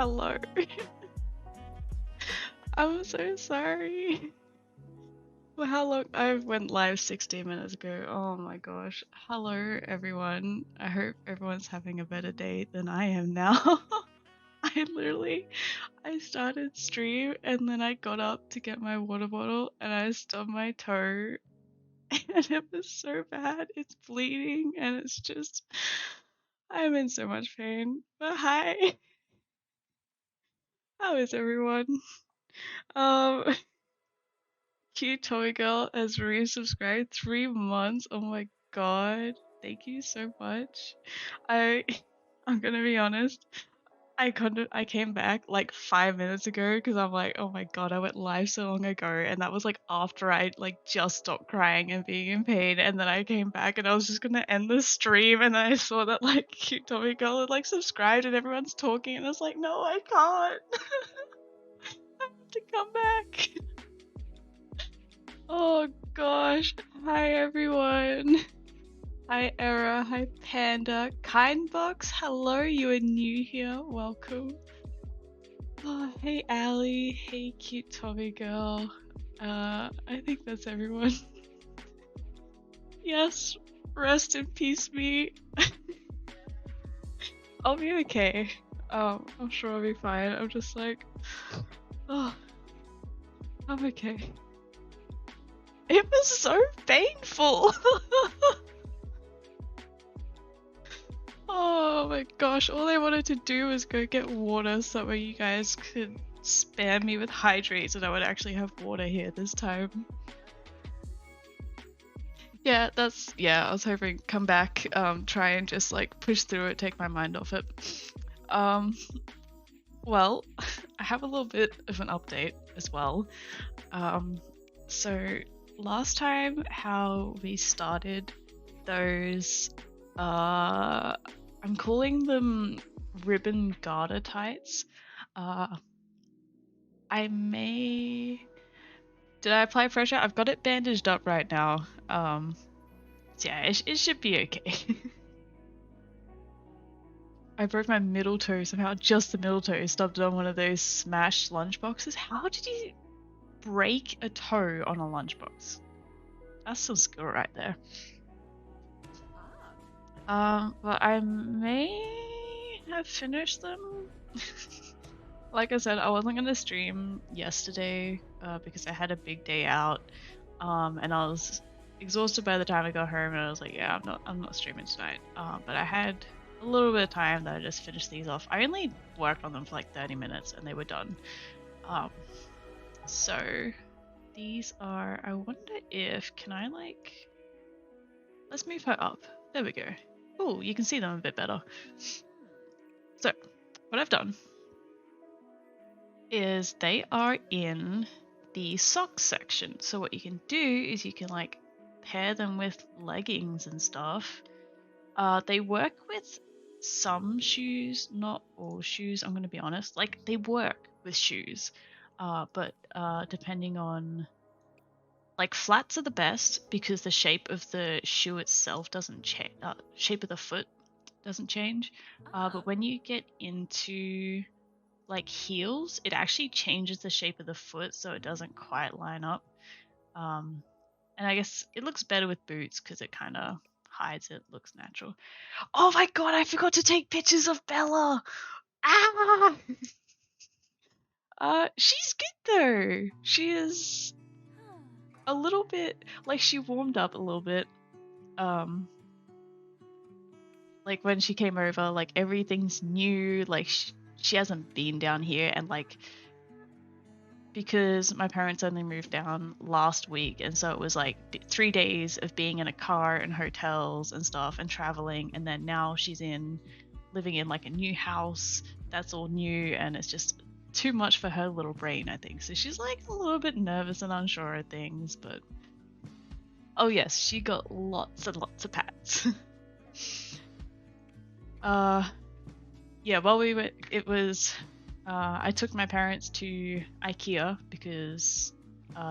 Hello. I'm so sorry. Well, how long? I went live 16 minutes ago. Oh my gosh. Hello, everyone. I hope everyone's having a better day than I am now. I started stream and then I got up to get my water bottle and I stubbed my toe and it was so bad. It's bleeding and it's just, I'm in so much pain. But hi, how is everyone? Um, Cute Toy Girl has resubscribed 3 months. Oh my god. Thank you so much. I I'm gonna be honest. I came back like 5 minutes ago because I'm like, oh my god, I went live so long ago, and that was like after I like just stopped crying and being in pain, and then I came back and I was just gonna end the stream, and then I saw that like Cute Tommy Girl had like subscribed and everyone's talking, and I was like, no, I can't. I have to come back. Oh gosh. Hi everyone. Hi Era. Hi Panda. Kindbox. Hello, you are new here. Welcome. Oh, hey Ali. Hey cute Tommy girl. I think that's everyone. Yes. Rest in peace, me. I'll be okay. I'm sure I'll be fine. I'm just like, oh, I'm okay. It was so painful. Oh my gosh, all I wanted to do was go get water so that way you guys could spam me with hydrates and I would actually have water here this time. Yeah, I was hoping come back, try and just like push through it, take my mind off it. Um, well, I have a little bit of an update as well. So last time how we started those, I'm calling them ribbon garter tights. I may... Did I apply pressure? I've got it bandaged up right now. So yeah, it should be okay. I broke my middle toe somehow, just the middle toe, stubbed it on one of those smashed lunchboxes. How did you break a toe on a lunchbox? That's some skill right there. But I may have finished them. Like I said, I wasn't gonna stream yesterday because I had a big day out, and I was exhausted by the time I got home, and I was like, yeah, I'm not streaming tonight. But I had a little bit of time that I just finished these off. I only worked on them for like 30 minutes, and they were done. So these are. I wonder if can I like. Let's move her up. There we go. Oh, you can see them a bit better. So what I've done is they are in the socks section. So what you can do is you can like pair them with leggings and stuff. They work with some shoes, not all shoes, I'm going to be honest. Like they work with shoes, but depending on like flats are the best because the shape of the shoe itself doesn't change. Shape of the foot doesn't change. But when you get into like heels, it actually changes the shape of the foot so it doesn't quite line up. And I guess it looks better with boots because it kind of hides it, looks natural. Oh my god, I forgot to take pictures of Bella! Ah! She's good though. She is a little bit, like she warmed up a little bit. Like when she came over, like everything's new, like she hasn't been down here, and like because my parents only moved down last week, and so it was like 3 days of being in a car and hotels and stuff and traveling, and then now she's living in like a new house that's all new, and it's just too much for her little brain, I think. So she's like a little bit nervous and unsure of things, but oh yes, she got lots and lots of pats. Yeah, while we were, it was, I took my parents to IKEA because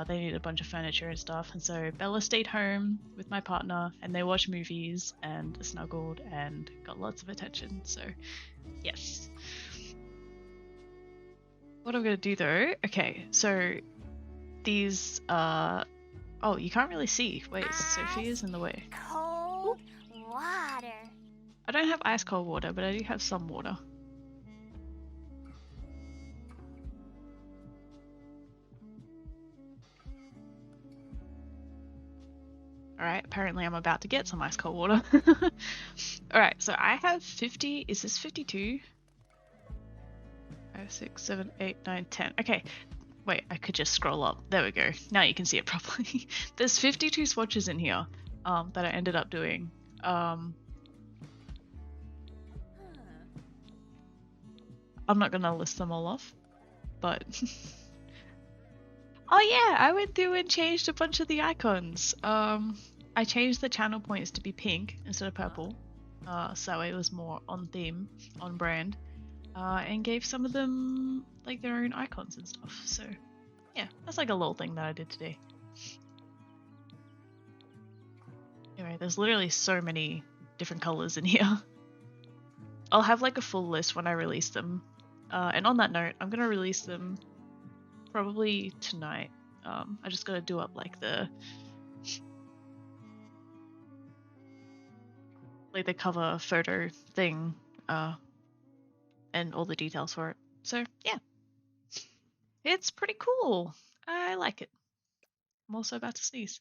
they needed a bunch of furniture and stuff, and so Bella stayed home with my partner, and they watched movies and snuggled and got lots of attention, so yes. What I'm gonna do though, okay, so these oh, you can't really see. Wait, Sophia's in the way. Cold water. I don't have ice cold water, but I do have some water. Alright, apparently I'm about to get some ice cold water. Alright, so I have 50. Is this 52? 5, 6, 7, 8, 9, 10. Okay, wait, I could just scroll up. There we go. Now you can see it properly. There's 52 swatches in here that I ended up doing. I'm not gonna list them all off, but oh yeah, I went through and changed a bunch of the icons. I changed the channel points to be pink instead of purple, so it was more on theme, on brand, and gave some of them like their own icons and stuff. So yeah, that's like a little thing that I did today. Anyway, there's literally so many different colors in here. I'll have like a full list when I release them. And on that note, I'm gonna release them probably tonight. I just gotta do up like the cover photo thing, and all the details for it. So yeah, it's pretty cool. I like it. I'm also about to sneeze.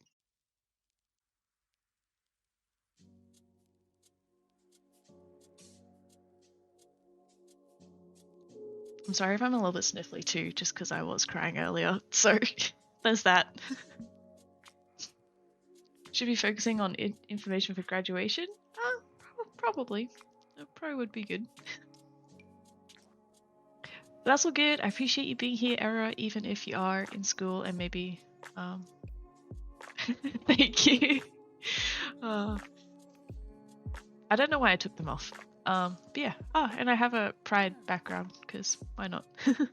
I'm sorry if I'm a little bit sniffly too, just because I was crying earlier. So there's that. Should be focusing on information for graduation? Probably. Pro would be good. That's all good. I appreciate you being here, Era, even if you are in school and maybe. Thank you. I don't know why I took them off. But yeah. Oh, and I have a pride background because why not? So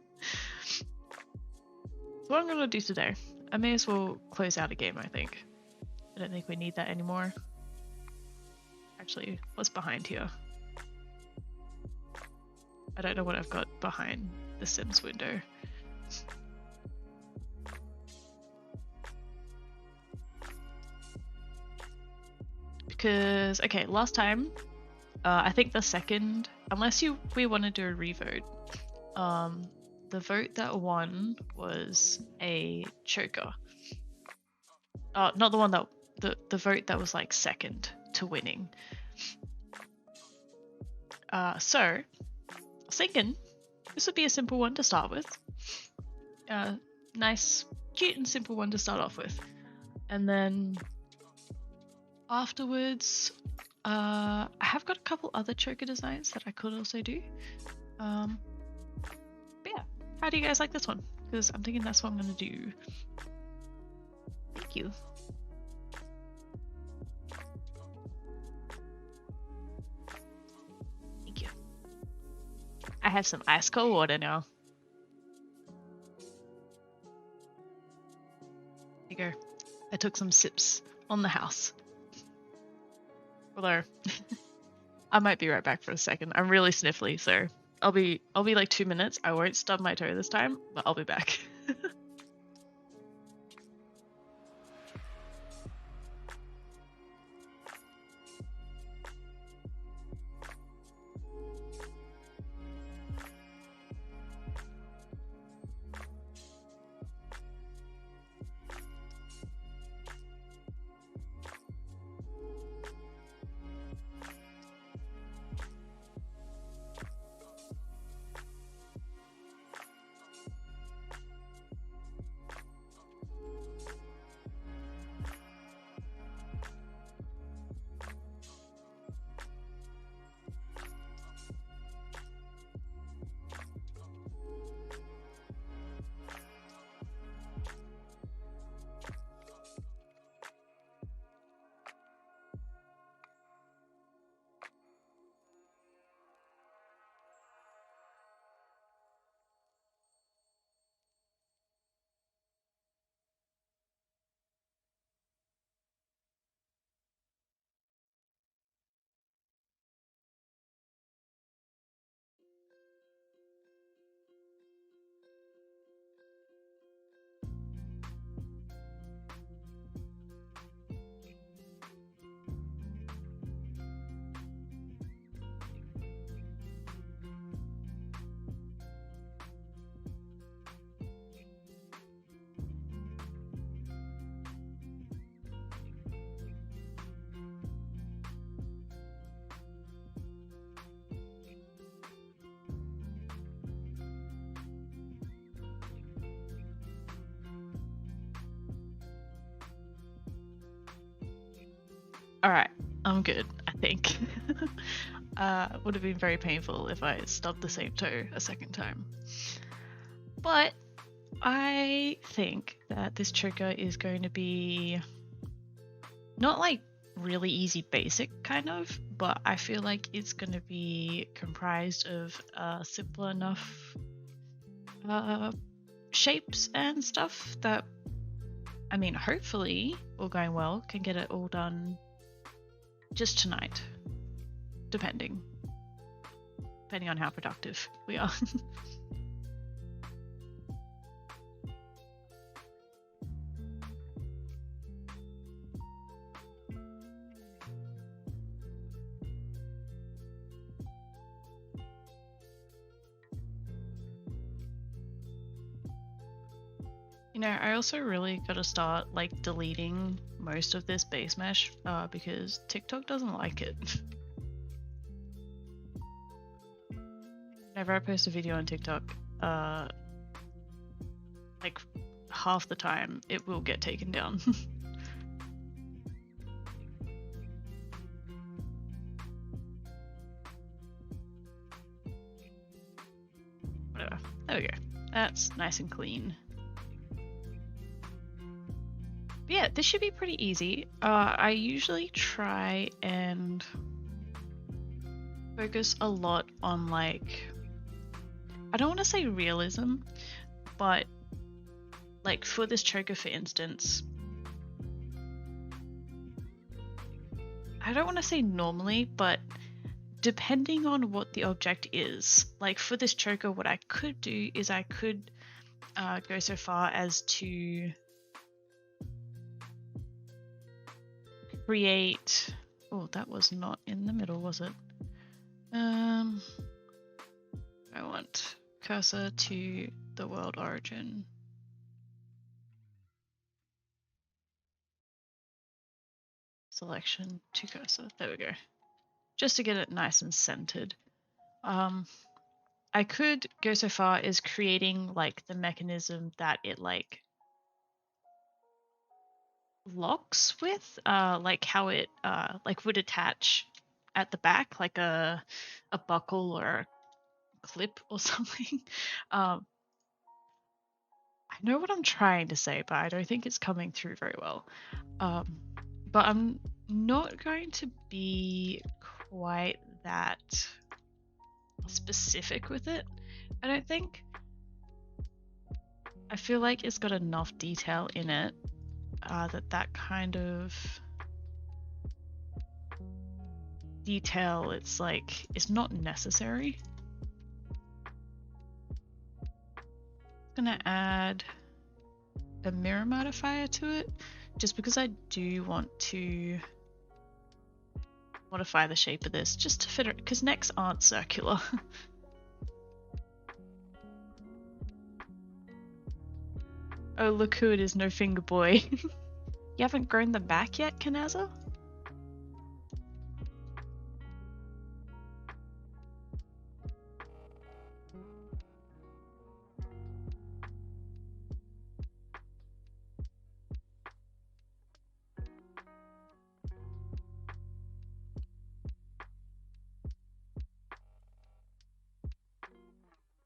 what I'm gonna do today, I may as well close out a game. I think. I don't think we need that anymore. Actually, what's behind here? I don't know what I've got behind the Sims window. Because, okay, last time, I think the second, unless we want to do a revote, the vote that won was a choker. Not the one that, the vote that was like second to winning. So, I was thinking this would be a simple one to start with. Nice, cute and simple one to start off with. And then afterwards, I have got a couple other choker designs that I could also do. But yeah, how do you guys like this one? Because I'm thinking that's what I'm gonna do. Thank you. Thank you. I have some ice cold water now. There you go. I took some sips on the house. Although I might be right back for a second. I'm really sniffly, so I'll be like 2 minutes. I won't stub my toe this time, but I'll be back. Alright, I'm good, I think. Would have been very painful if I stubbed the same toe a second time. But I think that this trigger is going to be not like really easy basic kind of, but I feel like it's going to be comprised of simple enough shapes and stuff that, I mean, hopefully, all going well, can get it all done just tonight, depending on how productive we are. You know, I also really got to start like deleting most of this base mesh because TikTok doesn't like it. Whenever I post a video on TikTok, like half the time it will get taken down. Whatever. There we go. That's nice and clean. But yeah, this should be pretty easy. I usually try and focus a lot on like, I don't want to say realism, but like for this choker, for instance, I don't want to say normally, but depending on what the object is, like for this choker, what I could do is I could go so far as to create, oh, that was not in the middle, was it? I want cursor to the world origin. Selection to cursor, there we go. Just to get it nice and centered. I could go so far as creating like the mechanism that it like locks with, like how it like would attach at the back, like a buckle or a clip or something. I know what I'm trying to say, but I don't think it's coming through very well. But I'm not going to be quite that specific with it, I don't think. I feel like it's got enough detail in it that kind of detail, it's like, it's not necessary. I'm gonna add a mirror modifier to it just because I do want to modify the shape of this just to fit it, because necks aren't circular. Oh, look who it is, no finger boy. You haven't grown them back yet, Kanaza?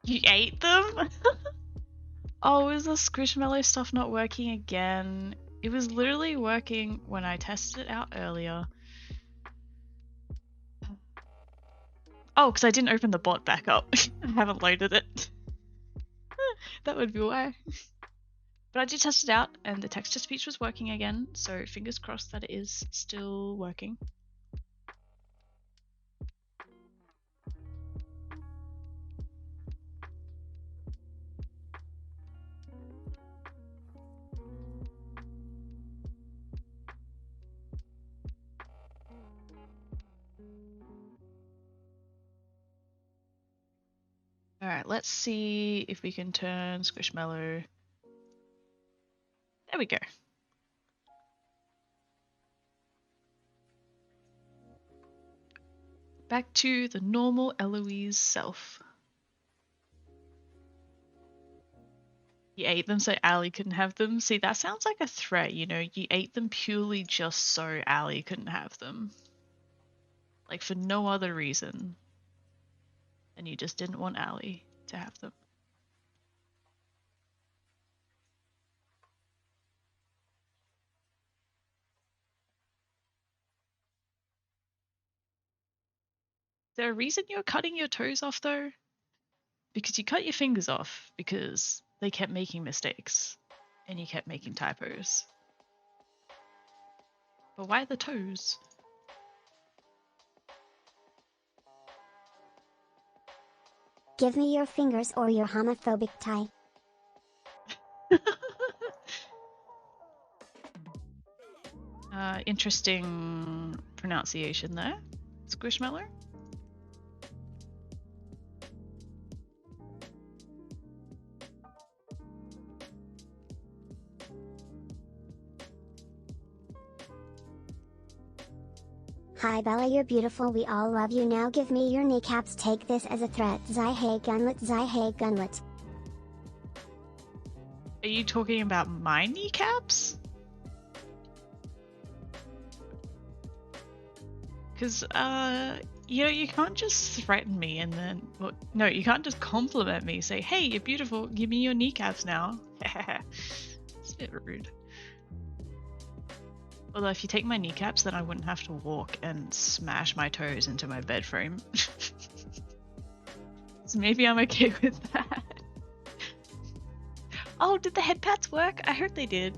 You ate them? Oh, is the Squishmallow stuff not working again? It was literally working when I tested it out earlier. Oh, because I didn't open the bot back up. I haven't loaded it. That would be why. But I did test it out and the text-to-speech was working again, so fingers crossed that it is still working. Alright, let's see if we can turn Squishmallow. There we go. Back to the normal Eloise self. You ate them so Allie couldn't have them? See, that sounds like a threat, you know? You ate them purely just so Allie couldn't have them. Like, for no other reason. And you just didn't want Allie to have them. Is there a reason you're cutting your toes off, though? Because you cut your fingers off because they kept making mistakes. And you kept making typos. But why the toes? Give me your fingers or your homophobic tie. Interesting pronunciation there, Squishmallow. Hi Bella, you're beautiful, we all love you, now give me your kneecaps, take this as a threat, Zai Gunlet. Are you talking about my kneecaps? Because, you know, you can't just threaten me and then, well, no, you can't just compliment me, say, hey, you're beautiful, give me your kneecaps now. It's a bit rude. Although if you take my kneecaps, then I wouldn't have to walk and smash my toes into my bed frame. So maybe I'm okay with that. Oh, did the head pats work? I heard they did.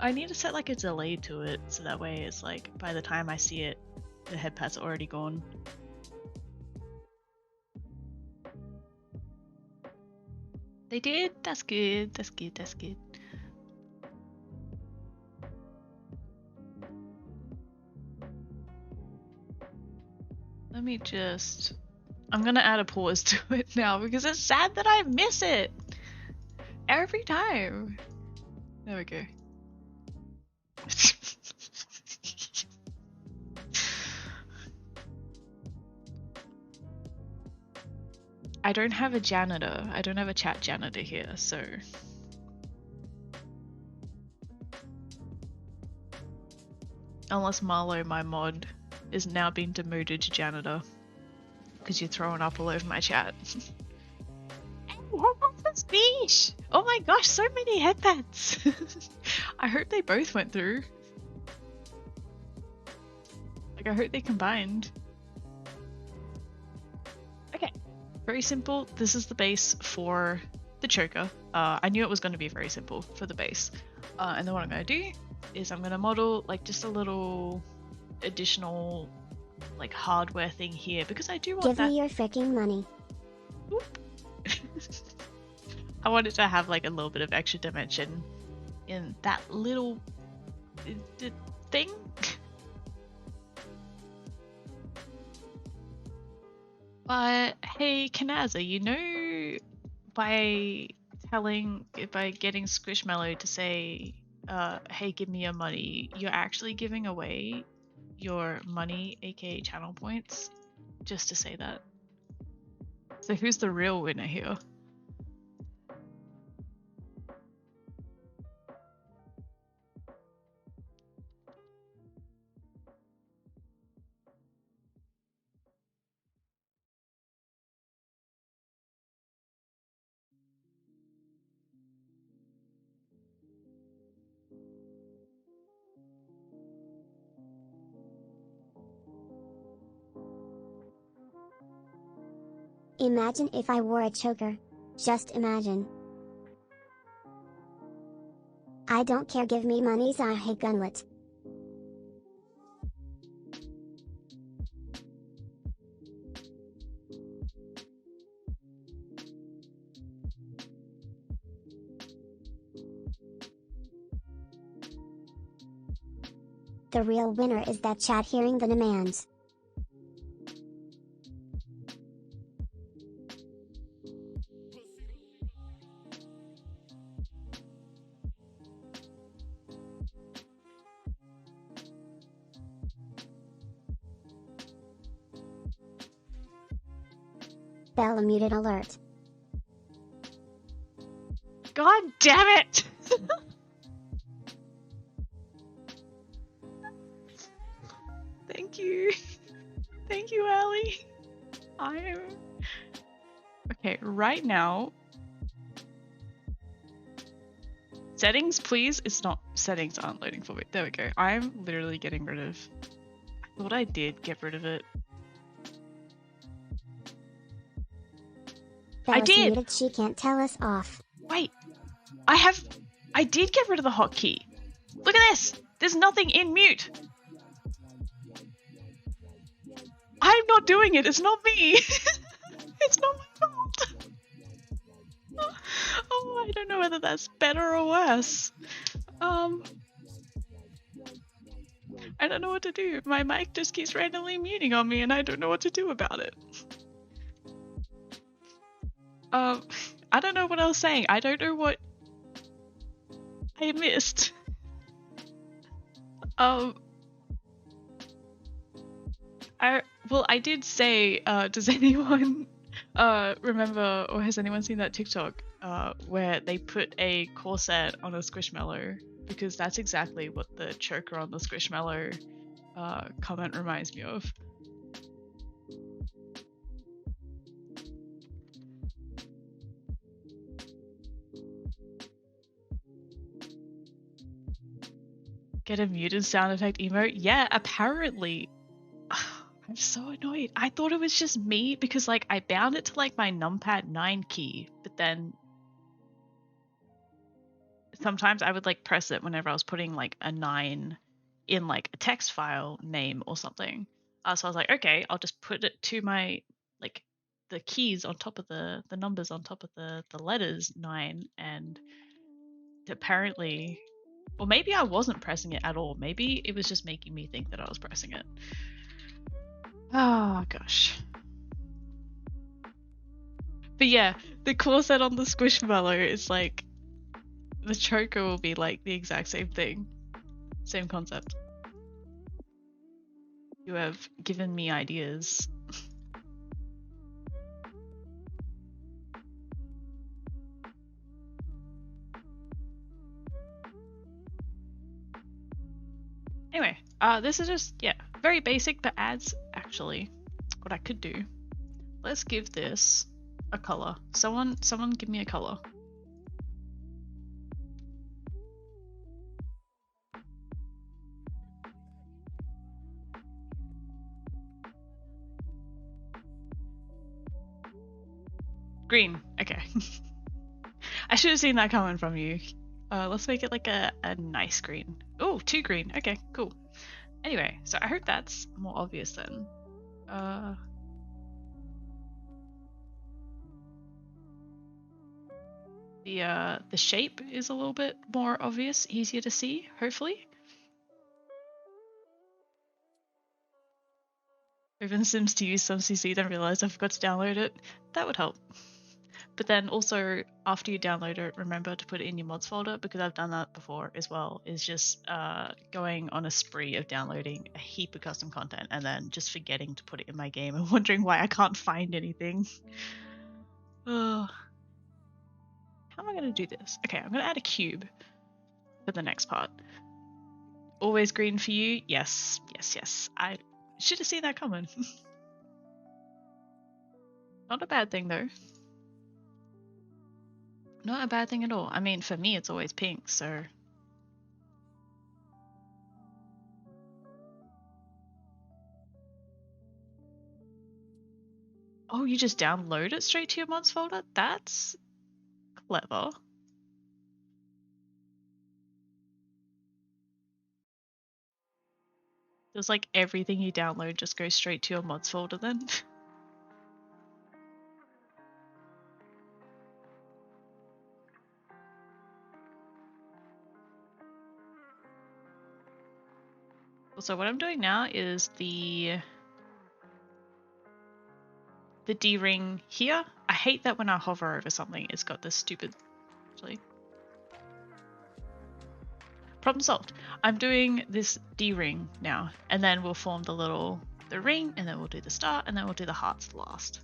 I need to set like a delay to it, so that way it's like by the time I see it, the head pats are already gone. They did? That's good, that's good, that's good. Let me just... I'm gonna add a pause to it now because it's sad that I miss it every time. There we go. I don't have a janitor. I don't have a chat janitor here, so... Unless Marlo, my mod, is now being demoted to janitor. Because you're throwing up all over my chat. Headpats for Speech! Oh my gosh, so many headpats! I hope they both went through. Like, I hope they combined. Okay, very simple. This is the base for the choker. I knew it was going to be very simple for the base. And then what I'm going to do is I'm going to model like just a little additional like hardware thing here because I do want Give me your freaking money. I wanted to have like a little bit of extra dimension in that little thing. But hey, Kanaza, you know, by getting Squishmallow to say, hey, give me your money, you're actually giving away your money, aka channel points, just to say that. So who's the real winner here? Imagine if I wore a choker. Just imagine. I don't care, give me money, Zai Gunlet. The real winner is that chat hearing the demands. Bella muted alert. God damn it! Thank you. Thank you, Allie. Okay, right now. Settings, please. It's not. Settings aren't loading for me. There we go. I'm literally getting rid of. I thought I did get rid of it. I did! Muted, she can't tell us off. Wait. I did get rid of the hotkey. Look at this! There's nothing in mute! I'm not doing it, it's not me! It's not my fault! Oh, I don't know whether that's better or worse. I don't know what to do. My mic just keeps randomly muting on me and I don't know what to do about it. I don't know what I was saying. I don't know what I missed. I did say, does anyone remember, or has anyone seen that TikTok where they put a corset on a Squishmallow? Because that's exactly what the choker on the Squishmallow comment reminds me of. Get a muted sound effect emote? Yeah, apparently. I'm so annoyed. I thought it was just me because like I bound it to like my numpad 9 key, but then sometimes I would like press it whenever I was putting like a 9 in like a text file name or something. So I was like, okay, I'll just put it to my like the keys on top of the numbers on top of the letters 9, and apparently, or maybe I wasn't pressing it at all. Maybe it was just making me think that I was pressing it. Oh gosh. But yeah, the corset on the Squishmallow is like, the choker will be like the exact same thing. Same concept. You have given me ideas. Anyway, this is just, yeah, very basic, but adds actually what I could do. Let's give this a color. Someone give me a color. Green. Okay. I should have seen that coming from you. Let's make it like a nice green. Oh, 2 green. Okay, cool. Anyway, so I hope that's more obvious then. The shape is a little bit more obvious, easier to see, hopefully. Open Sims to use some CC, then realize I forgot to download it. That would help. But then also, after you download it, remember to put it in your mods folder, because I've done that before as well, is just going on a spree of downloading a heap of custom content and then just forgetting to put it in my game and wondering why I can't find anything. How am I going to do this? Okay, I'm going to add a cube for the next part. Always green for you? Yes, yes, yes. I should have seen that coming. Not a bad thing though. Not a bad thing at all. I mean, for me, it's always pink, so. Oh, you just download it straight to your mods folder? That's clever. Does like everything you download just go straight to your mods folder then? So what I'm doing now is the D-ring here. I hate that when I hover over something, it's got this stupid, actually. Problem solved. I'm doing this D-ring now, and then we'll form the ring, and then we'll do the star, and then we'll do the hearts last.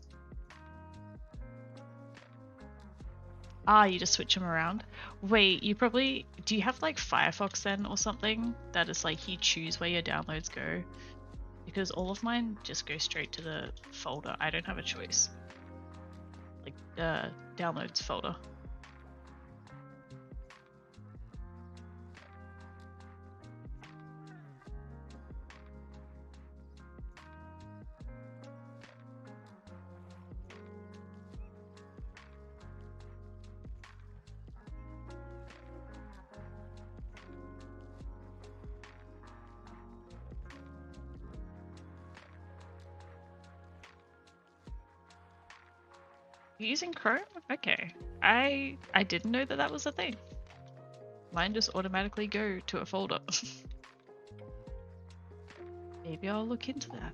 Ah, you just switch them around. Wait, you probably... Do you have like Firefox then or something? That is like you choose where your downloads go? Because all of mine just go straight to the folder. I don't have a choice. Like the downloads folder. You're using Chrome? Okay. I didn't know that that was a thing. Mine just automatically go to a folder. Maybe I'll look into that.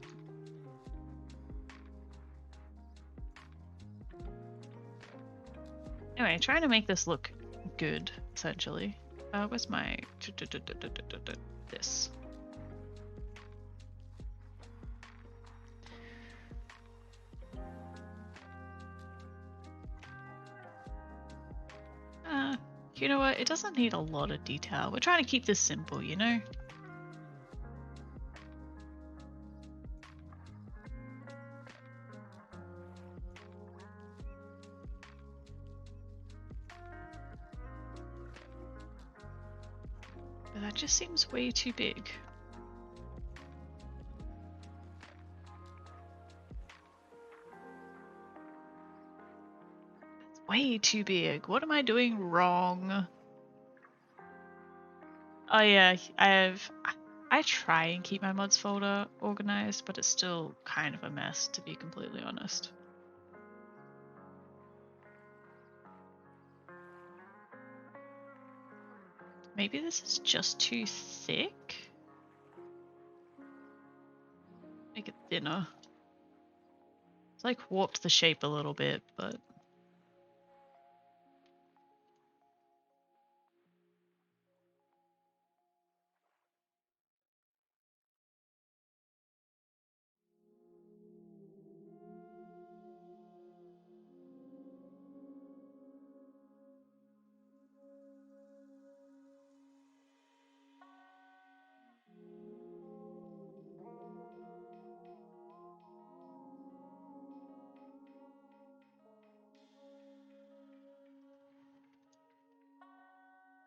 Anyway, trying to make this look good, essentially. Where's my... This. You know what? It doesn't need a lot of detail. We're trying to keep this simple, you know? But that just seems way too big. It's way too big. What am I doing wrong? Oh yeah, I try and keep my mods folder organized, but it's still kind of a mess, to be completely honest. Maybe this is just too thick? Make it thinner. It's like warped the shape a little bit, but...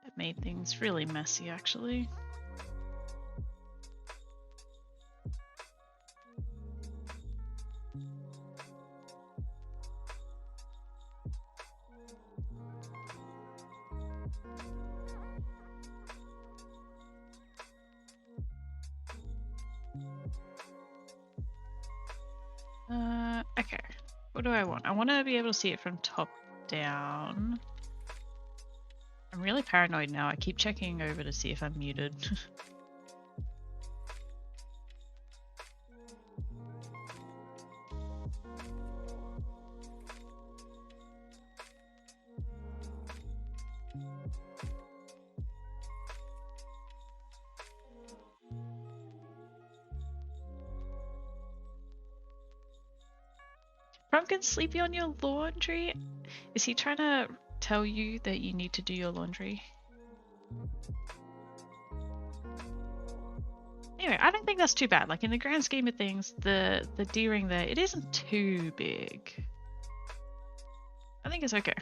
It made things really messy, actually. Okay. What do I want? I want to be able to see it from top down. I'm really paranoid now. I keep checking over to see if I'm muted. Pumpkin sleepy on your laundry? Is he trying to tell you that you need to do your laundry? Anyway, I don't think that's too bad. Like in the grand scheme of things, the D-ring there, it isn't too big. I think it's okay.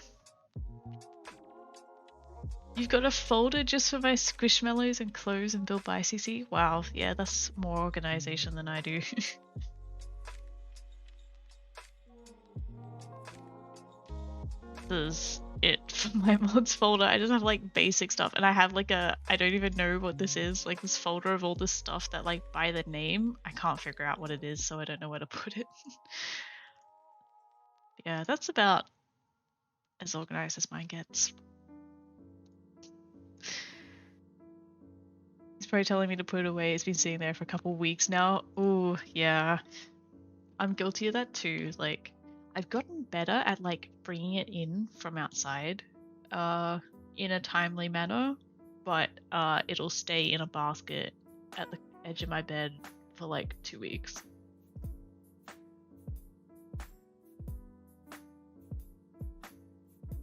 You've got a folder just for my squishmallows and clothes and build by CC? Wow, yeah, that's more organization than I do. This is it for my mods folder. I just have like basic stuff, and I have like I don't even know what this is, like this folder of all this stuff that like by the name I can't figure out what it is, so I don't know where to put it. Yeah, that's about as organized as mine gets. He's probably telling me to put it away. It's been sitting there for a couple weeks now. Ooh, yeah, I'm guilty of that too. Like I've gotten better at like bringing it in from outside in a timely manner, but it'll stay in a basket at the edge of my bed for like 2 weeks.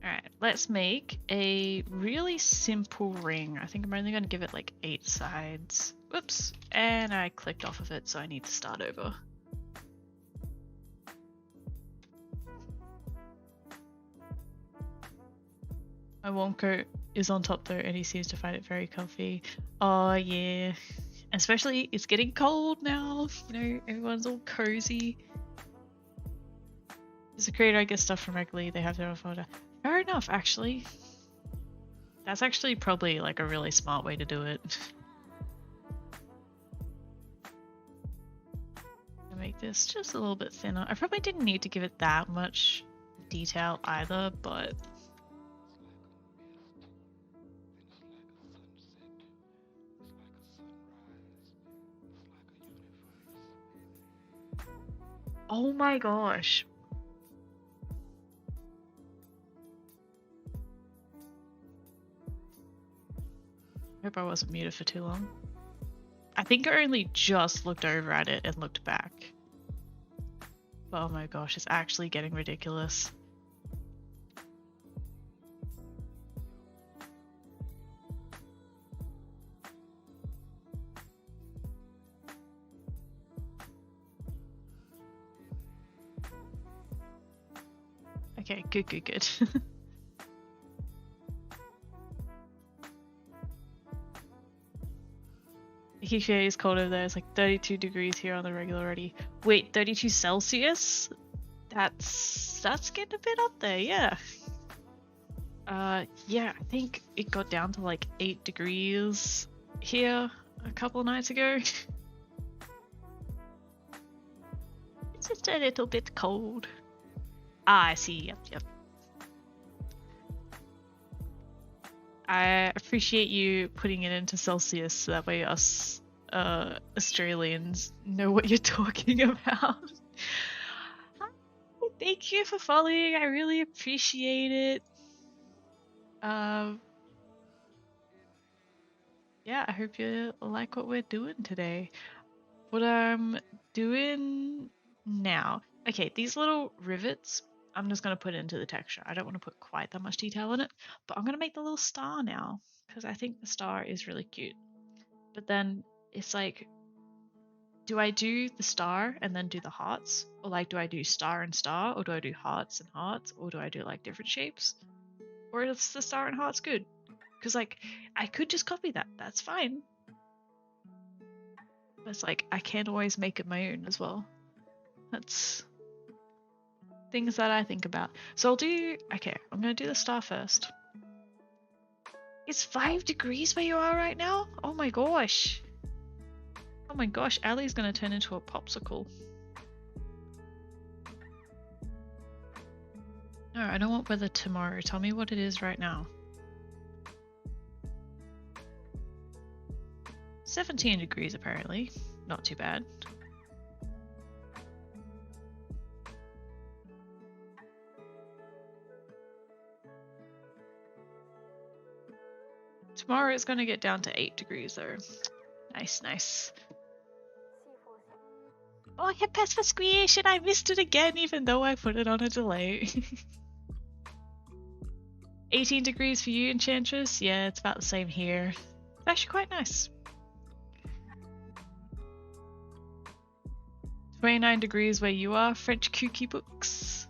Alright, let's make a really simple ring. I think I'm only going to give it like 8 sides. Whoops, and I clicked off of it, so I need to start over. My warm coat is on top though, and he seems to find it very comfy. Oh yeah, especially it's getting cold now. You know, everyone's all cozy. As a creator, I get stuff from regularly. They have their own folder. Fair enough, actually. That's actually probably like a really smart way to do it. I'll make this just a little bit thinner. I probably didn't need to give it that much detail either, but oh my gosh. Hope I wasn't muted for too long. I think I only just looked over at it and looked back. But oh my gosh, it's actually getting ridiculous. Okay, good, good, good. Ikea is cold over there. It's like 32 degrees here on the regular already. Wait, 32 Celsius? That's getting a bit up there, yeah. Yeah, I think it got down to like 8 degrees here a couple of nights ago. It's just a little bit cold. Ah, I see, yep. I appreciate you putting it into Celsius so that way us Australians know what you're talking about. Thank you for following, I really appreciate it. Yeah, I hope you like what we're doing today. What I'm doing now. Okay, these little rivets, I'm just going to put into the texture. I don't want to put quite that much detail in it, but I'm going to make the little star now because I think the star is really cute. But then it's like, do I do the star and then do the hearts? Or like, do I do star and star? Or do I do hearts and hearts? Or do I do like different shapes? Or is the star and hearts good? Because like, I could just copy that. That's fine. But it's like, I can't always make it my own as well. That's things that I think about. So I'll do, okay, I'm going to do the star first. It's 5 degrees where you are right now? Oh my gosh. Oh my gosh, Ali's going to turn into a popsicle. No, I don't want weather tomorrow. Tell me what it is right now. 17 degrees apparently. Not too bad. Tomorrow it's going to get down to 8 degrees though. Nice, nice. Oh, I hit pass for squish and I missed it again even though I put it on a delay. 18 degrees for you, Enchantress? Yeah, it's about the same here. It's actually quite nice. 29 degrees where you are, French cookie books.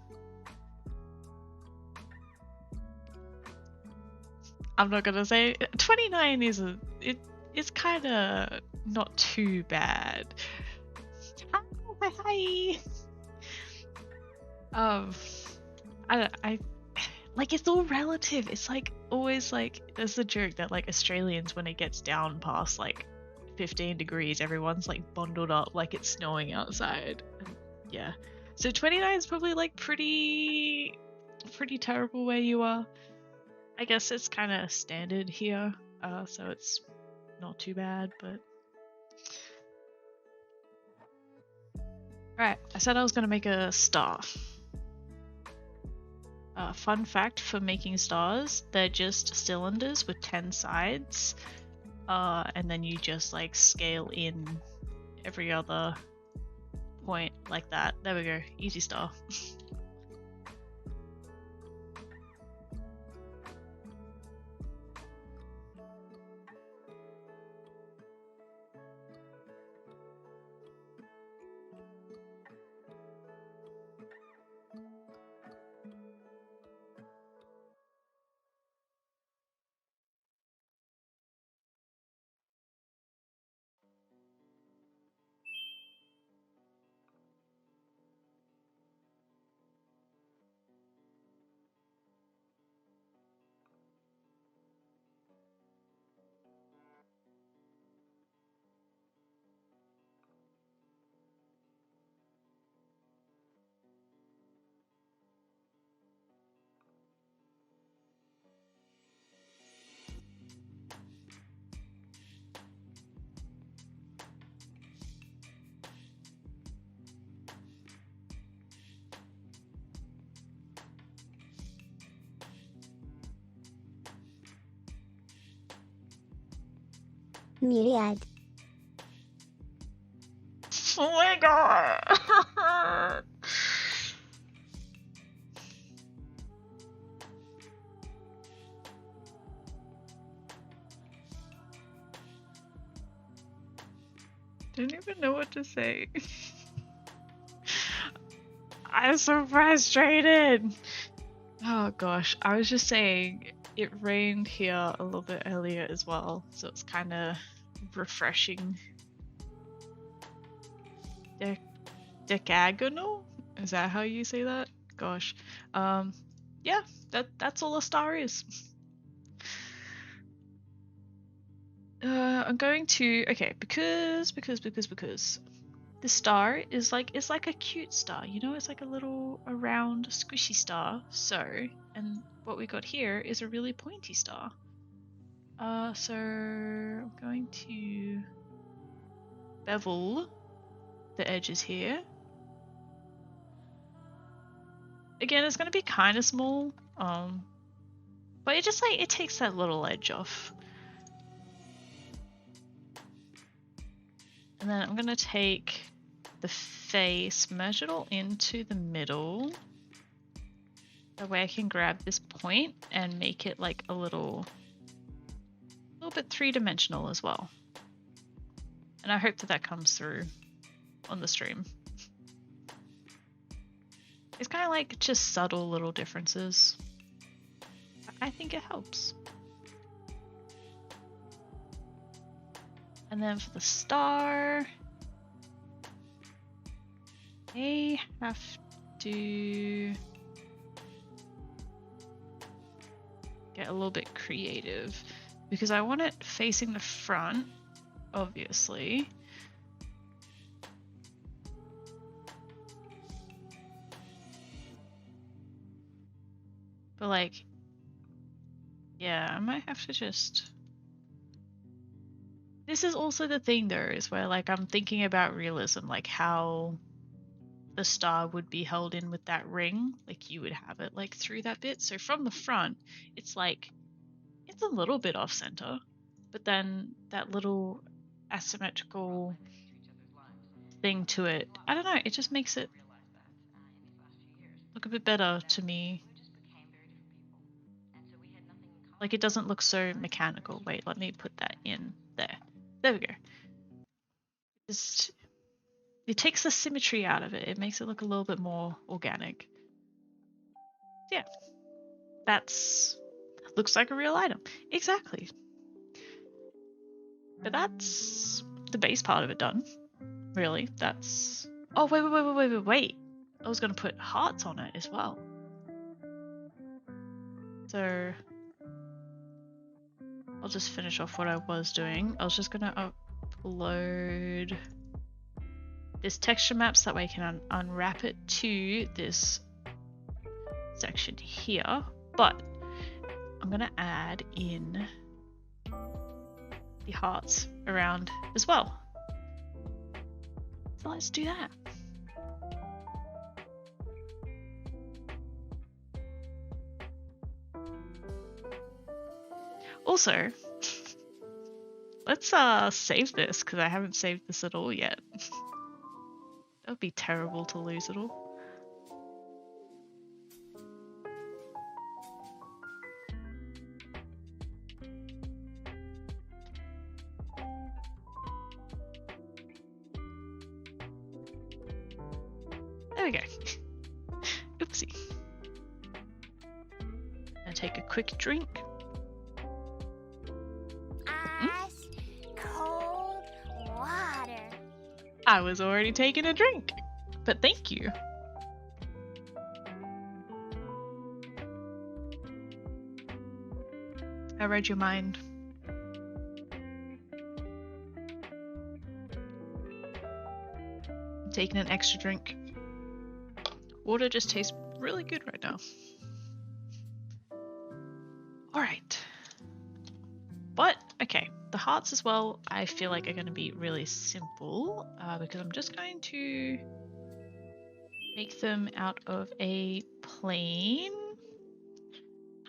I'm not gonna say 29 isn't. It's kind of not too bad. Hi. I like it's all relative. It's like always like there's a joke that like Australians when it gets down past like 15 degrees, everyone's like bundled up like it's snowing outside. And, yeah. So 29 is probably like pretty terrible where you are. I guess it's kind of standard here, so it's not too bad, but... Alright, I said I was going to make a star. Fun fact for making stars, they're just cylinders with 10 sides, and then you just like scale in every other point like that. There we go, easy star. Myriad. Oh my god! Don't even know what to say. I'm so frustrated. Oh gosh, I was just saying it rained here a little bit earlier as well, so it's kind of refreshing. Decagonal? Is that how you say that? Gosh. Yeah, that's all a star is. I'm going to because the star is it's like a cute star, you know, it's like a round squishy star. So, and what we got here is a really pointy star. So I'm going to bevel the edges here. Again, it's going to be kind of small, but it takes that little edge off. And then I'm going to take the face, merge it all into the middle. That way I can grab this point and make it like a little bit three-dimensional as well. And I hope that comes through on the stream. It's kind of like just subtle little differences. I think it helps. And then for the star, I have to get a little bit creative because I want it facing the front, obviously. But like, yeah, I might have to just... This is also the thing though, is where like I'm thinking about realism, like how the star would be held in with that ring, like you would have it like through that bit. So from the front, it's like, it's a little bit off center, but then that little asymmetrical thing to it, I don't know, it just makes it look a bit better to me. Like it doesn't look so mechanical. Wait, let me put that in there. There we go. Just, it takes the symmetry out of it. It makes it look a little bit more organic. Yeah, that's looks like a real item. Exactly. But that's the base part of it done. Really, that's... Oh, wait. I was going to put hearts on it as well. So I'll just finish off what I was doing. I was just going to upload this texture map so that way I can unwrap it to this section here. But I'm going to add in the hearts around as well. So let's do that. Also, let's save this because I haven't saved this at all yet. That would be terrible to lose it all. There we go. Oopsie. And take a quick drink. Ice cold water. I was already taking a drink, but thank you. I read your mind. I'm taking an extra drink. Water just tastes really good right now. Alright. But, okay, the hearts as well, I feel like are going to be really simple because I'm just going to make them out of a plain...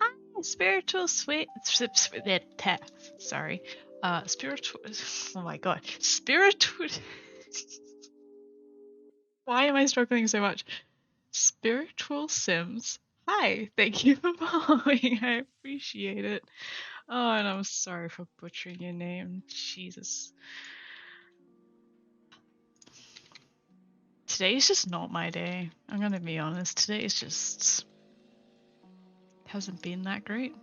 Hi, spiritual sweet... Sorry. Spiritual. Oh my god. Spiritual. Why am I struggling so much? Spiritual Sims. Hi, thank you for following. I appreciate it. Oh, and I'm sorry for butchering your name. Jesus. Today's just not my day. I'm gonna be honest. Today's just hasn't been that great.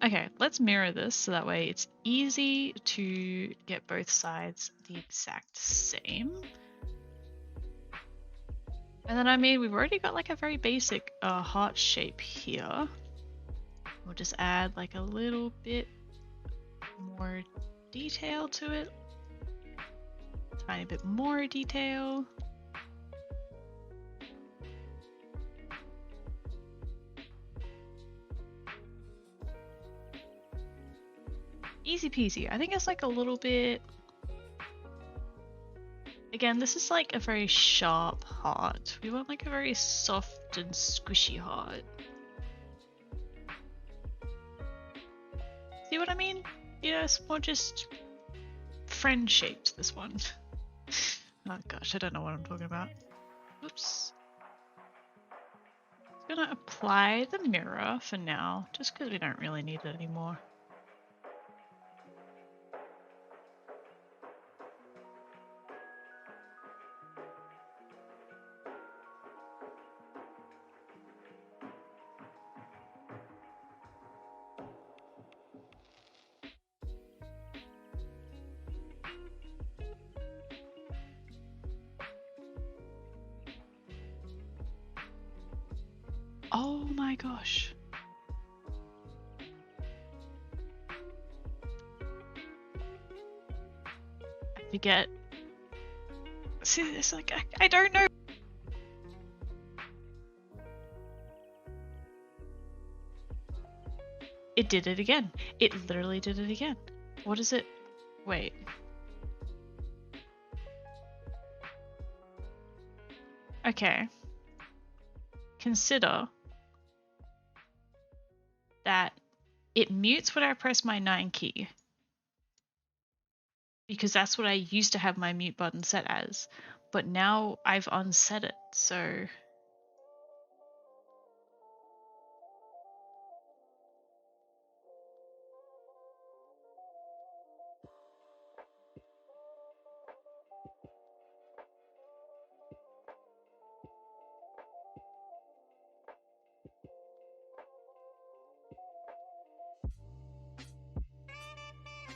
Okay, let's mirror this so that way it's easy to get both sides the exact same. And then I mean, we've already got like a very basic heart shape here. We'll just add like a little bit more detail to it. Tiny bit more detail. Easy peasy. I think it's like a little bit... Again, this is like a very sharp heart. We want like a very soft and squishy heart. See what I mean? You know, it's more just friend-shaped, this one. Oh gosh, I don't know what I'm talking about. Oops. I'm gonna apply the mirror for now, just because we don't really need it anymore. Oh my gosh. I forget. See, it's like, I don't know. It did it again. It literally did it again. What is it? Wait. Okay. Consider that it mutes when I press my 9 key. Because that's what I used to have my mute button set as. But now I've unset it, so...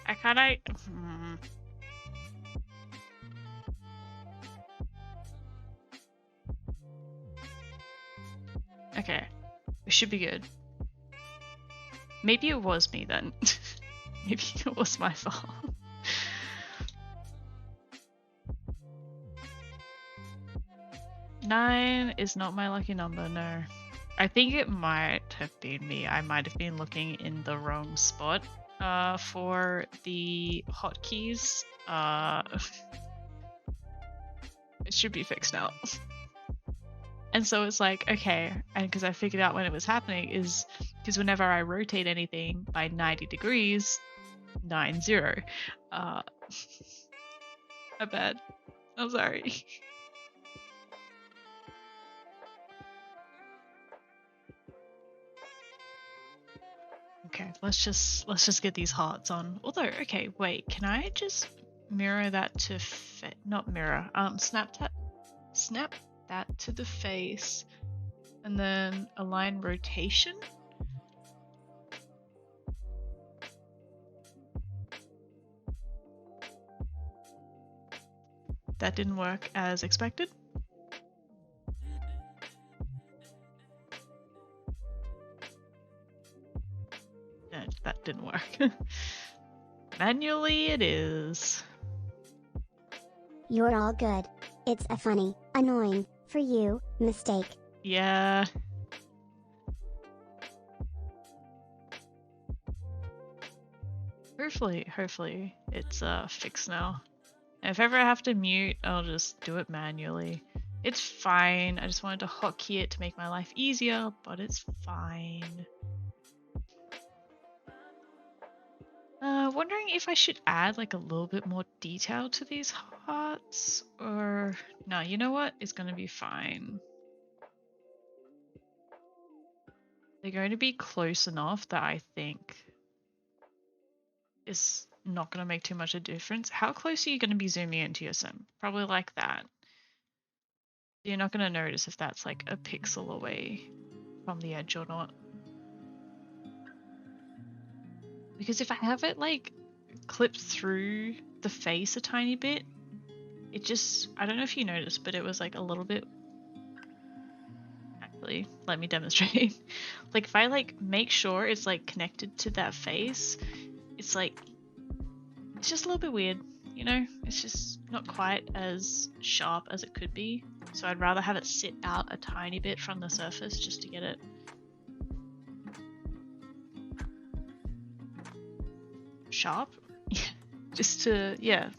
I kinda... Okay, we should be good. Maybe it was me then. Maybe it was my fault. Nine is not my lucky number, no. I think it might have been me. I might have been looking in the wrong spot for the hotkeys. It should be fixed now. And so it's like, okay, and because I figured out when it was happening is because whenever I rotate anything by 90 degrees, 9-0. My bad. I'm sorry. Okay, let's just get these hearts on. Although, okay, wait, can I just mirror that to not mirror, snap that to the face and then align rotation? That didn't work as expected. That didn't work. Manually it is. You're all good. It's a funny, annoying, for you, mistake. Yeah. Hopefully it's fixed now. And if ever I have to mute, I'll just do it manually. It's fine. I just wanted to hotkey it to make my life easier, but it's fine. Wondering if I should add like a little bit more detail to these hearts, or no, you know what? It's gonna be fine. They're going to be close enough that I think it's not gonna make too much of a difference. How close are you gonna be zooming into your sim? Probably like that. You're not gonna notice if that's like a pixel away from the edge or not. Because if I have it like clipped through the face a tiny bit, it just, I don't know if you noticed, but it was like a little bit, actually, let me demonstrate. Like if I like make sure it's like connected to that face, it's like, it's just a little bit weird, you know? It's just not quite as sharp as it could be. So I'd rather have it sit out a tiny bit from the surface just to get it sharp. Just to, yeah.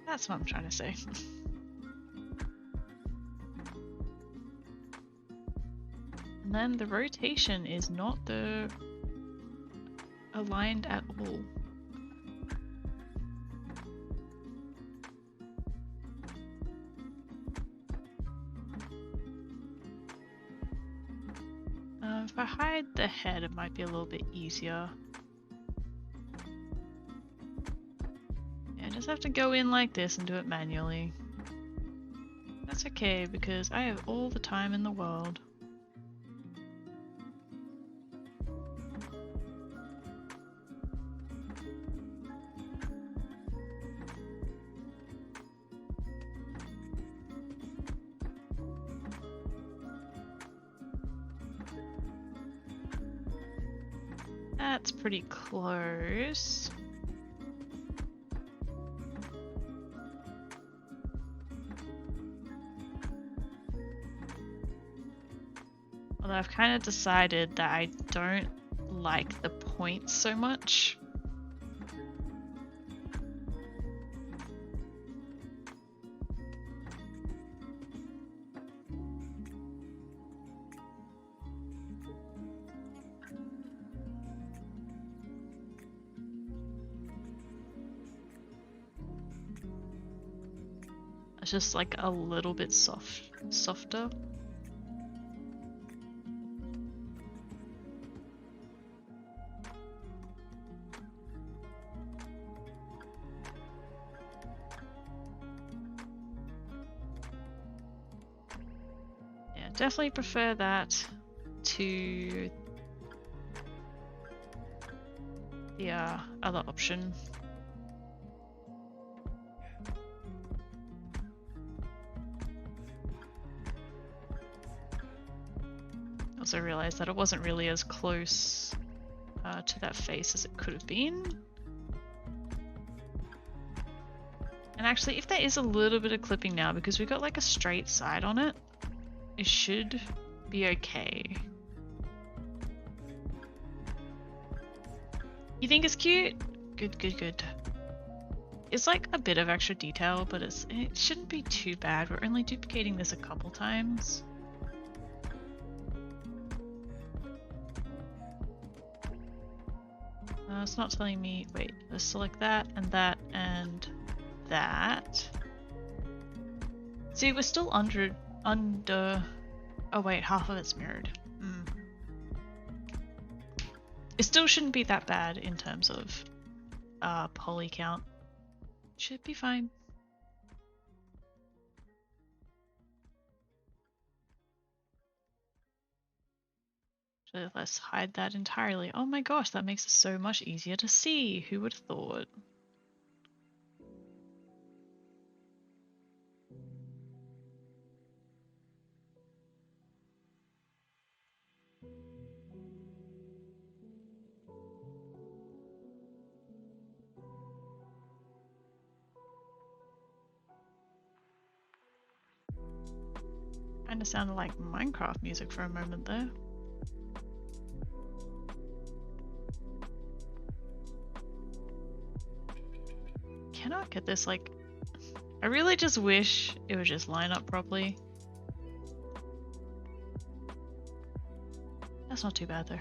That's what I'm trying to say. And then the rotation is not aligned at all. If I hide the head, it might be a little bit easier. Yeah, I just have to go in like this and do it manually. That's okay, because I have all the time in the world. That's pretty close. Although I've kind of decided that I don't like the points so much. It's just like a little bit softer. Yeah, definitely prefer that to the other option. Also realized that it wasn't really as close to that face as it could have been. And actually, if there is a little bit of clipping now, because we've got like a straight side on it, it should be okay. You think it's cute? Good, good, good. It's like a bit of extra detail, but it shouldn't be too bad. We're only duplicating this a couple times. It's not telling me, wait, let's select that and that and that. See, we're still under, oh wait, half of it's mirrored. It still shouldn't be that bad in terms of poly count. Should be fine. So let's hide that entirely. Oh my gosh, that makes it so much easier to see. Who would have thought? Kinda sounded like Minecraft music for a moment there. Cannot get this, like, I really just wish it would just line up properly. That's not too bad though.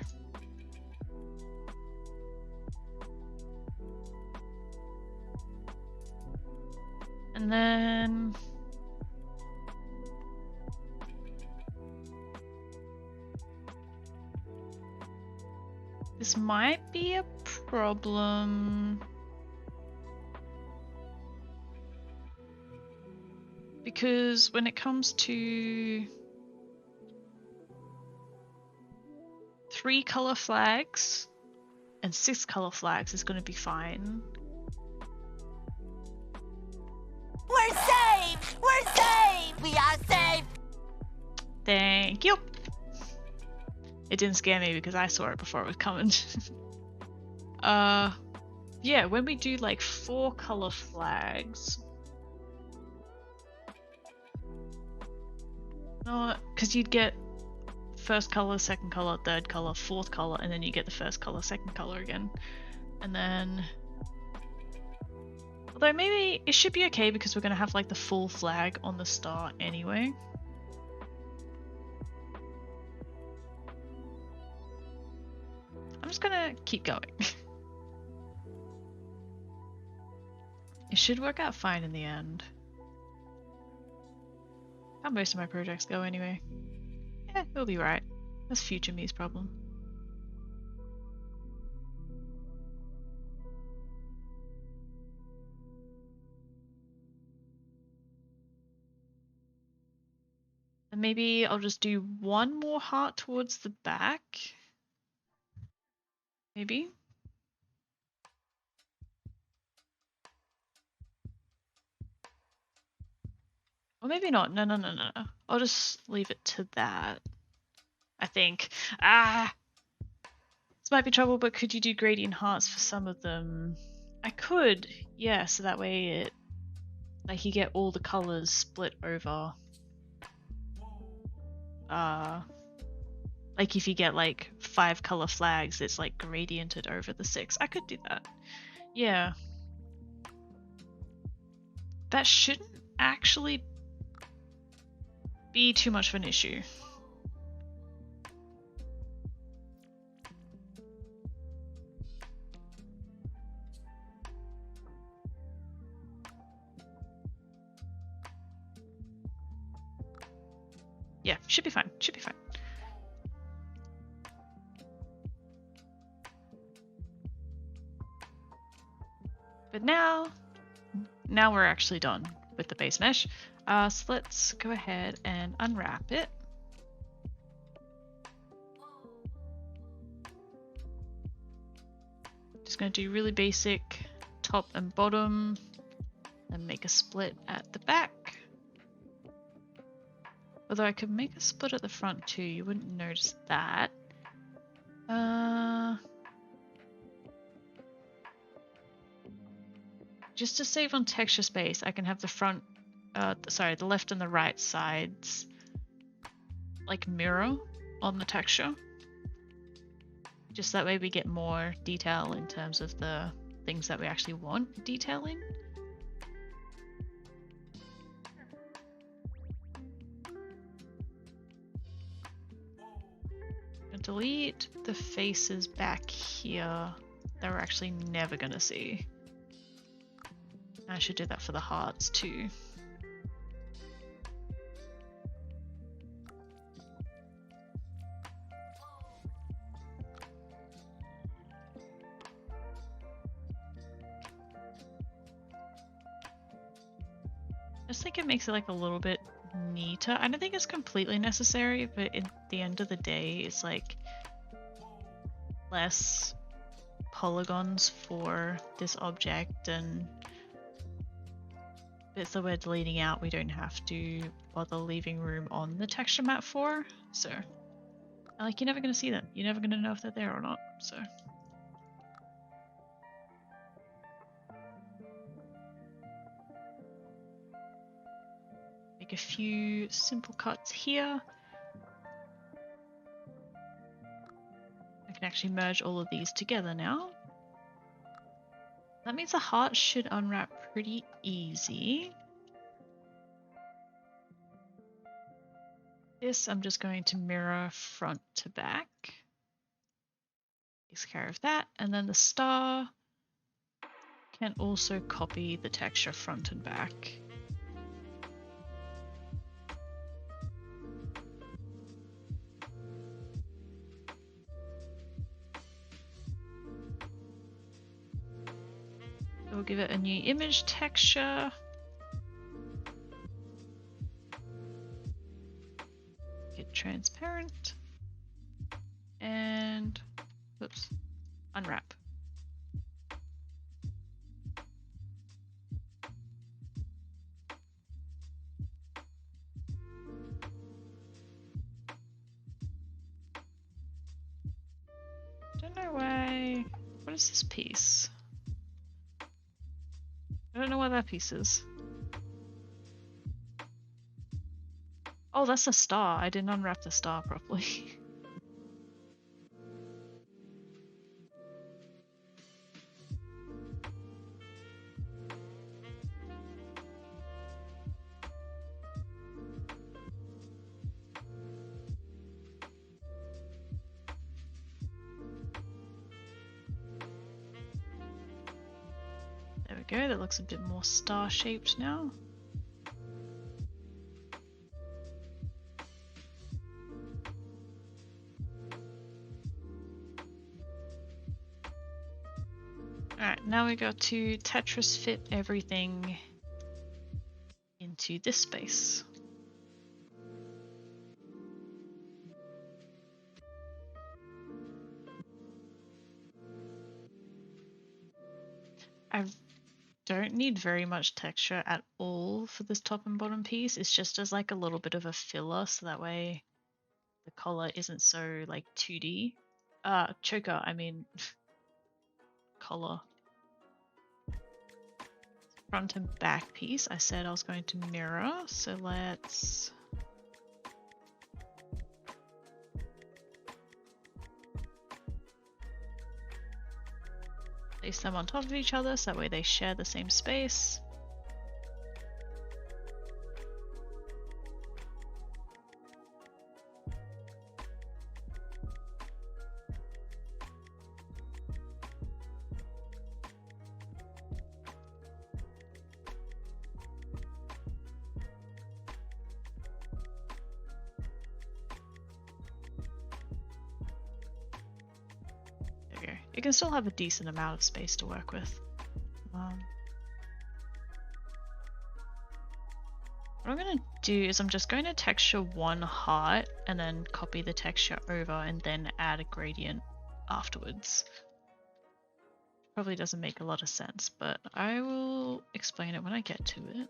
And then this might be a problem because when it comes to 3 color flags and 6 color flags is going to be fine. We're saved! We're saved! We are saved! Thank you. It didn't scare me because I saw it before it was coming. Yeah, when we do like 4 color flags. No, because you'd get first color, second color, third color, fourth color, and then you get the first color, second color again. And then... Although maybe it should be okay because we're going to have like the full flag on the star anyway. I'm just going to keep going. It should work out fine in the end. How most of my projects go anyway. Yeah, it'll be right. That's future me's problem. And maybe I'll just do one more heart towards the back. Maybe. Or maybe not. No. I'll just leave it to that. I think. This might be trouble, but could you do gradient hearts for some of them? I could, yeah, so that way it, like, you get all the colors split over. Like if you get like 5 color flags, it's like gradiented over the 6. I could do that. Yeah. That shouldn't actually be too much of an issue. Yeah, should be fine. Should be fine. But now we're actually done with the base mesh. So let's go ahead and unwrap it. Just going to do really basic top and bottom and make a split at the back. Although I could make a split at the front too, you wouldn't notice that. Just to save on texture space, I can have the front, sorry, the left and the right sides like mirror on the texture. Just that way we get more detail in terms of the things that we actually want detailing. Delete the faces back here that we're actually never gonna see. I should do that for the hearts too. I just think it makes it like a little bit neater. I don't think it's completely necessary, but at the end of the day, it's like less polygons for this object and bits that we're deleting out we don't have to bother leaving room on the texture map for. So like you're never going to see them. You're never going to know if they're there or not. So make a few simple cuts here. I can actually merge all of these together now. That means the heart should unwrap pretty easy. This I'm just going to mirror front to back. Takes care of that. And then the star can also copy the texture front and back. give it a new image texture. Get transparent. And, oops, unwrap. Don't know why. What is this piece? I don't know what that piece is. Oh, that's a star. I didn't unwrap the star properly. There we go. That looks a bit more star-shaped now. Alright, now we got to Tetris fit everything into this space. I don't need very much texture at all for this top and bottom piece. It's just as like a little bit of a filler, so that way the collar isn't so like 2D. Choker, I mean collar. Front and back piece, I said I was going to mirror, so let's place them on top of each other so that way they share the same space. You can still have a decent amount of space to work with. What I'm going to do is I'm just going to texture one heart and then copy the texture over and then add a gradient afterwards. Probably doesn't make a lot of sense, but I will explain it when I get to it.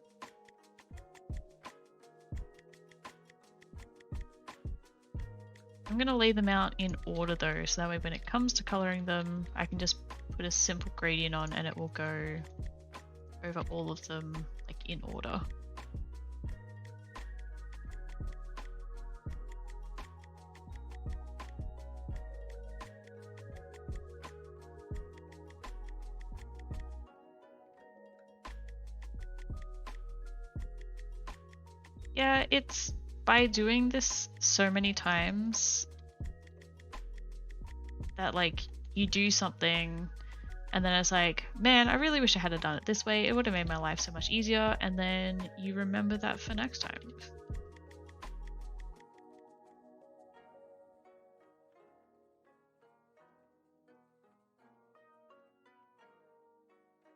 I'm going to lay them out in order though, so that way when it comes to coloring them, I can just put a simple gradient on and it will go over all of them like in order. Yeah, it's by doing this so many times that like you do something and then it's like, man, I really wish I had done it this way. It would have made my life so much easier, and then you remember that for next time.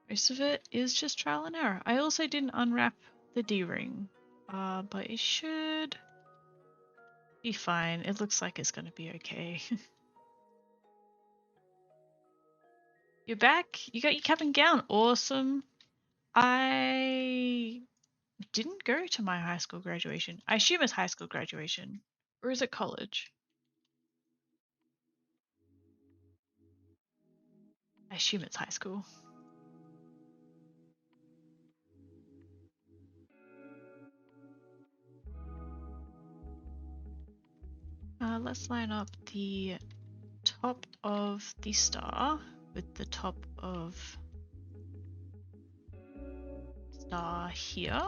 Most of it is just trial and error. I also didn't unwrap the D-ring. But it should be fine. It looks like it's going to be okay. You're back? You got your cap and gown. Awesome. I didn't go to my high school graduation. I assume it's high school graduation. Or is it college? I assume it's high school. Let's line up the top of the star with the top of star here.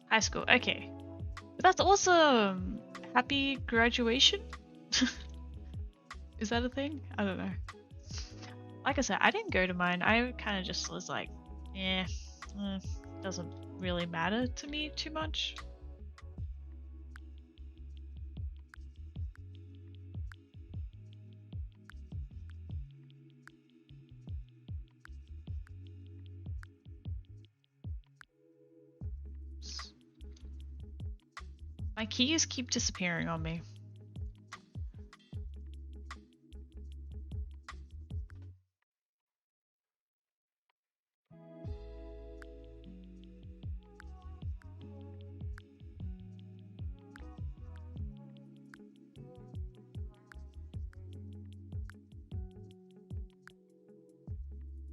High school, okay. But that's awesome! Happy graduation? Is that a thing? I don't know. Like I said, I didn't go to mine. I kind of just was like, doesn't really matter to me too much. My keys keep disappearing on me.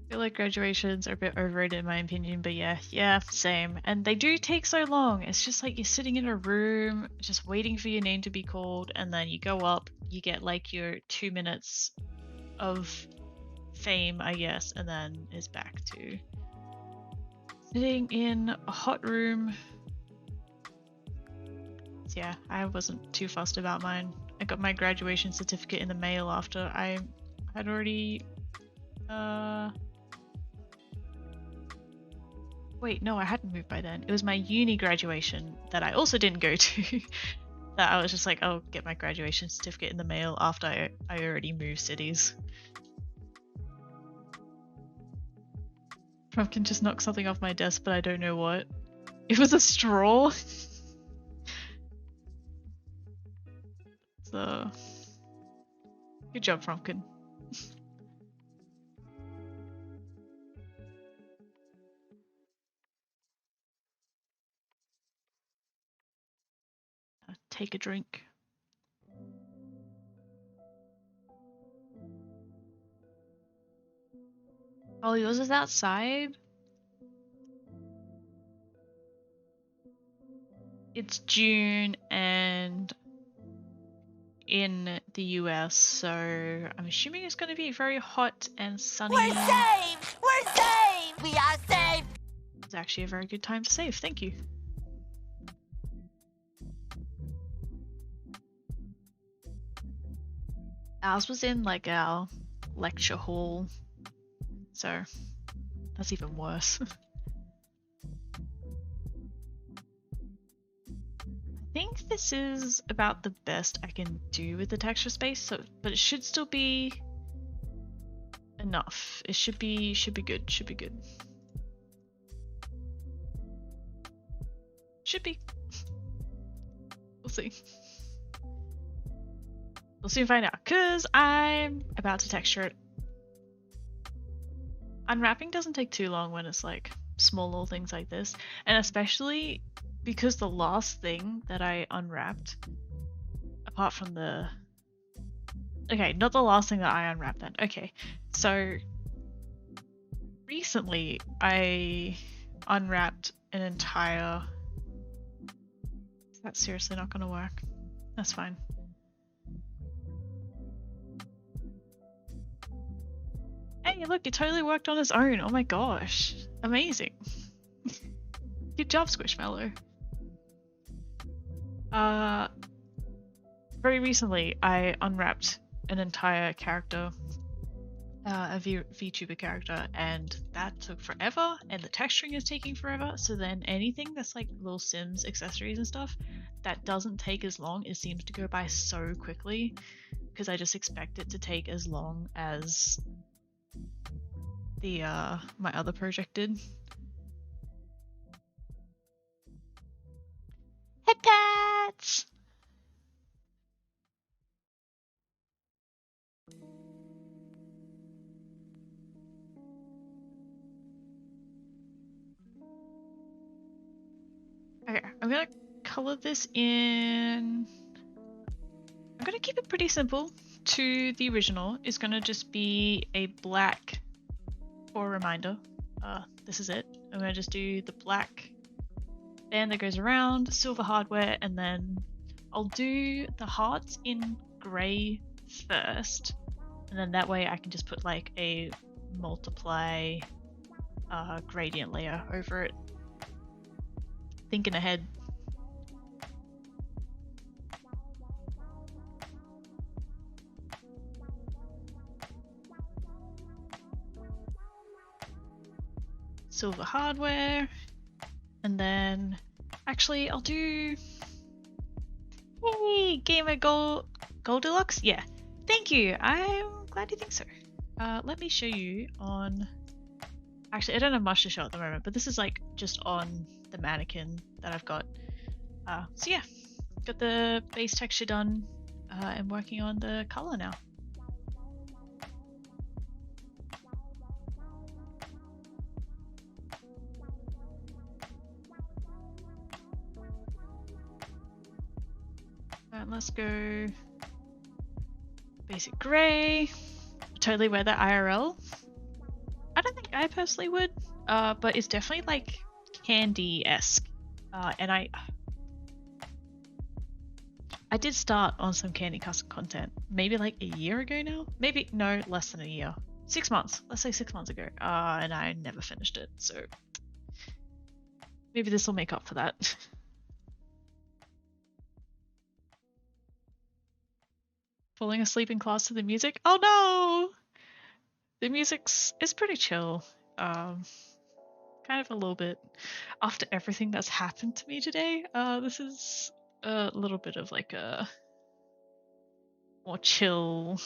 I feel like graduations are a bit overrated in my opinion, but yeah, same. And they do take so long. It's just like you're sitting in a room, just waiting for your name to be called, and then you go up, you get like your 2 minutes of fame, I guess, and then it's back to sitting in a hot room. So yeah, I wasn't too fussed about mine. I got my graduation certificate in the mail after I had already wait, no, I hadn't moved by then. It was my uni graduation that I also didn't go to. That I was just like, I'll get my graduation certificate in the mail after I already moved cities. Pumpkin just knocked something off my desk, but I don't know what. It was a straw. So, good job, Pumpkin. Take a drink. Oh, yours is outside? It's June and in the US, so I'm assuming it's going to be very hot and sunny. We're saved! We're saved! We are saved! It's actually a very good time to save, thank you. Ours was in like our lecture hall, so that's even worse. I think this is about the best I can do with the texture space, so but it should still be enough. It should be good, should be good. Should be. We'll see. We'll soon find out, because I'm about to texture it. Unwrapping doesn't take too long when it's like small little things like this, and especially because the last thing that I unwrapped, apart from the... Okay, not the last thing that I unwrapped then. Okay, so recently I unwrapped an entire... That's seriously not gonna work. That's fine. Hey, look, it totally worked on its own. Oh my gosh. Amazing. Good job, Squishmallow. Very recently, I unwrapped an entire character, a VTuber character, and that took forever, and the texturing is taking forever, so then anything that's like little Sims accessories and stuff, that doesn't take as long, it seems to go by so quickly, because I just expect it to take as long as the my other project did. Hey pets! Okay, I'm gonna color this in... I'm gonna keep it pretty simple to the original. It's gonna just be a black for a reminder. This is it. I'm gonna just do the black band that goes around, silver hardware, and then I'll do the hearts in grey first, and then that way I can just put like a multiply gradient layer over it. Thinking ahead. Silver hardware, and then actually I'll do... Hey, Gamer Goldilocks? Yeah, thank you. I'm glad you think so. Let me show you on... Actually, I don't have much to show at the moment, but this is like just on the mannequin that I've got. So yeah, got the base texture done and working on the color now. Alright, let's go basic gray. Totally wear that IRL. I don't think I personally would, but it's definitely like candy-esque. And I did start on some candy custom content maybe like a year ago now. Maybe, no, less than a year. 6 months. Let's say 6 months ago. And I never finished it, so maybe this will make up for that. Falling asleep in class to the music? Oh no! The it's pretty chill. Kind of a little bit after everything that's happened to me today. This is a little bit of like a more chill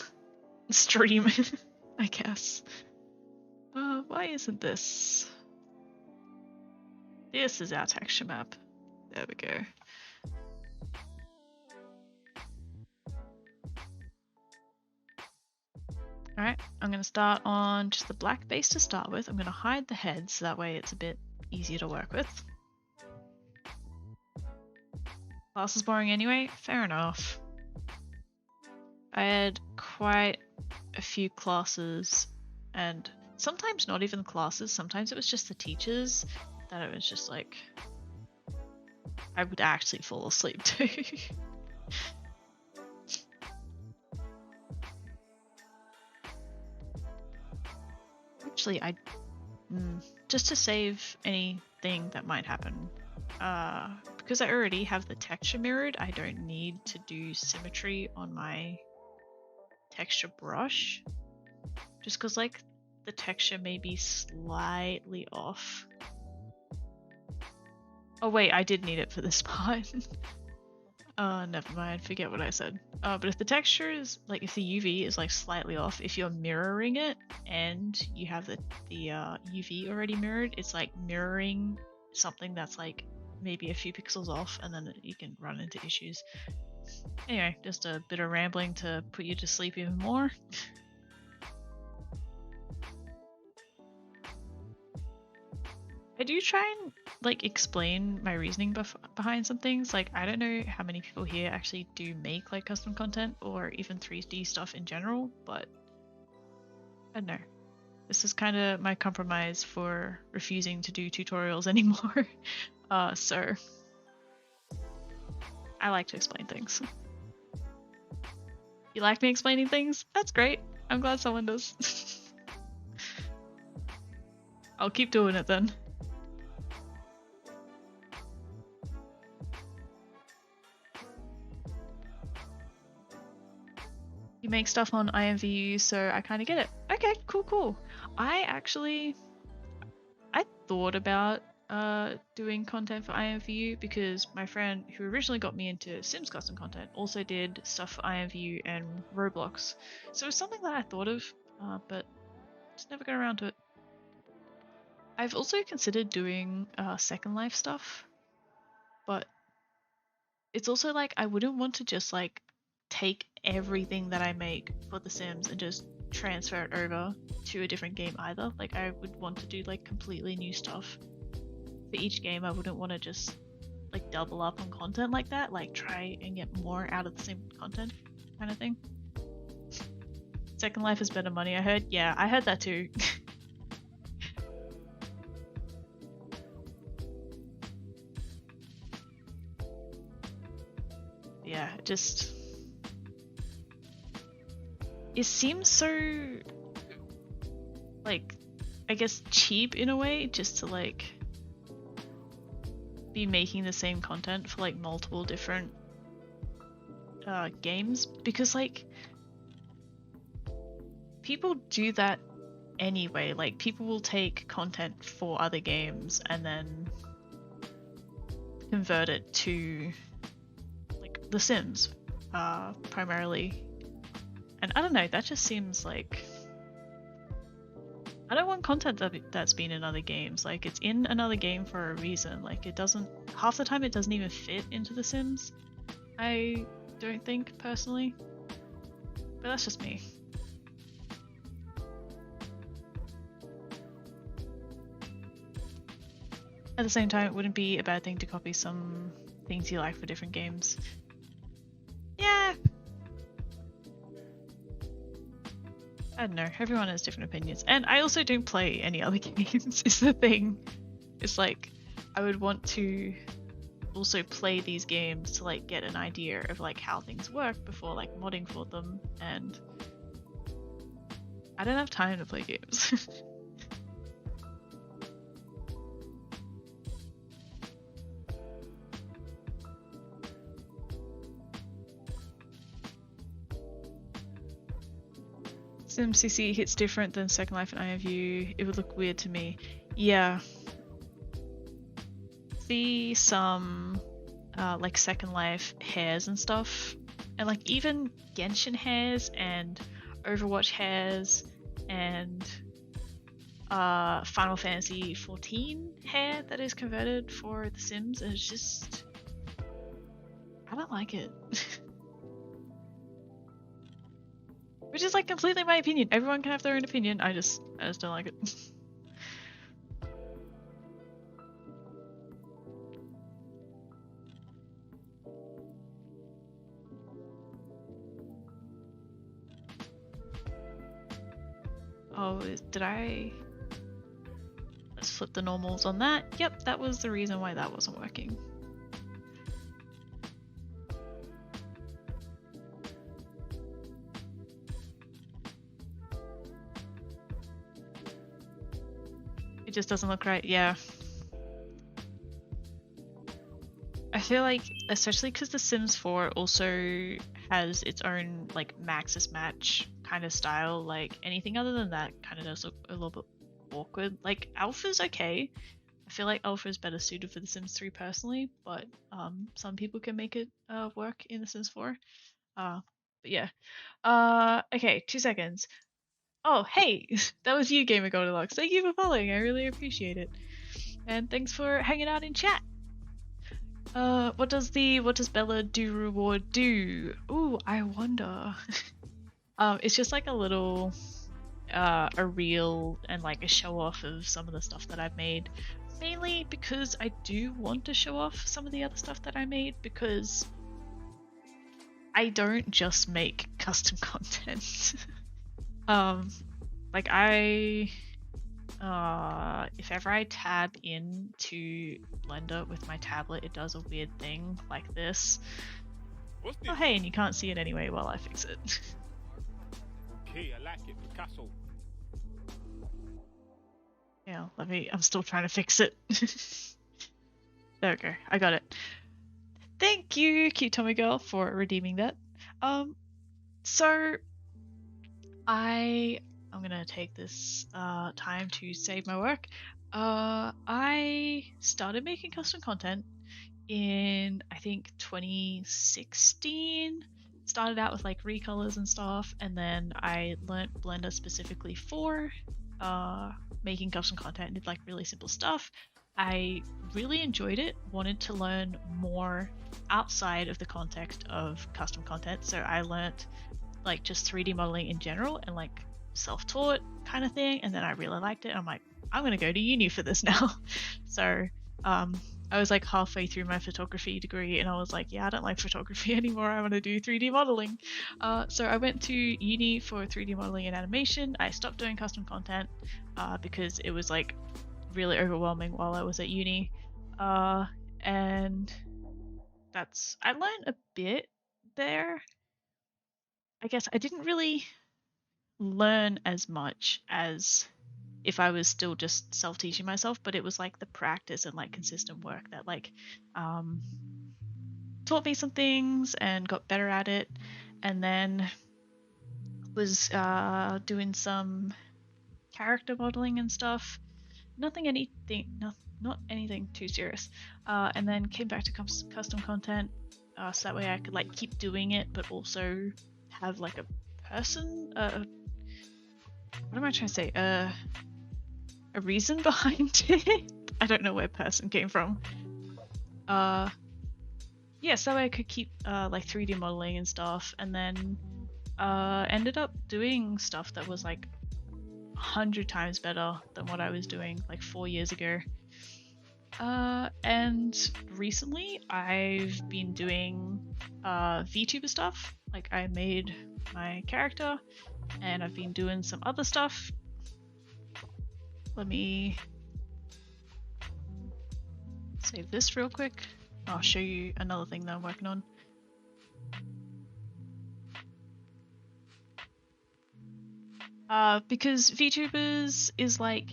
stream, I guess. Why isn't this? This is our texture map. There we go. Alright, I'm going to start on just the black base to start with. I'm going to hide the head so that way it's a bit easier to work with. Class is boring anyway? Fair enough. I had quite a few classes, and sometimes not even classes, sometimes it was just the teachers that it was just like I would actually fall asleep to. Actually, just to save anything that might happen, because I already have the texture mirrored, I don't need to do symmetry on my texture brush, just because like the texture may be slightly off. Oh wait, I did need it for this part. Never mind, forget what I said. But if the texture is, like, if the UV is like slightly off, if you're mirroring it and you have the UV already mirrored, it's like mirroring something that's like maybe a few pixels off, and then you can run into issues. Anyway, just a bit of rambling to put you to sleep even more. I do try and like explain my reasoning behind some things. Like, I don't know how many people here actually do make like custom content or even 3D stuff in general, but I don't know. This is kind of my compromise for refusing to do tutorials anymore. So I like to explain things. You like me explaining things? That's great. I'm glad someone does. I'll keep doing it then. You make stuff on IMVU, so I kind of get it. Okay, cool. I thought about doing content for IMVU because my friend who originally got me into Sims custom content also did stuff for IMVU and Roblox. So it was something that I thought of, but just never got around to it. I've also considered doing Second Life stuff, but it's also like I wouldn't want to just like take everything that I make for The Sims and just transfer it over to a different game either. Like, I would want to do like completely new stuff for each game. I wouldn't want to just like double up on content like that, like try and get more out of the same content kind of thing. Second Life is better money, I heard. Yeah, I heard that too. Yeah, it seems so, like, I guess cheap in a way, just to like be making the same content for like multiple different games, because like people do that anyway. Like, people will take content for other games and then convert it to like The Sims primarily. And I don't know, that just seems like I don't want content that's been in other games. Like, it's in another game for a reason. Like, it doesn't, half the time it doesn't even fit into The Sims. I don't think personally, but that's just me. At the same time, it wouldn't be a bad thing to copy some things you like for different games. Yeah. I don't know, everyone has different opinions. And I also don't play any other games, is the thing. It's like, I would want to also play these games to like get an idea of like how things work before like modding for them, and I don't have time to play games. SimCC hits different than Second Life and IMView. It would look weird to me. Yeah. See some like Second Life hairs and stuff, and like even Genshin hairs and Overwatch hairs and Final Fantasy 14 hair that is converted for The Sims, and it's just, I don't like it. Which is like completely my opinion. Everyone can have their own opinion. I just don't like it. Oh, did I? Let's flip the normals on that. Yep, that was the reason why that wasn't working. It just doesn't look right, yeah. I feel like, especially because The Sims 4 also has its own like Maxis match kind of style, like anything other than that kind of does look a little bit awkward. Like Alpha's okay. I feel like Alpha is better suited for The Sims 3 personally, but some people can make it work in The Sims 4. But yeah. Okay, 2 seconds. Oh, hey, that was you, Gamer Goldilocks. Thank you for following. I really appreciate it. And thanks for hanging out in chat. What does Bella do reward do? Ooh, I wonder. It's just like a little, a reel and like a show off of some of the stuff that I've made. Mainly because I do want to show off some of the other stuff that I made, because I don't just make custom content. Like if ever I tab into Blender with my tablet, it does a weird thing like this. Oh hey, and you can't see it anyway while I fix it. Okay, I like it, Picasso. Yeah, I'm still trying to fix it. There we go, I got it. Thank you, cute Tommy girl, for redeeming that. So I'm gonna take this time to save my work. I started making custom content in, I think, 2016. Started out with like recolors and stuff, and then I learnt Blender specifically for making custom content. Did like really simple stuff. I really enjoyed it, wanted to learn more outside of the context of custom content, so I learnt like just 3D modeling in general and like self-taught kind of thing, and then I really liked it. I'm like, I'm gonna go to uni for this now. So I was like halfway through my photography degree and I was like, yeah, I don't like photography anymore, I want to do 3D modeling. So I went to uni for 3D modeling and animation. I stopped doing custom content because it was like really overwhelming while I was at uni, and I learned a bit there. I guess I didn't really learn as much as if I was still just self-teaching myself, but it was like the practice and like consistent work that like taught me some things and got better at it. And then was doing some character modeling and stuff. Not anything too serious. And then came back to custom content, so that way I could like keep doing it, but also have like a person. What am I trying to say? A reason behind it. I don't know where person came from. yeah, so I could keep like 3D modeling and stuff, and then ended up doing stuff that was like 100 times better than what I was doing like 4 years ago. And recently I've been doing VTuber stuff. Like I made my character and I've been doing some other stuff. Let me save this real quick. I'll show you another thing that I'm working on. Because VTubers is like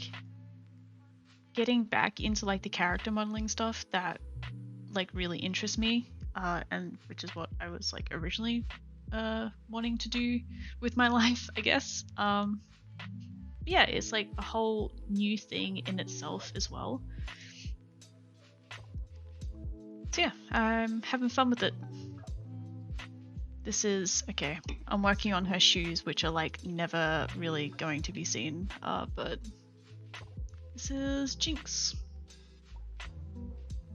getting back into like the character modeling stuff that like really interests me, and which is what I was like originally wanting to do with my life, I guess. Yeah, it's like a whole new thing in itself as well. So yeah, I'm having fun with it. This is okay. I'm working on her shoes, which are like never really going to be seen. But this is Jinx.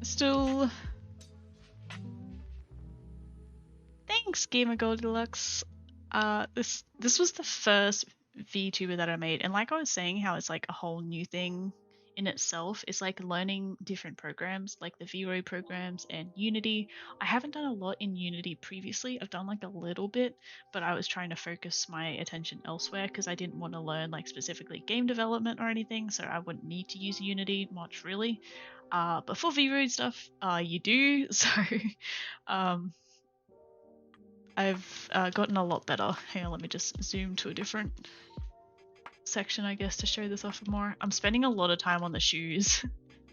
Still. Thanks, Gamer Goldilocks. This was the first VTuber that I made, and like I was saying, how it's like a whole new thing in itself. It's like learning different programs, like the Vero programs and Unity. I haven't done a lot in Unity previously. I've done like a little bit, but I was trying to focus my attention elsewhere because I didn't want to learn like specifically game development or anything, so I wouldn't need to use Unity much really. But for Vero stuff, you do. So, I've gotten a lot better. Hang on, let me just zoom to a different section, I guess, to show this off more. I'm spending a lot of time on the shoes,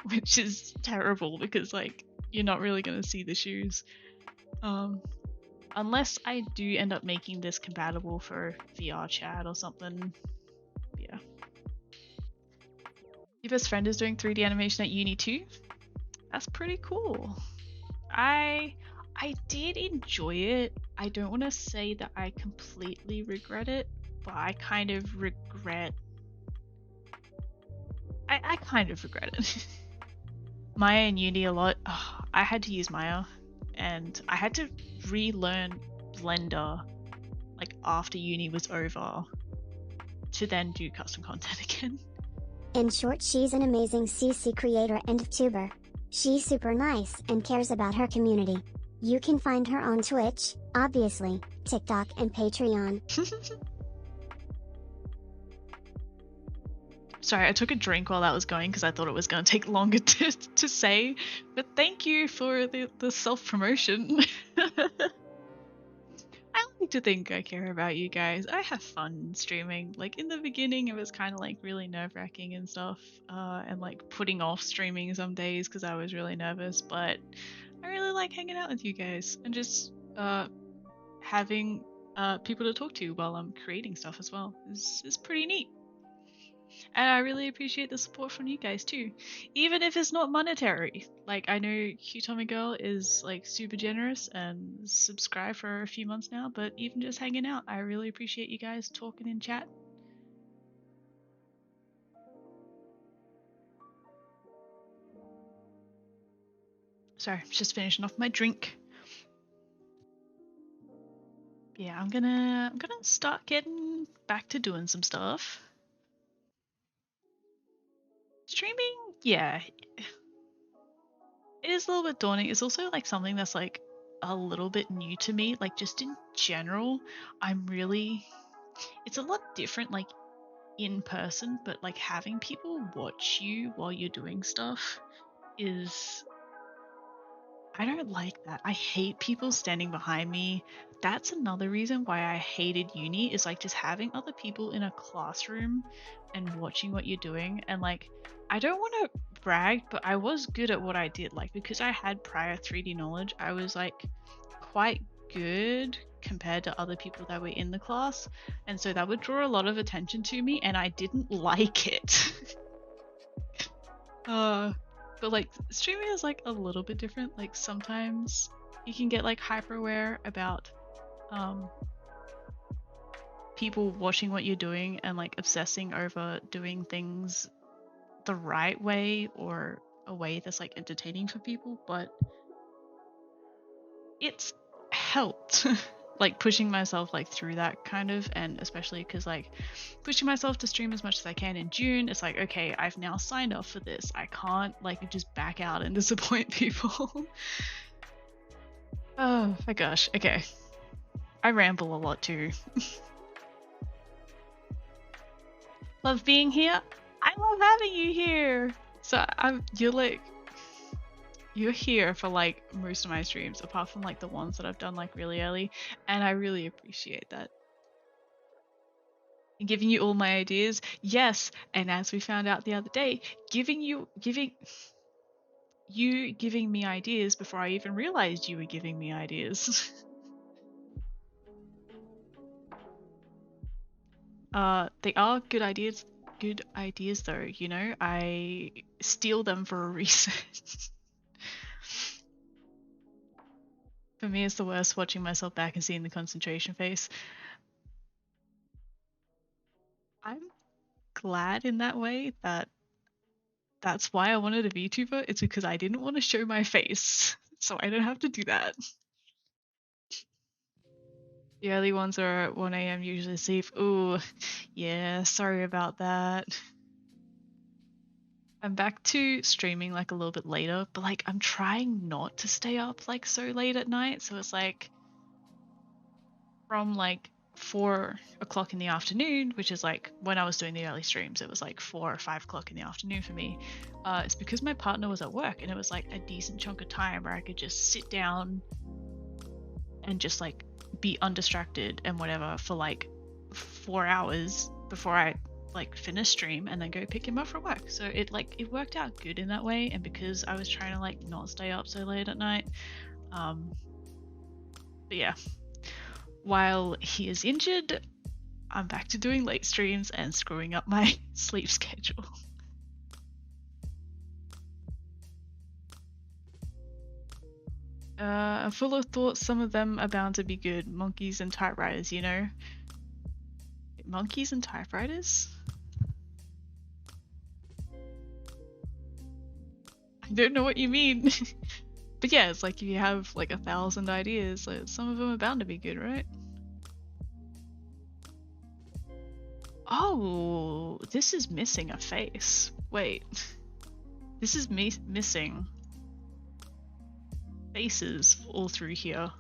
which is terrible because, like, you're not really going to see the shoes. Unless I do end up making this compatible for VR chat or something. Yeah. Your best friend is doing 3D animation at uni too? That's pretty cool. I did enjoy it. I don't want to say that I completely regret it, but I kind of regret. I kind of regret it. Maya in uni a lot. Oh, I had to use Maya, and I had to relearn Blender like after uni was over to then do custom content again. In short, she's an amazing CC creator and tuber. She's super nice and cares about her community. You can find her on Twitch, obviously, TikTok and Patreon. Sorry, I took a drink while that was going because I thought it was going to take longer to say, but thank you for the self-promotion. I like to think I care about you guys. I have fun streaming. Like in the beginning, it was kind of like really nerve-wracking and stuff, and like putting off streaming some days because I was really nervous, but I really like hanging out with you guys and just having people to talk to while I'm creating stuff as well is pretty neat. And I really appreciate the support from you guys too, even if it's not monetary. Like I know Qtomi Girl is like super generous and subscribed for a few months now, but even just hanging out, I really appreciate you guys talking in chat. Sorry, just finishing off my drink. Yeah, I'm gonna start getting back to doing some stuff. Streaming, yeah, it is a little bit daunting. It's also like something that's like a little bit new to me. Like just in general, it's a lot different like in person, but like having people watch you while you're doing stuff is, I don't like that. I hate people standing behind me. That's another reason why I hated uni, is like just having other people in a classroom and watching what you're doing. And like, I don't want to brag, but I was good at what I did. Like, because I had prior 3D knowledge, I was like quite good compared to other people that were in the class. And so that would draw a lot of attention to me, and I didn't like it. But like streaming is like a little bit different. Like sometimes you can get like hyper aware about people watching what you're doing and like obsessing over doing things the right way or a way that's like entertaining for people. But it's helped. Like pushing myself like through that kind of, and especially because like pushing myself to stream as much as I can in June, it's like, okay, I've now signed up for this, I can't like just back out and disappoint people. Oh my gosh, okay, I ramble a lot too. Love being here. I love having you here. So you're here for like most of my streams, apart from like the ones that I've done like really early, and I really appreciate that. And giving you all my ideas, yes, and as we found out the other day, giving me ideas before I even realized you were giving me ideas. They are good ideas though, you know, I steal them for a reason. For me, it's the worst watching myself back and seeing the concentration face. I'm glad in that way that that's why I wanted a VTuber. It's because I didn't want to show my face, so I don't have to do that. The early ones are at 1 AM usually safe. Ooh, yeah, sorry about that. I'm back to streaming like a little bit later, but like I'm trying not to stay up like so late at night, so it's like from like 4 o'clock in the afternoon, which is like when I was doing the early streams, it was like 4 or 5 o'clock in the afternoon for me. It's because my partner was at work, and it was like a decent chunk of time where I could just sit down and just like be undistracted and whatever for like 4 hours before I like finish stream and then go pick him up from work. So it worked out good in that way, and because I was trying to like not stay up so late at night. But yeah, while he is injured, I'm back to doing late streams and screwing up my sleep schedule. Full of thoughts, some of them are bound to be good. Monkeys and typewriters, you know? Monkeys and typewriters? I don't know what you mean. But yeah, it's like if you have like 1,000 ideas, like, some of them are bound to be good, right? Oh, this is missing a face. Wait. This is missing faces all through here.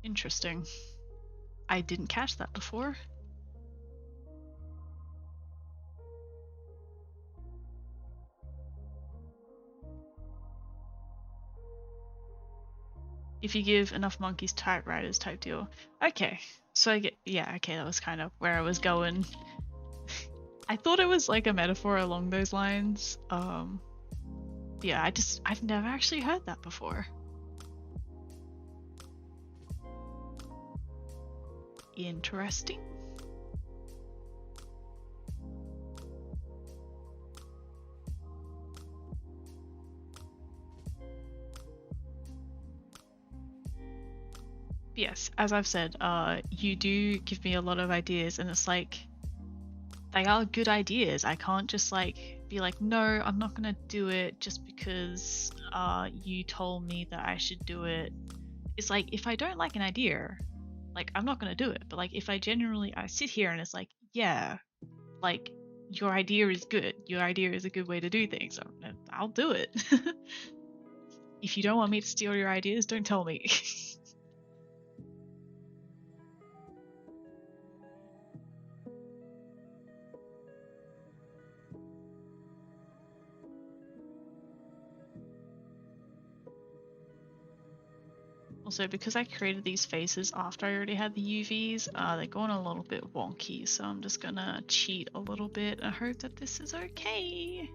Interesting. I didn't catch that before. If you give enough monkeys typewriters type deal. Okay, so I get, yeah, okay, that was kind of where I was going. I thought it was like a metaphor along those lines. Yeah, I've never actually heard that before. Interesting. Yes, as I've said, you do give me a lot of ideas, and it's like, they are good ideas. I can't just like be like, no, I'm not gonna do it just because you told me that I should do it. It's like, if I don't like an idea, like I'm not gonna do it. But like if I sit here and it's like, yeah, like your idea is good. Your idea is a good way to do things. I'll do it. If you don't want me to steal your ideas, don't tell me. Also, because I created these faces after I already had the UVs, they're going a little bit wonky, so I'm just gonna cheat a little bit and hope that this is okay.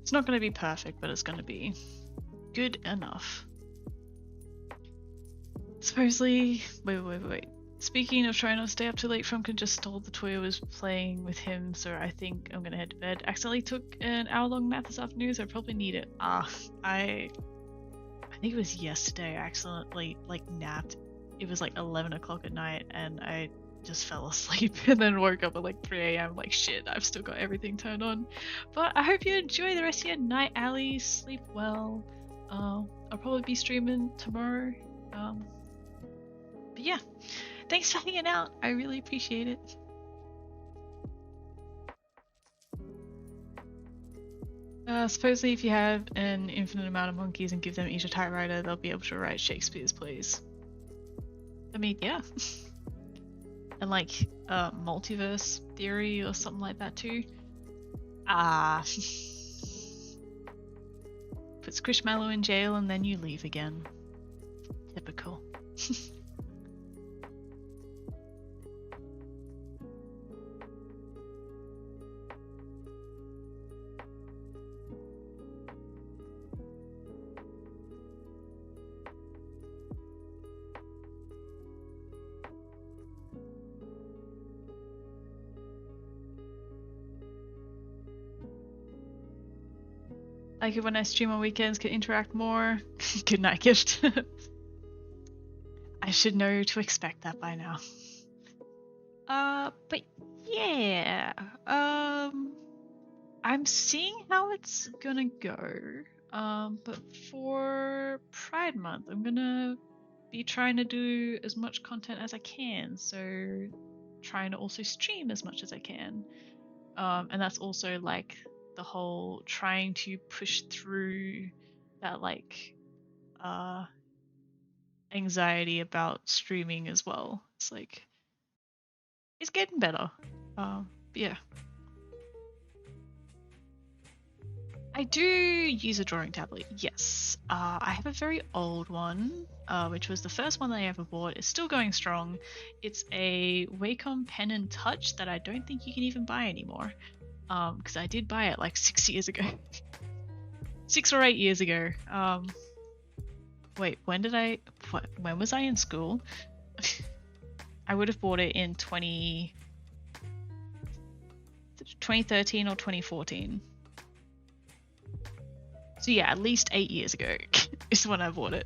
It's not gonna be perfect, but it's gonna be good enough. Supposedly, wait. Speaking of trying not to stay up too late, Frumpkin just stole the toy I was playing with him, so I think I'm gonna head to bed. Accidentally took an hour-long nap this afternoon, so I probably need it. I think it was yesterday I accidentally like napped. It was like 11 o'clock at night, and I just fell asleep and then woke up at like 3 a.m. like shit, I've still got everything turned on. But I hope you enjoy the rest of your night, Ali. Sleep well. I'll probably be streaming tomorrow. But yeah, thanks for hanging out. I really appreciate it. Supposedly if you have an infinite amount of monkeys and give them each a typewriter, they'll be able to write Shakespeare's plays. I mean, yeah. And like multiverse theory or something like that too. Put Squishmallow in jail and then you leave again. Typical. Like it when I stream on weekends, can interact more. Good night, gift. I should know to expect that by now. But yeah. I'm seeing how it's gonna go. But for Pride Month, I'm gonna be trying to do as much content as I can. So trying to also stream as much as I can. And that's also like the whole trying to push through that like anxiety about streaming as well. It's like it's getting better. But yeah. I do use a drawing tablet, yes. I have a very old one, which was the first one that I ever bought. It's still going strong. It's a Wacom Pen and Touch that I don't think you can even buy anymore. Because I did buy it like 6 years ago. 6 or 8 years ago. Wait, when was I in school? I would have bought it in 2013 or 2014. So yeah, at least 8 years ago is when I bought it.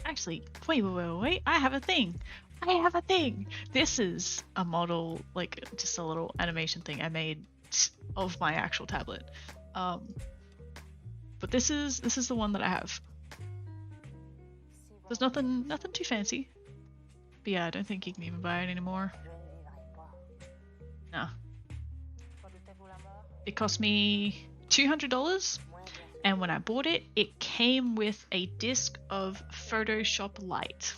Actually, wait, I have a thing. This is a model, like just a little animation thing I made of my actual tablet. But this is the one that I have. There's nothing too fancy. But yeah, I don't think you can even buy it anymore. No. It cost me $200. And when I bought it, it came with a disc of Photoshop Lite.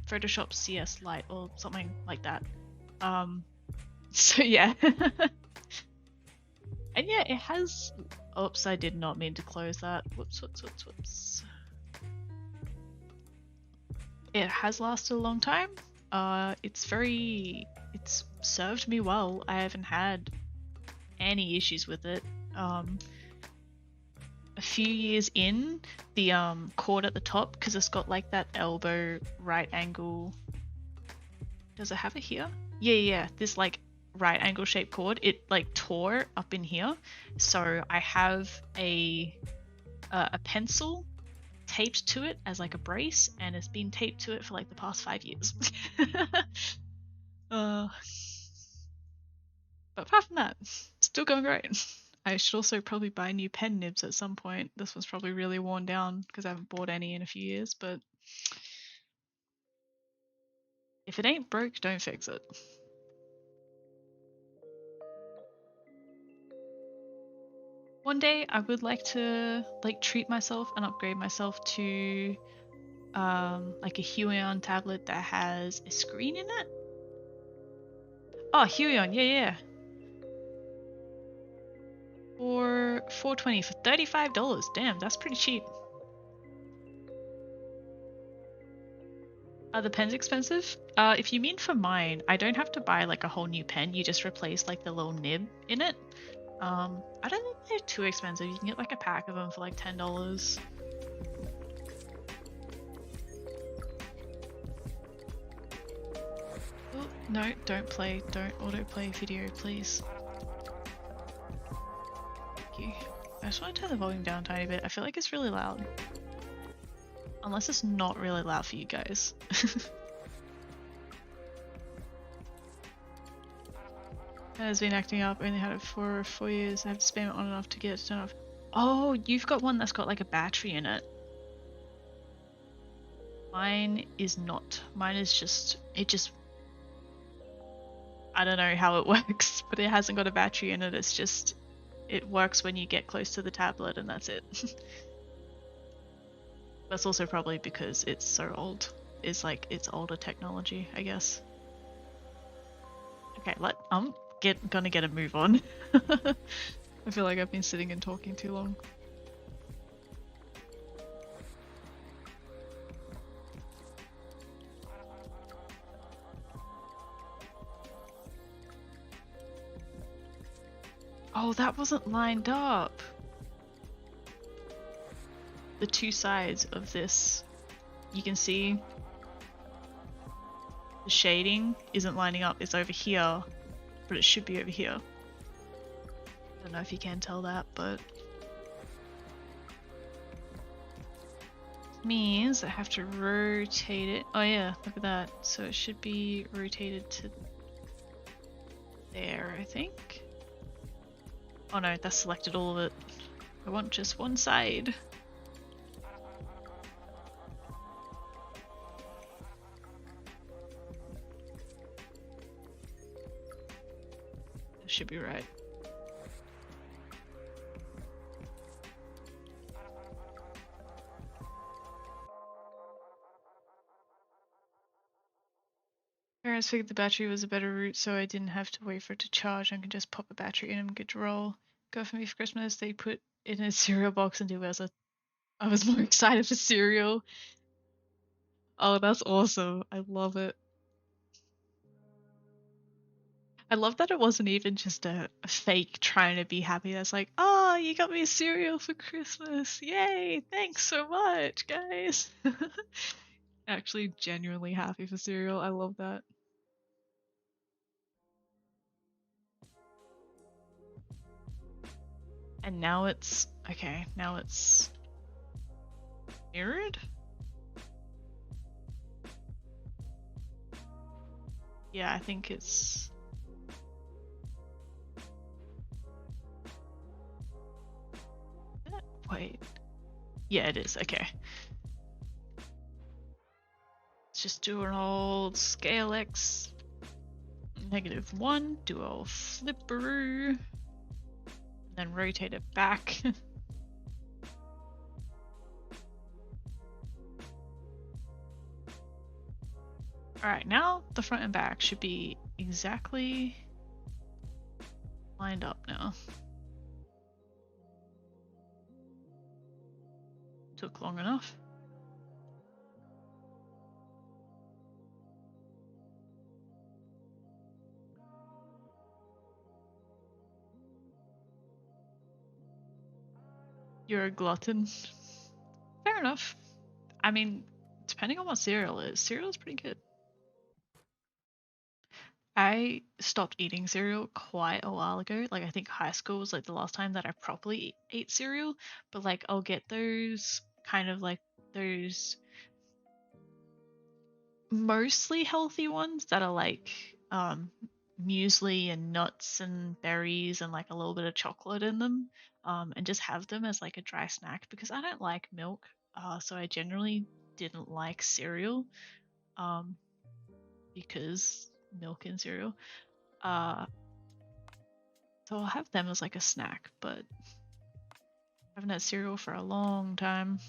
Photoshop CS Lite or something like that. So yeah. And yeah, it has... Oops, I did not mean to close that. Whoops. It has lasted a long time. It's served me well. I haven't had any issues with it. A few years in, the cord at the top, because it's got like that elbow right angle. Does it have it here? Yeah. This like right angle shaped cord. It like tore up in here, so I have a pencil taped to it as like a brace, and it's been taped to it for like the past 5 years. But apart from that, still going great. I should also probably buy new pen nibs at some point. This one's probably really worn down because I haven't bought any in a few years, but if it ain't broke, don't fix it. One day I would like to like treat myself and upgrade myself to like a Huion tablet that has a screen in it. Oh, Huion, yeah. For $420 for $35. Damn, that's pretty cheap. Are the pens expensive? If you mean for mine, I don't have to buy like a whole new pen. You just replace like the little nib in it. I don't think they're too expensive. You can get like a pack of them for like $10. Oh, no, don't autoplay video, please. Thank you. just want to turn the volume down a tiny bit. I feel like it's really loud. Unless it's not really loud for you guys. Has been acting up, only had it for 4 years. I have to spam it on and off to get it to turn off. Oh, you've got one that's got like a battery in it. Mine is not. Mine is just, I don't know how it works, but it hasn't got a battery in it. It's just, it works when you get close to the tablet and that's it. That's also probably because it's so old. It's like, it's older technology, I guess. Okay, I'm gonna get a move on. I feel like I've been sitting and talking too long. Oh, that wasn't lined up. The two sides of this, you can see the shading isn't lining up. It's over here, but it should be over here. I don't know if you can tell that, but it means I have to rotate it. Oh yeah, look at that. So it should be rotated to there, I think. Oh no, that's selected all of it. I want just one side. That should be right. Parents figured the battery was a better route, so I didn't have to wait for it to charge. I can just pop a battery in and get to roll. Go for me for Christmas. They put it in a cereal box and do it as a. I was more excited for cereal. Oh, that's awesome. I love it. I love that it wasn't even just a fake trying to be happy. That's like, oh, you got me a cereal for Christmas. Yay. Thanks so much, guys. Actually genuinely happy for cereal. I love that. And now it's okay, now it's mirrored? Yeah, I think it's wait. Yeah, it is. Okay. Let's just do an old scale X -1, do a flipperoo, then rotate it back. Alright, now the front and back should be exactly lined up now. Took long enough. You're a glutton. Fair enough. I mean, depending on what cereal is pretty good. I stopped eating cereal quite a while ago. Like I think high school was like the last time that I properly ate cereal. But like I'll get those kind of like those mostly healthy ones that are like muesli and nuts and berries and like a little bit of chocolate in them. And just have them as like a dry snack because I don't like milk. So I generally didn't like cereal. Because milk and cereal. So I'll have them as like a snack, but I haven't had cereal for a long time.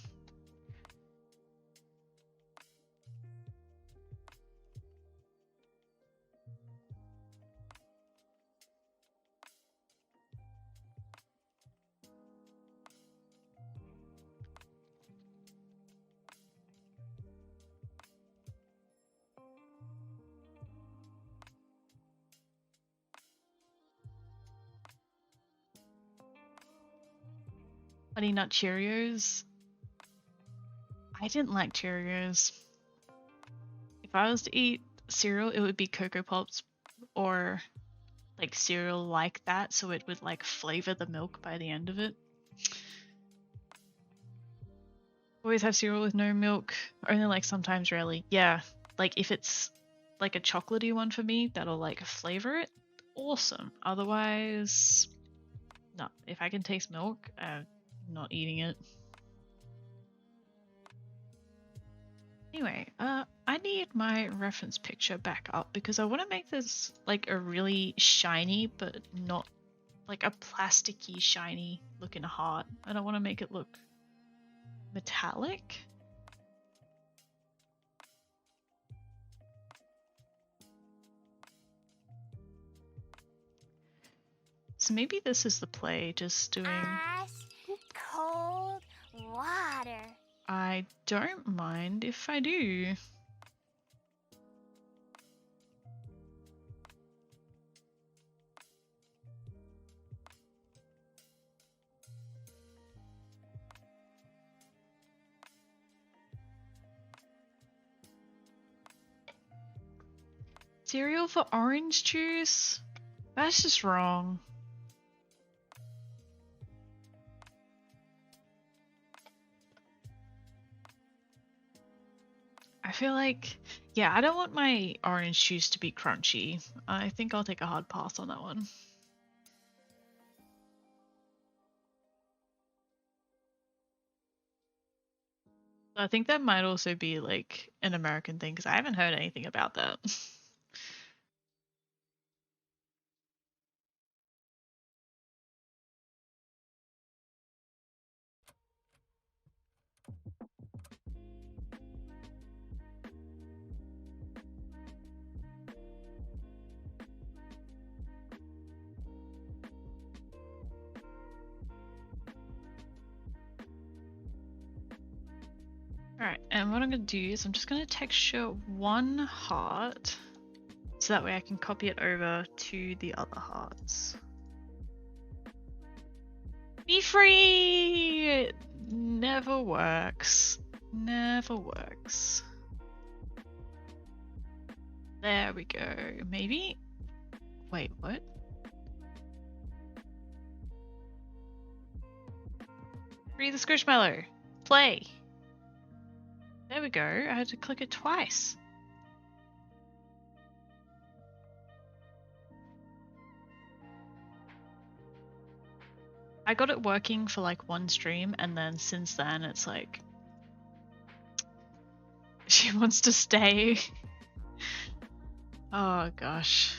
Honey Nut Cheerios. I didn't like Cheerios. If I was to eat cereal, it would be Cocoa Pops or like cereal like that, so it would like flavor the milk by the end of it. Always have cereal with no milk. Only like sometimes, rarely. Yeah, like if it's like a chocolatey one for me, that'll like flavor it. Awesome. Otherwise, no. If I can taste milk, I'm not eating it. Anyway, I need my reference picture back up because I want to make this like a really shiny, but not like a plasticky shiny looking heart. I don't want to make it look metallic. So maybe this is the play, just doing... Ice cold water. I don't mind if I do. Cereal for orange juice? That's just wrong. I feel like, yeah, I don't want my orange juice to be crunchy. I think I'll take a hard pass on that one. I think that might also be like an American thing because I haven't heard anything about that. Alright, and what I'm going to do is I'm just going to texture one heart so that way I can copy it over to the other hearts. Be free! It never works. Never works. There we go. Maybe? Wait, what? Free the Squishmallow. Play. There we go. I had to click it twice. I got it working for like one stream and then since then it's like she wants to stay. Oh gosh.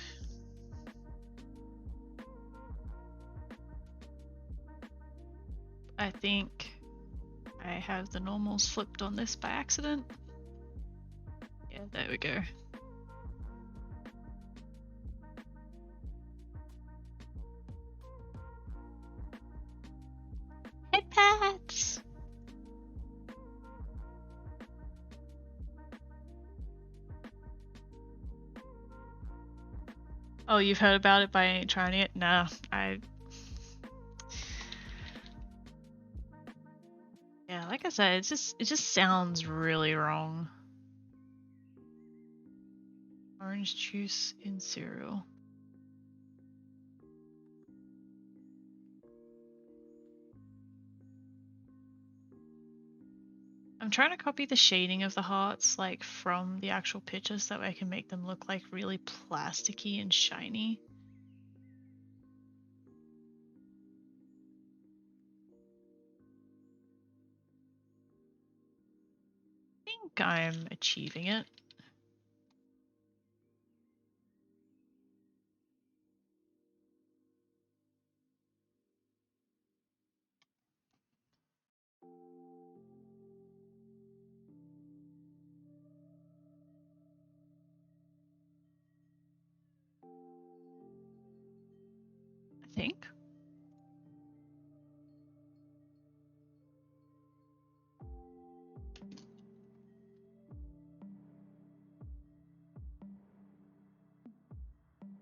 I think I have the normals flipped on this by accident. Yeah, there we go. Head pats! Oh, you've heard about it but I ain't trying it? Nah, yeah, like I said, it just sounds really wrong. Orange juice in cereal. I'm trying to copy the shading of the hearts like from the actual pictures so that way I can make them look like really plasticky and shiny. I think I'm achieving it. I think.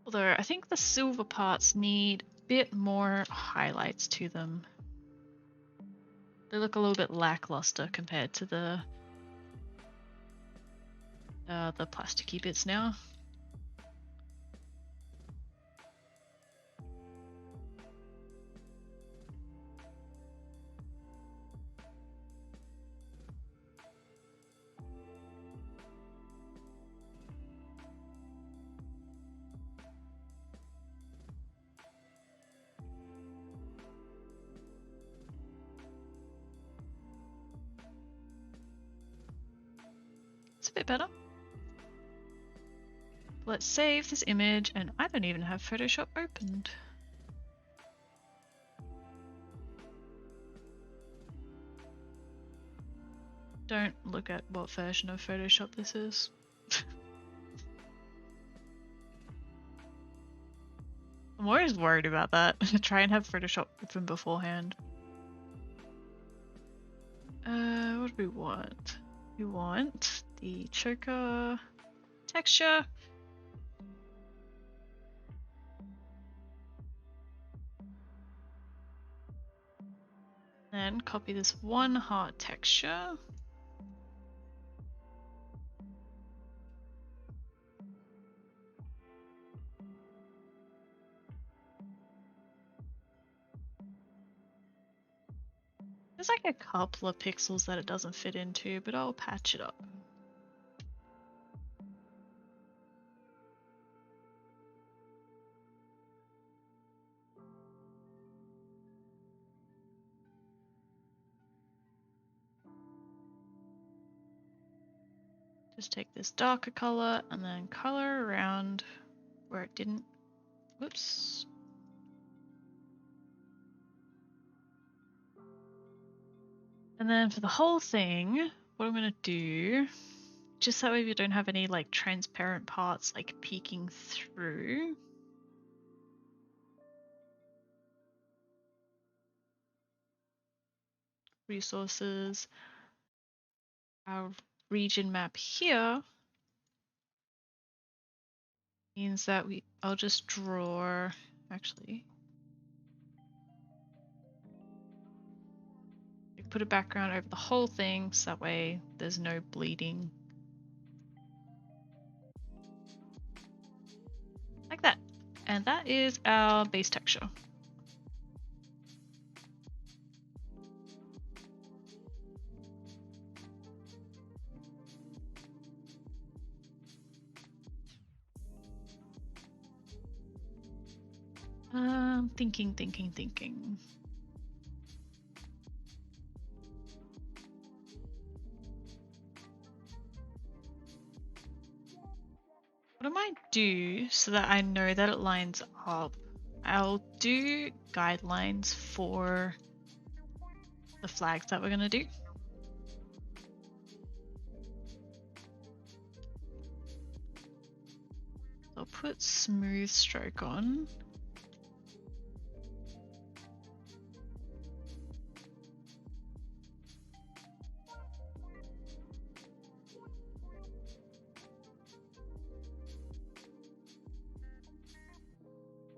Although I think the silver parts need a bit more highlights to them. They look a little bit lackluster compared to the plasticky bits now. a bit better. Let's save this image, and I don't even have Photoshop opened. Don't look at what version of Photoshop this is. I'm always worried about that. Try and have Photoshop open beforehand. What do we want? We want the choker texture. Then copy this one heart texture. There's like a couple of pixels that it doesn't fit into, but I'll patch it up. Just take this darker color and then color around where it didn't. Whoops. And then for the whole thing, what I'm gonna do, just that way we don't have any like transparent parts like peeking through. Resources. Our region map here means that I'll just draw, actually, put a background over the whole thing so that way there's no bleeding. Like that. And that is our base texture. Thinking. What I might do so that I know that it lines up, I'll do guidelines for the flags that we're going to do. I'll put smooth stroke on.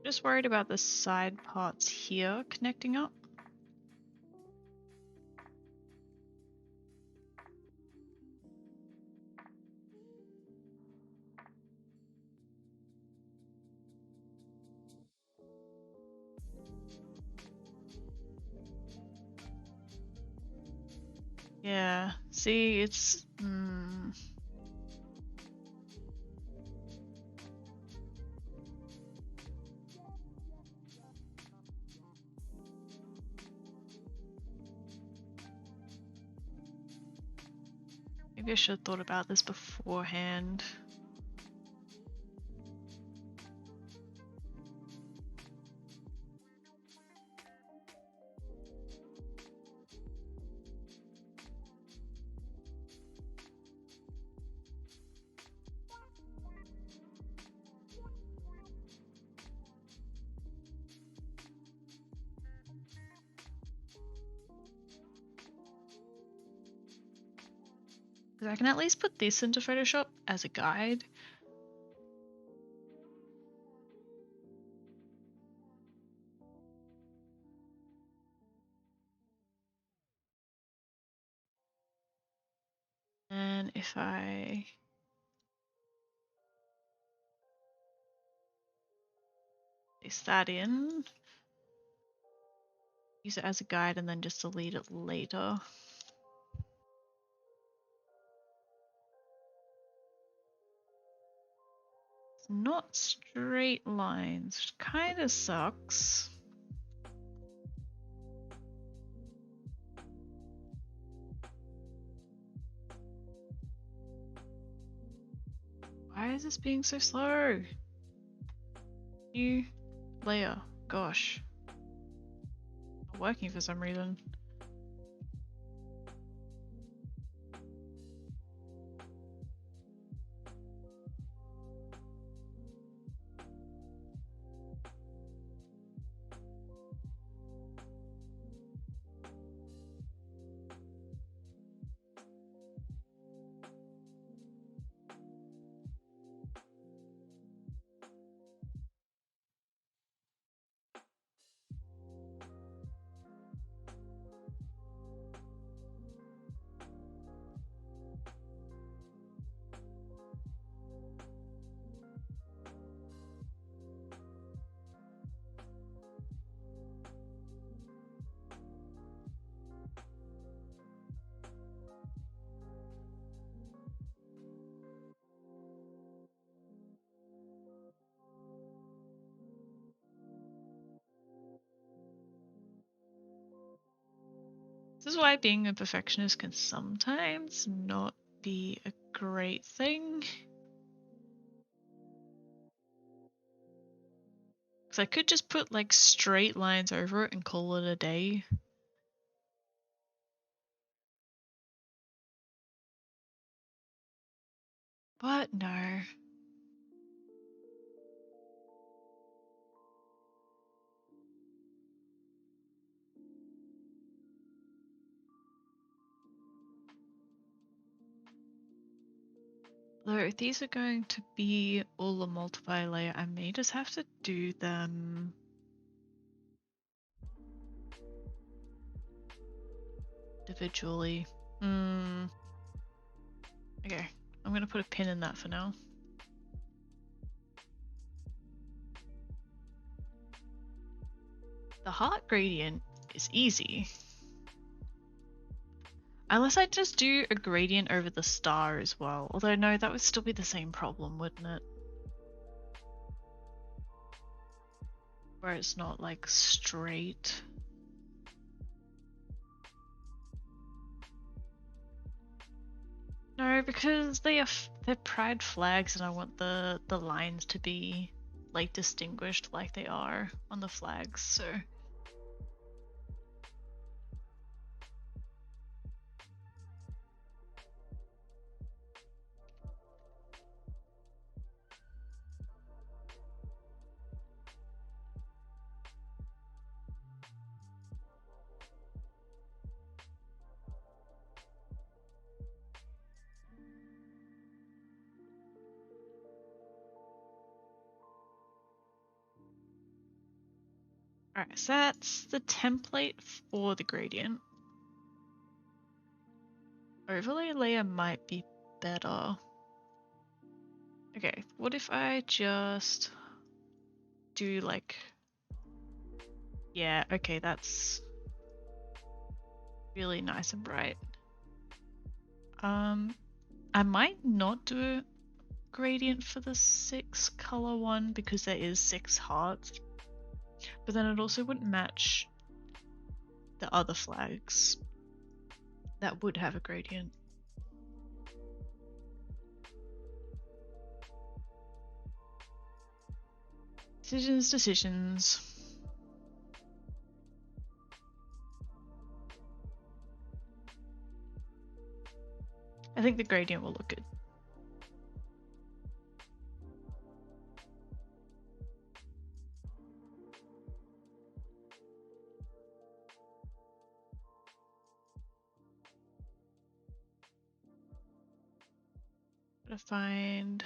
Just worried about the side parts here connecting up. Yeah, see, it's... Maybe I should have thought about this beforehand. Because I can at least put this into Photoshop as a guide. And if I paste that in, use it as a guide and then just delete it later. It's not straight lines, which kind of sucks. Why is this being so slow? New layer. Gosh. Not working for some reason. This is why being a perfectionist can sometimes not be a great thing. Because I could just put like straight lines over it and call it a day. But no. Though if these are going to be all a multi-layer, I may just have to do them individually. Okay, I'm gonna put a pin in that for now. The heart gradient is easy. Unless I just do a gradient over the star as well. Although no, that would still be the same problem, wouldn't it? Where it's not like straight. No, because they're pride flags and I want the lines to be like distinguished like they are on the flags, so. Alright, so that's the template for the gradient. Overlay layer might be better. Okay, what if I just do like... Yeah, okay, that's really nice and bright. I might not do a gradient for the 6 color one because there is 6 hearts. But then it also wouldn't match the other flags that would have a gradient. Decisions. I think the gradient will look good. Gotta find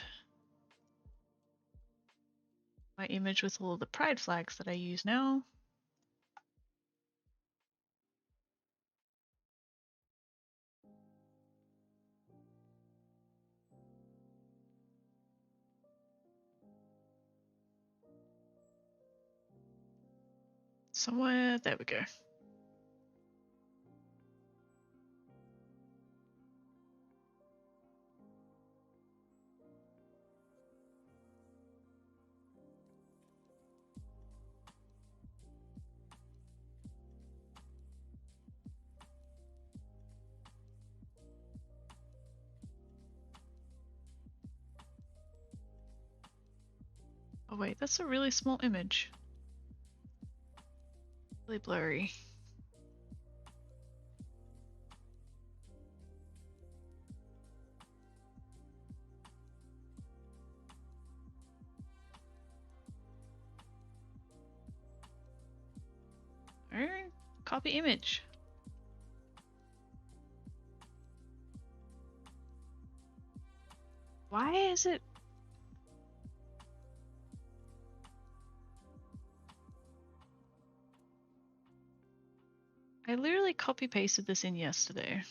my image with all of the pride flags that I use now. Somewhere, there we go. Oh wait, that's a really small image. Really blurry. Oh, copy image. Why is it? I literally copy pasted this in yesterday.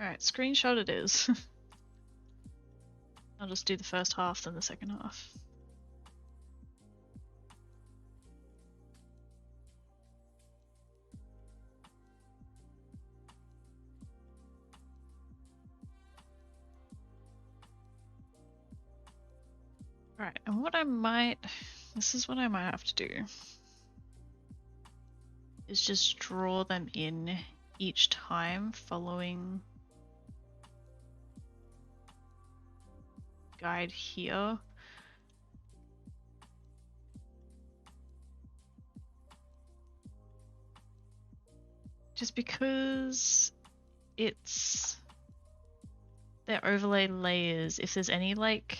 Alright, screenshot it is. I'll just do the first half, then the second half. Alright, and what I might... This is what I might have to do. Is just draw them in each time following guide here. Just because it's their overlay layers, if there's any like,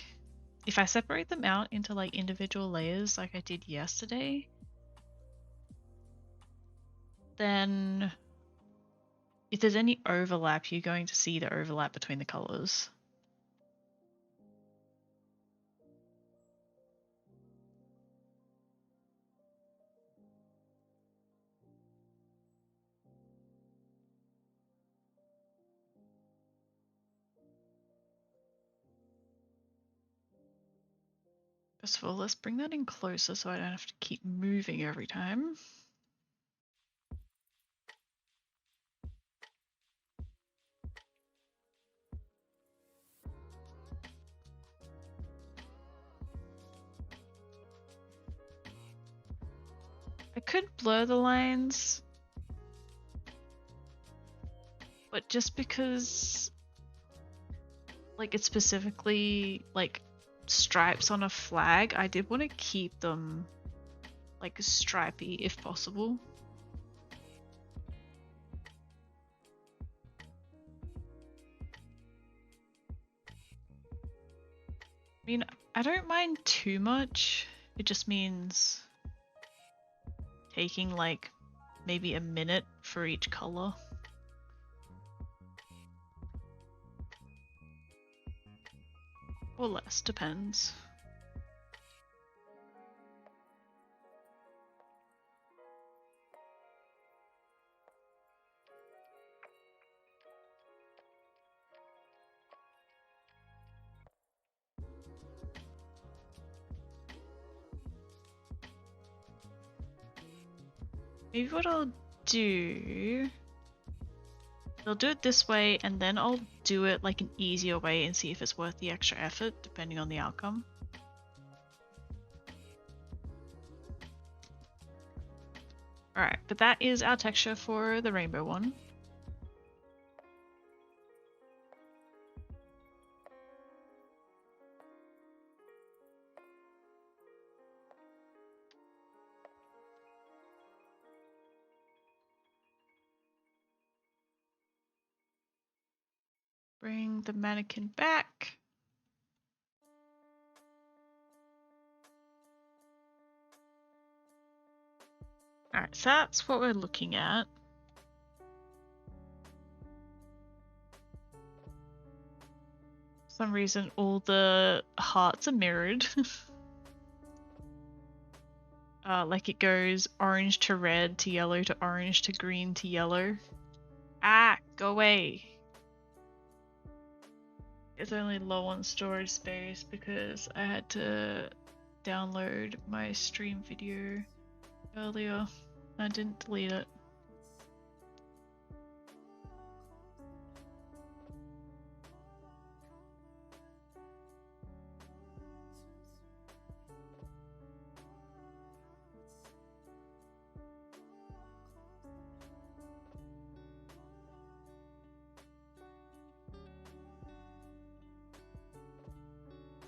if I separate them out into like individual layers like I did yesterday, then if there's any overlap, you're going to see the overlap between the colors. First of all, let's bring that in closer so I don't have to keep moving every time. I could blur the lines, but just because like it's specifically like stripes on a flag, I did want to keep them like stripy if possible. I mean, I don't mind too much. It just means taking like maybe a minute for each color. Or less, depends. Maybe what I'll do... I'll do it this way and then I'll do it like an easier way and see if it's worth the extra effort depending on the outcome. Alright, but that is our texture for the rainbow one. Bring the mannequin back. Alright, so that's what we're looking at. For some reason all the hearts are mirrored. Like it goes orange to red to yellow to orange to green to yellow. Ah, go away. It's only low on storage space because I had to download my stream video earlier. I didn't delete it.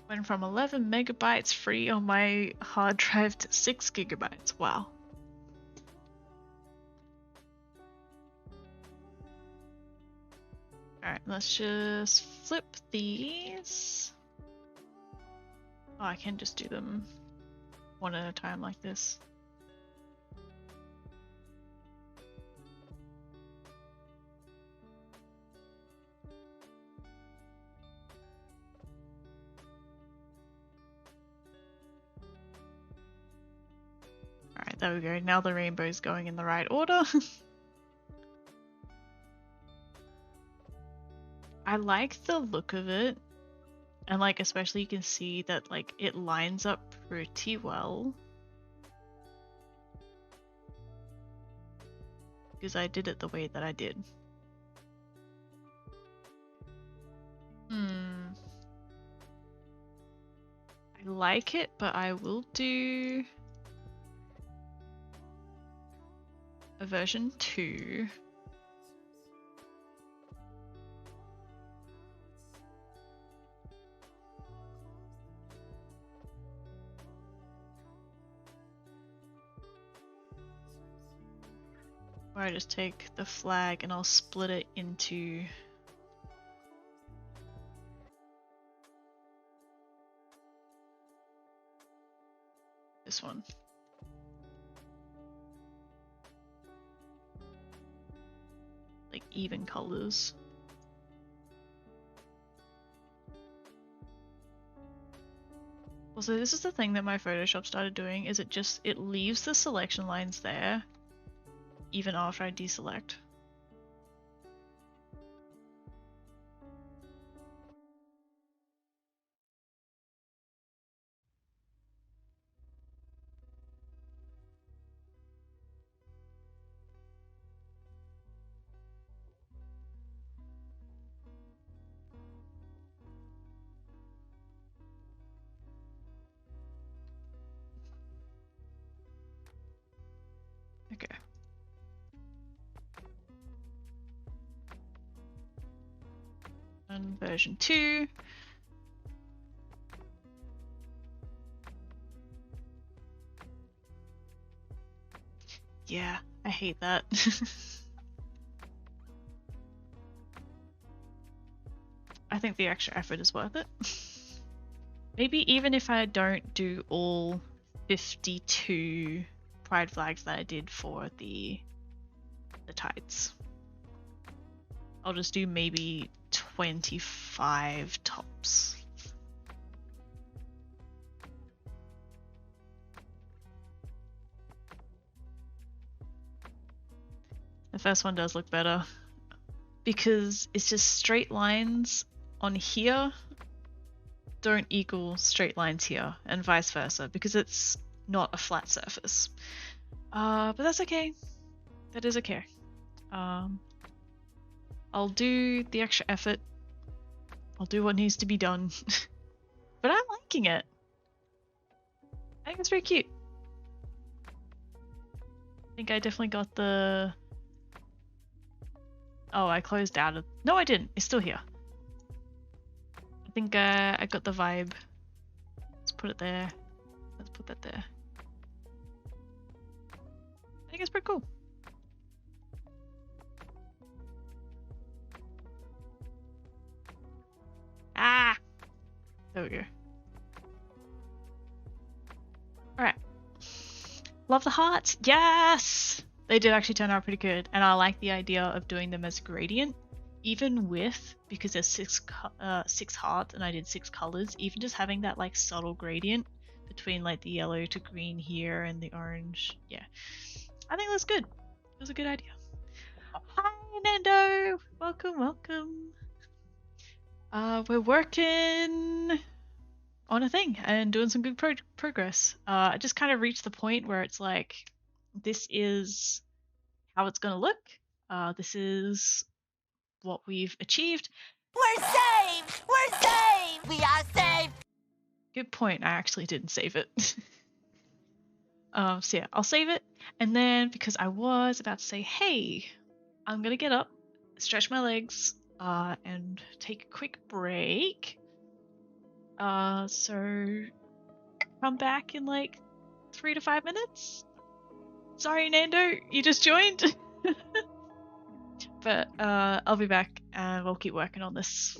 Went from 11 megabytes free on my hard drive to 6 gigabytes. Wow. Alright, let's just flip these. Oh, I can just do them one at a time like this. Alright, there we go. Now the rainbow's going in the right order. I like the look of it. And like especially you can see that like it lines up pretty well. Because I did it the way that I did. I like it, but I will do a version 2. Where I just take the flag and I'll split it into this one. Like even colors. Also, this is the thing that my Photoshop started doing, is it leaves the selection lines there even after I deselect. Okay. And version 2. Yeah, I hate that. I think the extra effort is worth it. Maybe even if I don't do all 52 pride flags that I did for the tights. I'll just do maybe 25 tops. The first one does look better because it's just straight lines on here don't equal straight lines here and vice versa because it's not a flat surface. But that's okay. That is okay. I'll do the extra effort. I'll do what needs to be done. But I'm liking it. I think it's very cute. I think I definitely got the... Oh, I closed out of... No, I didn't. It's still here. I think I got the vibe. Let's put it there. Let's put that there. I think it's pretty cool. Ah! There we go. Alright. Love the hearts! Yes! They did actually turn out pretty good, and I like the idea of doing them as gradient. Even with, because there's 6 hearts and I did 6 colors, even just having that like subtle gradient between like the yellow to green here and the orange. Yeah. I think that's good. It was a good idea. Hi Nando! Welcome, welcome. We're working on a thing and doing some good progress. I just kind of reached the point where it's like, this is how it's going to look. This is what we've achieved. We're saved! We're saved! We are saved! Good point. I actually didn't save it. So yeah, I'll save it. And then because I was about to say, hey, I'm going to get up, stretch my legs, and take a quick break. So come back in like 3 to 5 minutes. Sorry, Nando, you just joined. But I'll be back and we'll keep working on this.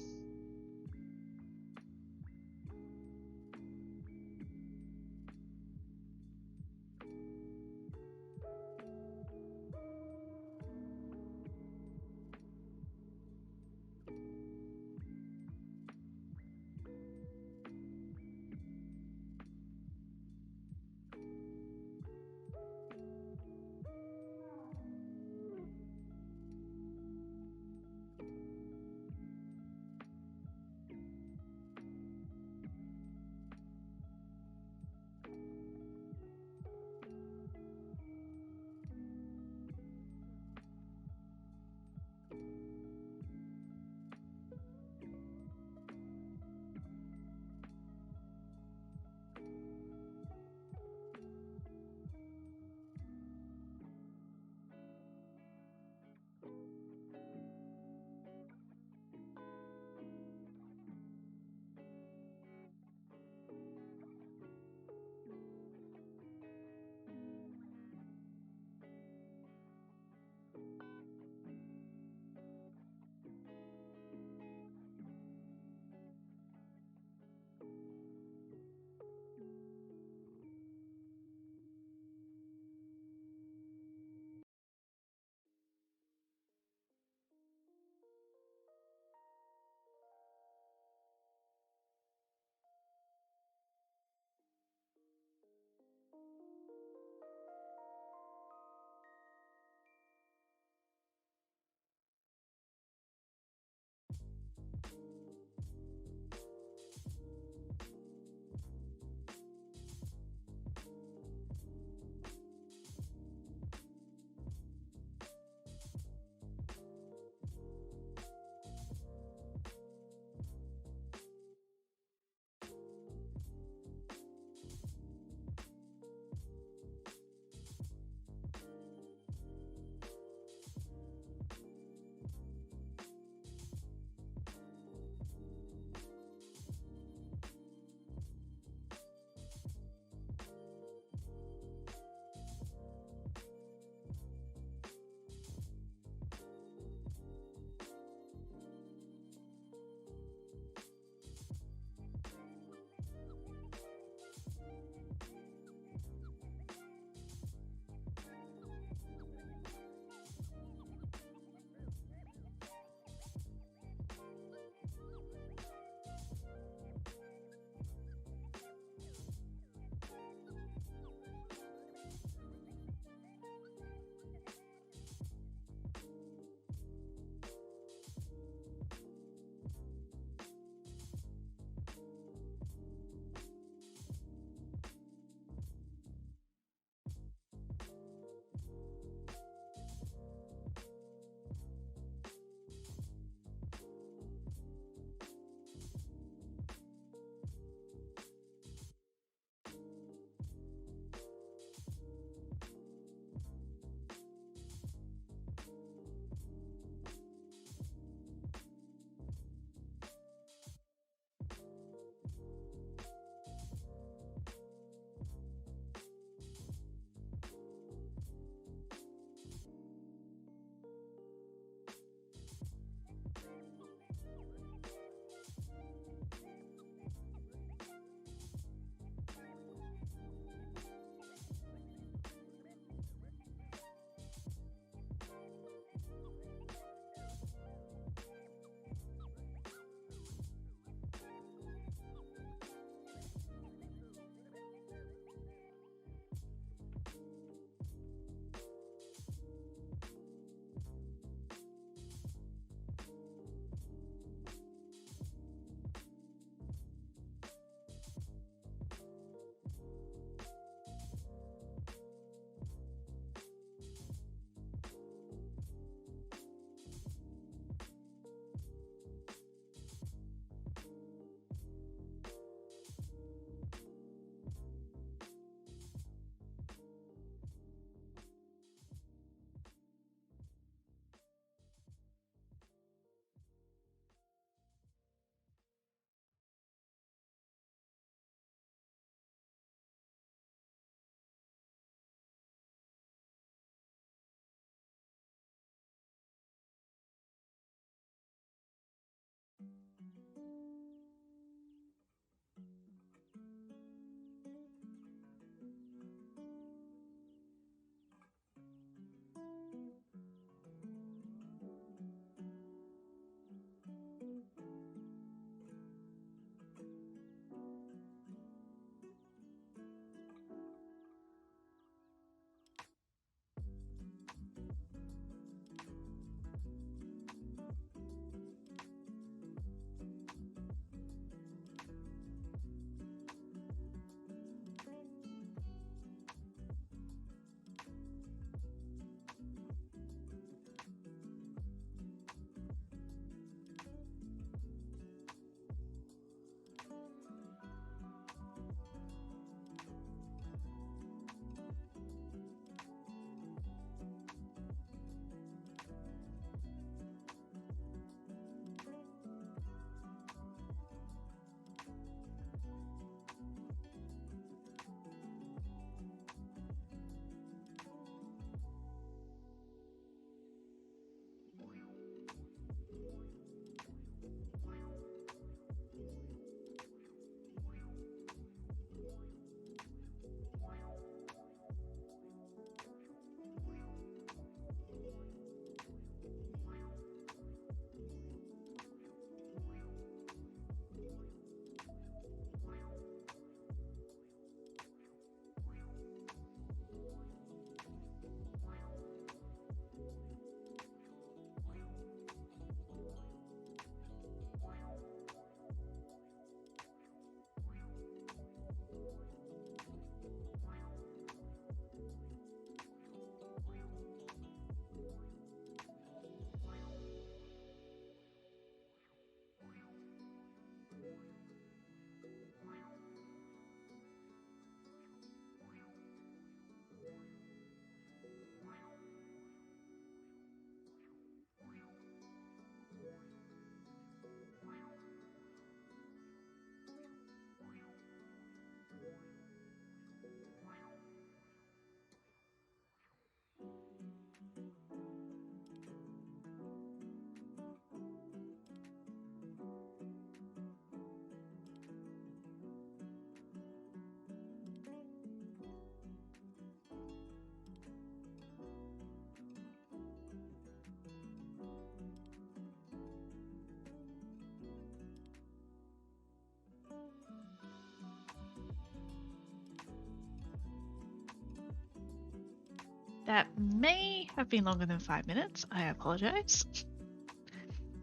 That may have been longer than 5 minutes. I apologize.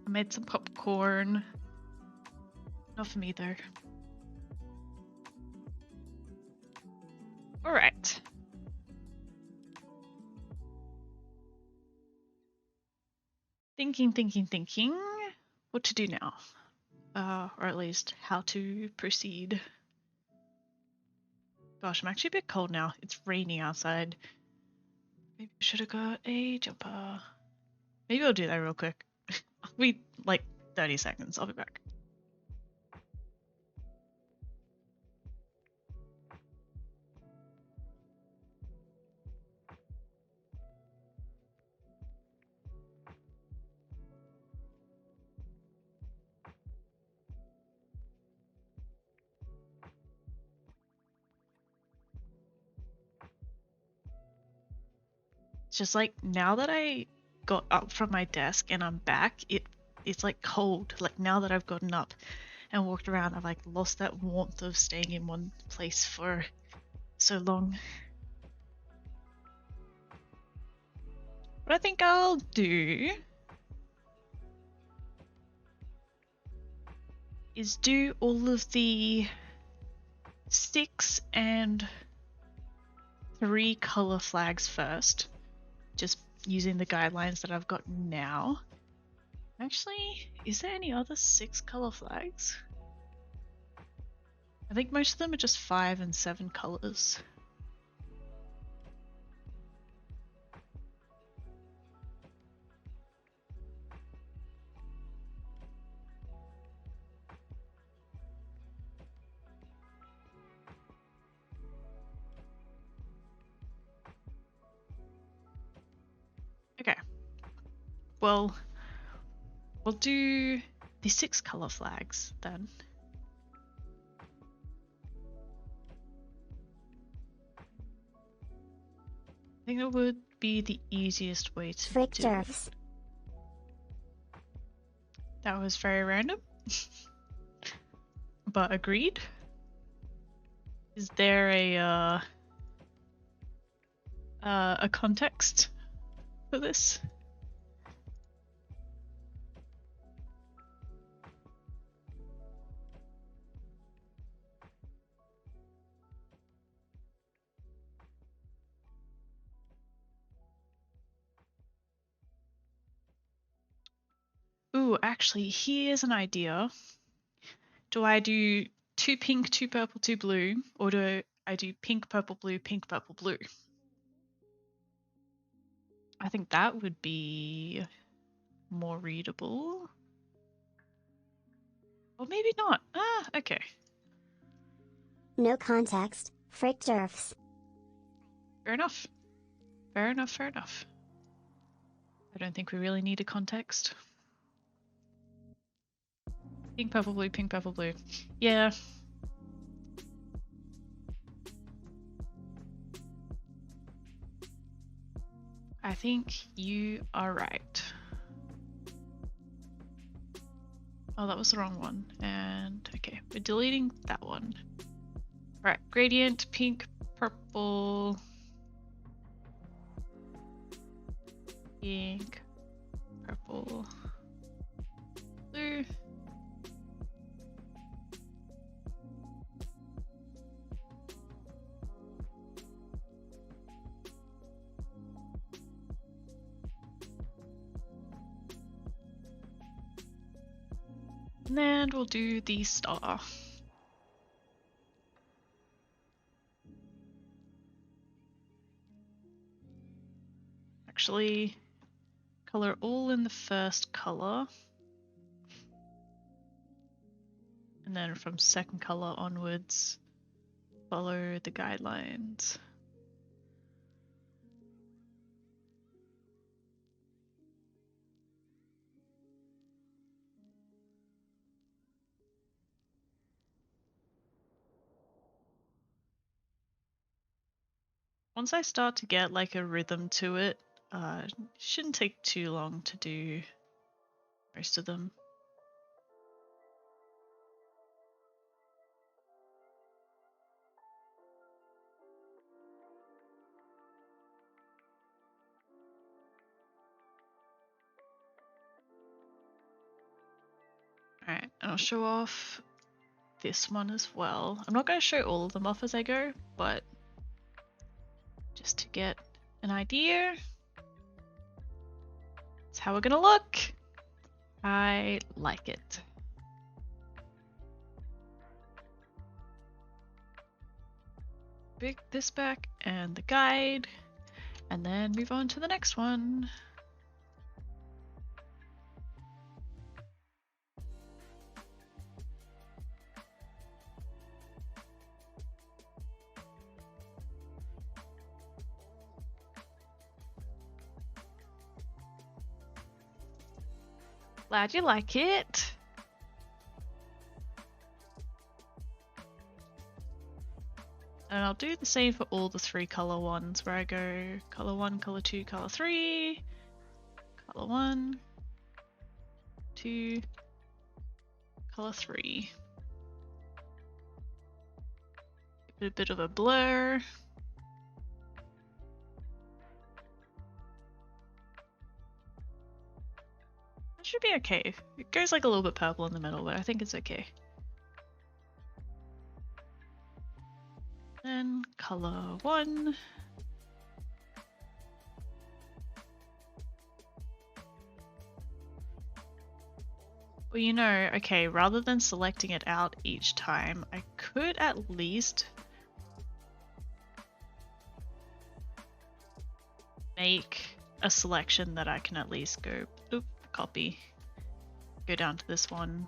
I made some popcorn. Not for me though. Alright. Thinking. What to do now. Or at least how to proceed. Gosh, I'm actually a bit cold now. It's raining outside. Maybe I should have got a jumper. Maybe I'll do that real quick. I'll be like 30 seconds. I'll be back. It's just like now that I got up from my desk and I'm back, it's like cold. Like now that I've gotten up and walked around, I've like lost that warmth of staying in one place for so long. What I think I'll do is do all of the 6 and 3 color flags first, just using the guidelines that I've got now. Actually, is there any other 6 color flags? I think most of them are just 5 and 7 colors. Okay. Well, we'll do the 6 color flags then. I think it would be the easiest way to Frick do it. Jerfs. That was very random. But agreed. Is there a context for this? Ooh, actually, here's an idea. Do I do 2 pink, 2 purple, 2 blue, or do I do pink, purple, blue, pink, purple, blue? I think that would be more readable. Or maybe not. Ah, okay. No context. Frick Jerfs. Fair enough. Fair enough, fair enough. I don't think we really need a context. Pink, purple, blue, pink, purple, blue. Yeah. I think you are right. Oh, that was the wrong one. And okay, we're deleting that one. Right, gradient, pink, purple, pink, purple, blue. And then we'll do the star. Actually, color all in the first color. And then from second color onwards, follow the guidelines. Once I start to get like a rhythm to it, shouldn't take too long to do most of them. Alright, and I'll show off this one as well. I'm not going to show all of them off as I go, but just to get an idea. That's how we're going to look. I like it. Pick this back and the guide, and then move on to the next one. Glad you like it. And I'll do the same for all the 3 color ones where I go color 1, color 2, color 3, color 1, 2, color 3. Give it a bit of a blur. That should be okay. It goes like a little bit purple in the middle, but I think it's okay. Then color 1. Well, you know, okay, rather than selecting it out each time, I could at least make a selection that I can at least go, oop, copy, go down to this one.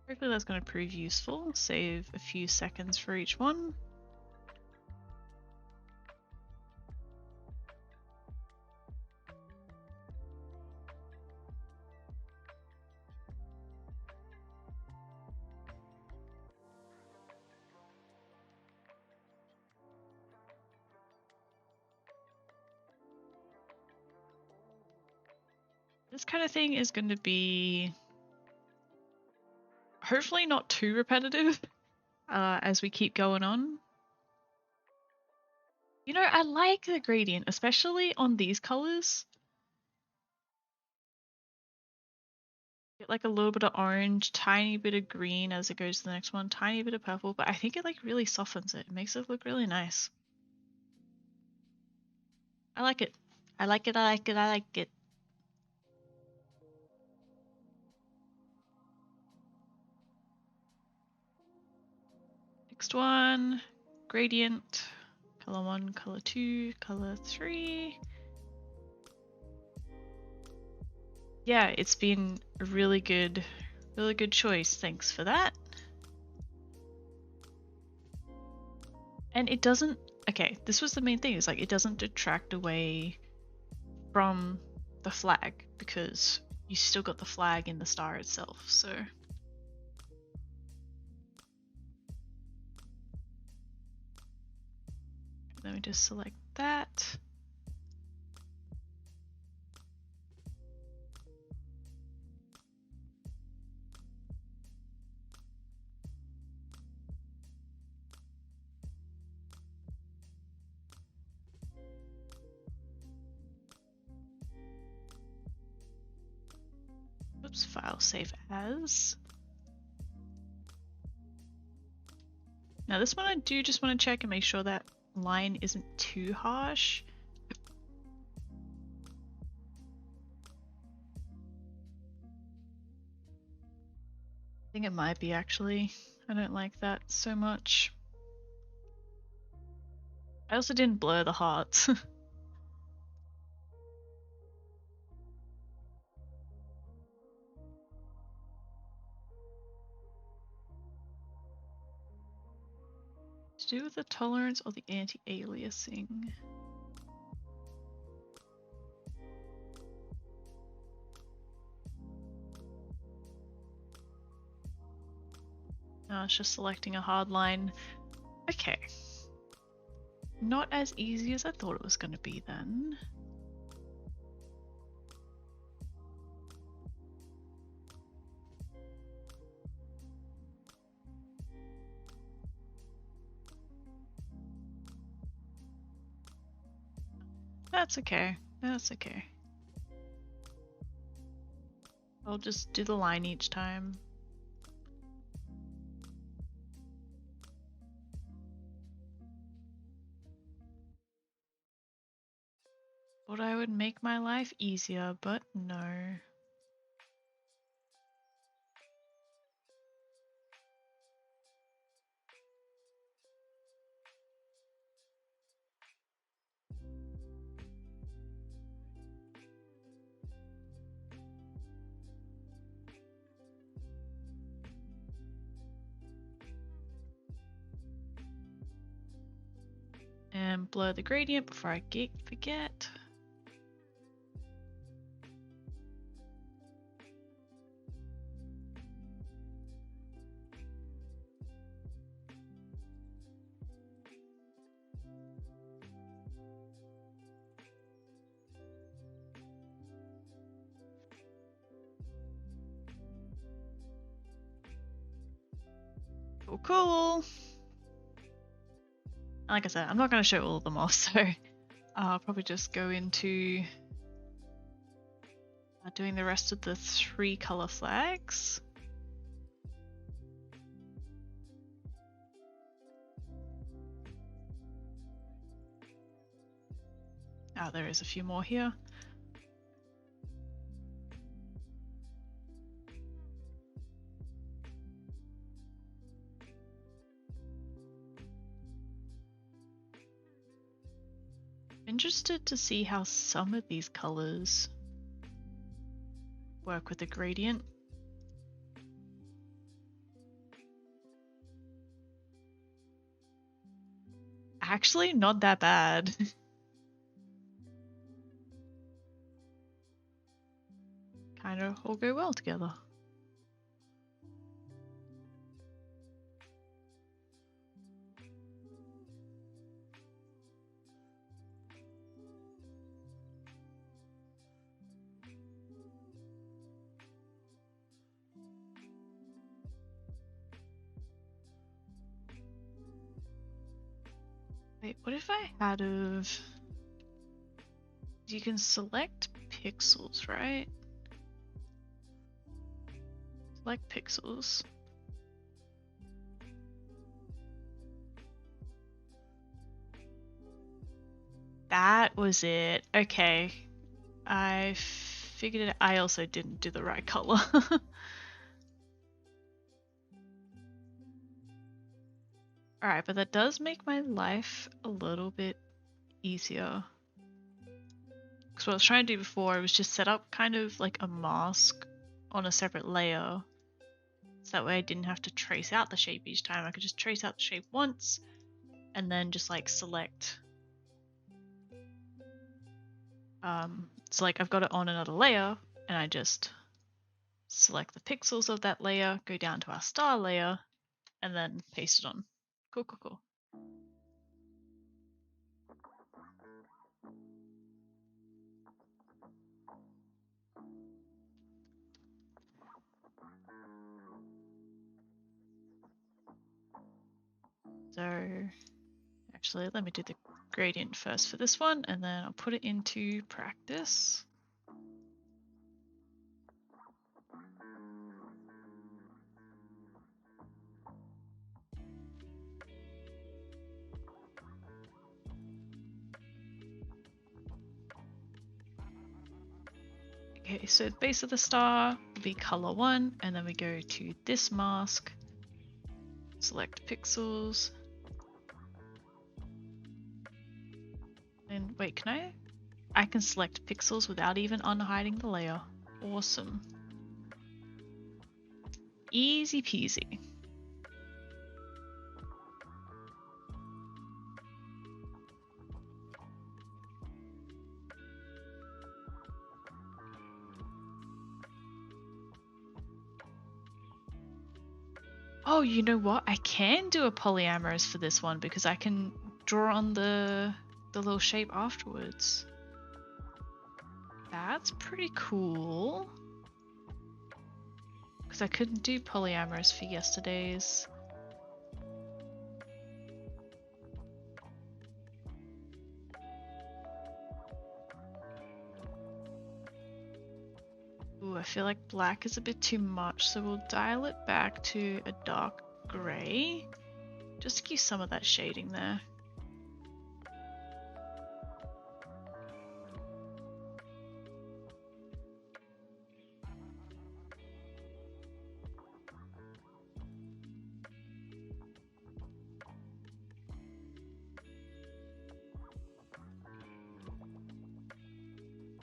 Hopefully that's going to prove useful. Save a few seconds for each one. This kind of thing is going to be hopefully not too repetitive as we keep going on. You know, I like the gradient, especially on these colors. Get like a little bit of orange, tiny bit of green as it goes to the next one, tiny bit of purple, but I think it like really softens it. It makes it look really nice. I like it. I like it, I like it, I like it. Next one, gradient, color 1, color 2, color 3. Yeah, it's been a really good choice. Thanks for that. And it doesn't, okay, this was the main thing, is like it doesn't detract away from the flag because you still got the flag in the star itself, so. Let me just select that. Oops, file save as. Now this one I do just want to check and make sure that line isn't too harsh. I think it might be actually. I don't like that so much. I also didn't blur the hearts. To do with the tolerance or the anti-aliasing? No, it's just selecting a hard line. Okay. Not as easy as I thought it was going to be then. That's okay. That's okay. I'll just do the line each time. Thought I would make my life easier, but no. And blur the gradient before I forget. Cool, cool. Like I said, I'm not going to show all of them off, so I'll probably just go into doing the rest of the 3 color flags. Ah, there is a few more here. Interested to see how some of these colors work with the gradient. Actually, not that bad. Kind of all go well together. Wait, what if I had of... You can select pixels, right? Select pixels. That was it. Okay. I figured it. I also didn't do the right color. Alright, but that does make my life a little bit easier. Because what I was trying to do before was just set up kind of like a mask on a separate layer. So that way I didn't have to trace out the shape each time. I could just trace out the shape once and then just like select. So like I've got it on another layer and I just select the pixels of that layer, go down to our star layer, and then paste it on. Cool, cool, cool. So actually, let me do the gradient first for this one, and then I'll put it into practice. Okay, so the base of the star will be color 1, and then we go to this mask, select pixels, and wait, can I? I can select pixels without even unhiding the layer. Awesome. Easy peasy. Oh, you know what? I can do a polyamorous for this one because I can draw on the little shape afterwards. That's pretty cool. Because I couldn't do polyamorous for yesterday's. Ooh, I feel like black is a bit too much, so we'll dial it back to a dark grey, just to give some of that shading there.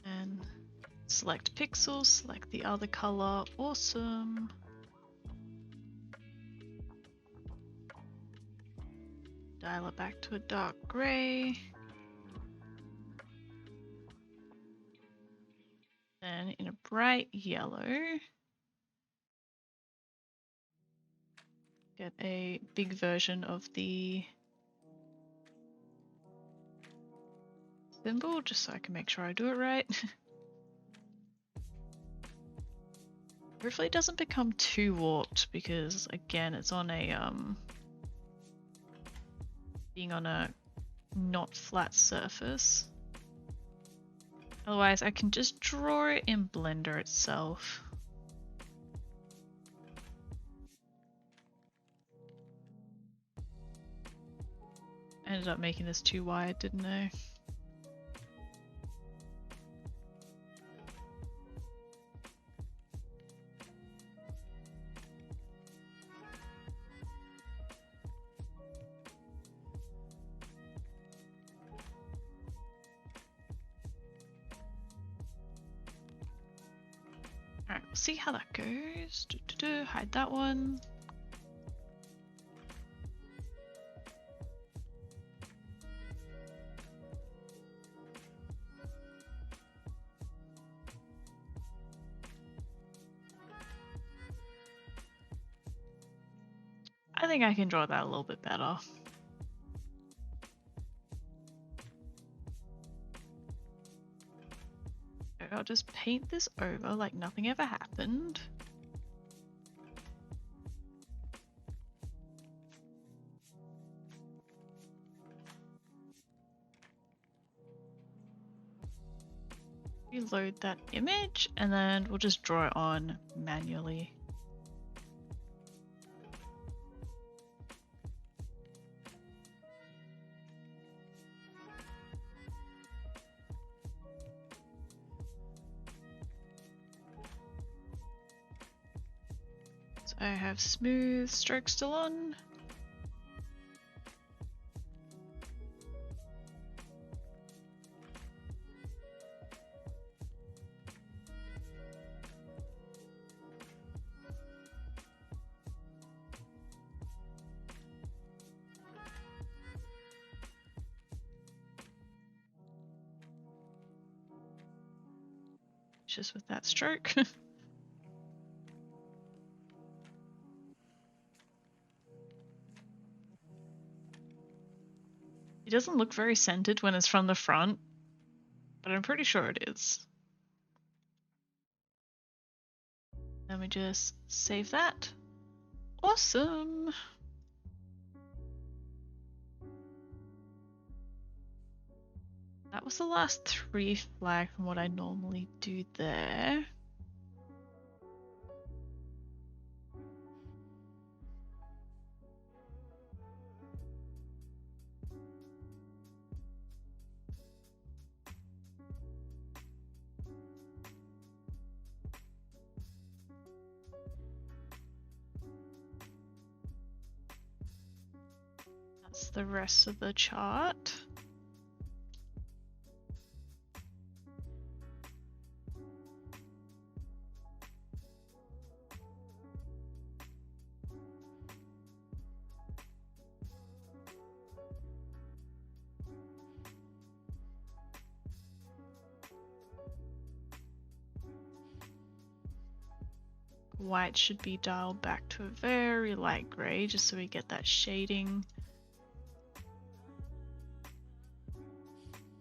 And select pixels, select the other color, awesome. Dial it back to a dark grey. Then in a bright yellow, get a big version of the symbol, just so I can make sure I do it right. Hopefully it doesn't become too warped because again it's on a being on a not flat surface. Otherwise I can just draw it in Blender itself. I ended up making this too wide, didn't I? Alright, we'll see how that goes. Hide that one. I think I can draw that a little bit better. I'll just paint this over like nothing ever happened. reload that image and then we'll just draw it on manually. So I have smooth stroke still on. Just with that stroke. It doesn't look very centered when it's from the front, but I'm pretty sure it is. Let me just save that. Awesome! That was the last 3 flag from what I normally do there. That's the rest of the chart. White should be dialed back to a very light grey just so we get that shading.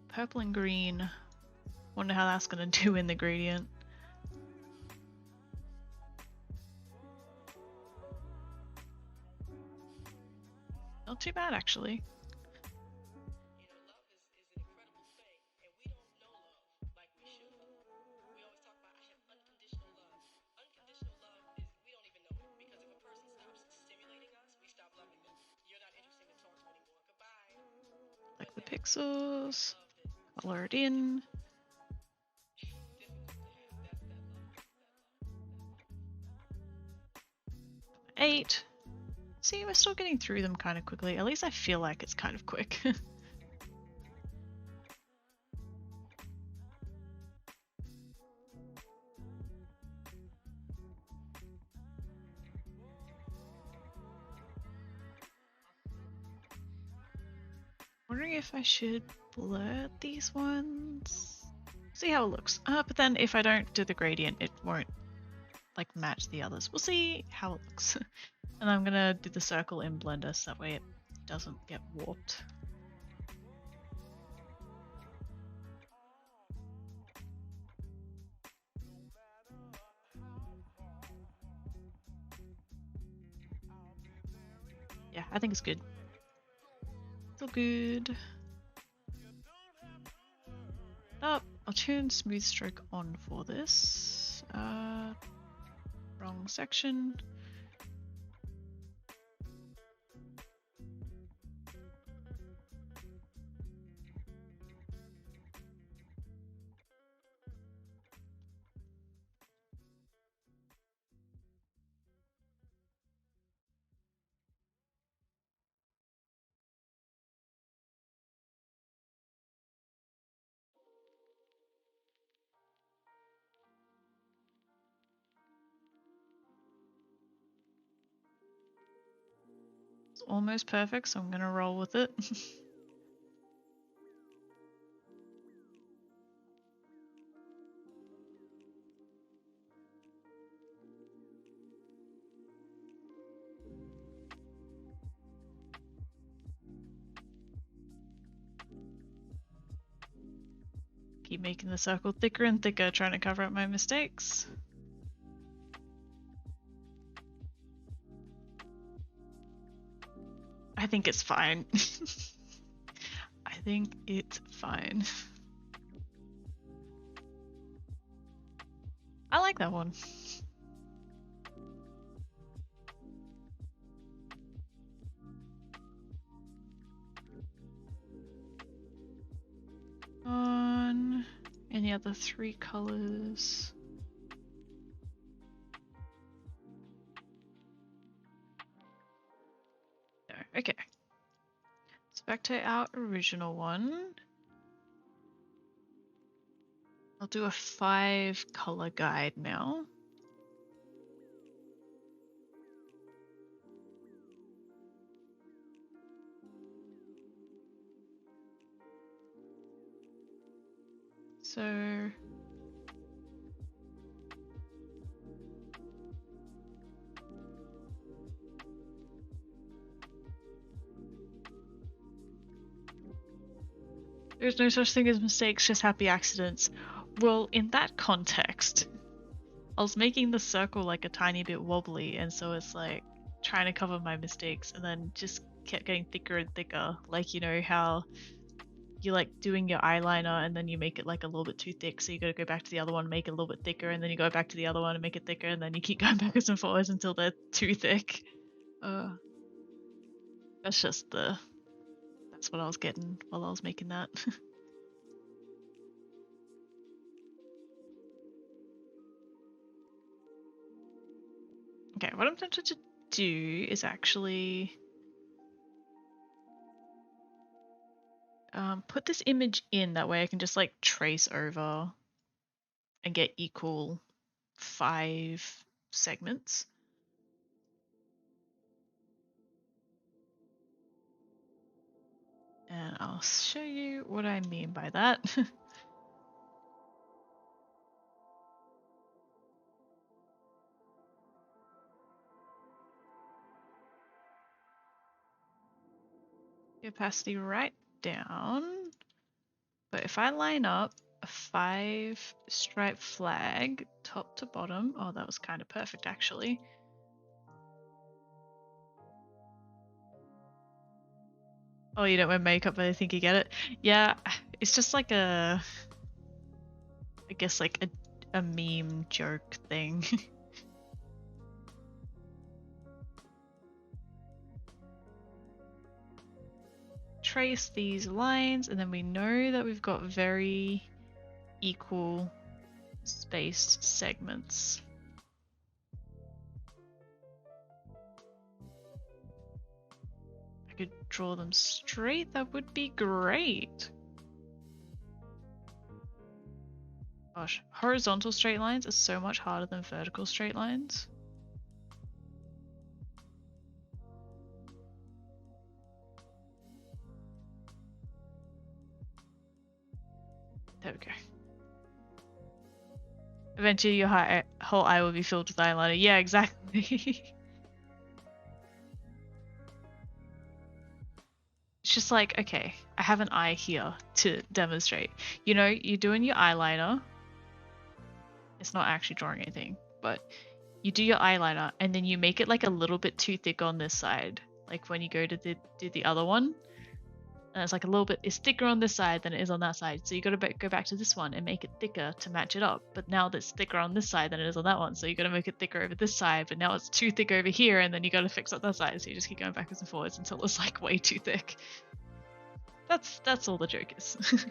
Purple and green. Wonder how that's gonna do in the gradient. Not too bad actually. Like the pixels, color it in. Eight. See, we're still getting through them kind of quickly. At least I feel like it's kind of quick. Wondering if I should blur these ones. See how it looks. But then if I don't do the gradient, it won't like match the others. We'll see how it looks. And I'm gonna do the circle in Blender so that way it doesn't get warped. Yeah, I think it's good. Still good. Oh, I'll turn smooth stroke on for this. Wrong section. It's almost perfect, so I'm gonna roll with it. Keep making the circle thicker and thicker, trying to cover up my mistakes. I think it's fine. I think it's fine. I like that one. On any other 3 colors? No. Okay. So back to our original one. I'll do a 5 color guide now. So there's no such thing as mistakes, just happy accidents. Well, in that context, I was making the circle like a tiny bit wobbly, and so it's like trying to cover my mistakes, and then just kept getting thicker and thicker. Like, you know how you like doing your eyeliner and then you make it like a little bit too thick, so you gotta go back to the other one, make it a little bit thicker, and then you go back to the other one and make it thicker, and then you keep going backwards and forwards until they're too thick. That's just that's what I was getting while I was making that. Okay, what I'm tempted to do is actually put this image in, that way I can just like trace over and get equal 5 segments. And I'll show you what I mean by that. Opacity right down. But if I line up a 5 stripe flag top to bottom, oh, that was kind of perfect actually. Oh, you don't wear makeup, but I think you get it. Yeah, it's just like I guess like a meme joke thing. Trace these lines, and then we know that we've got very equal spaced segments. I could draw them straight, that would be great. Gosh, horizontal straight lines are so much harder than vertical straight lines. There we go. Eventually your whole eye will be filled with eyeliner. Yeah, exactly. It's just like, okay, I have an eye here to demonstrate. You know, you're doing your eyeliner. It's not actually drawing anything, but you do your eyeliner and then you make it like a little bit too thick on this side. Like when you go to do the other one, and it's like a little bit, it's thicker on this side than it is on that side. So you got to go back to this one and make it thicker to match it up. But now it's thicker on this side than it is on that one. So you got to make it thicker over this side, but now it's too thick over here, and then you got to fix up that side. So you just keep going backwards and forwards until it's like way too thick. That's all the joke is.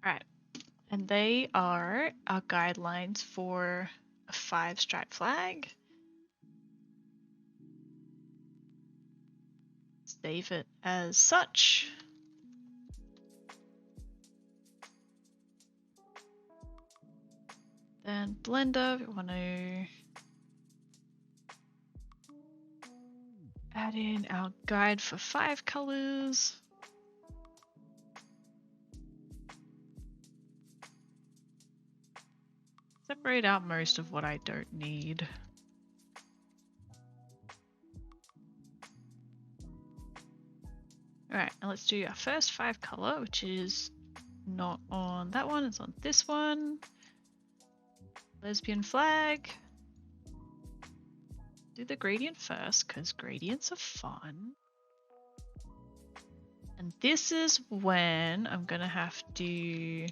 Alright, and they are our guidelines for a 5 stripe flag. Save it as such. Then Blender, we want to add in our guide for 5 colors. Separate grayed out most of what I don't need. Alright, now let's do our first 5 color, which is not on that one, it's on this one. Lesbian flag. Do the gradient first, because gradients are fun. And this is when I'm gonna have to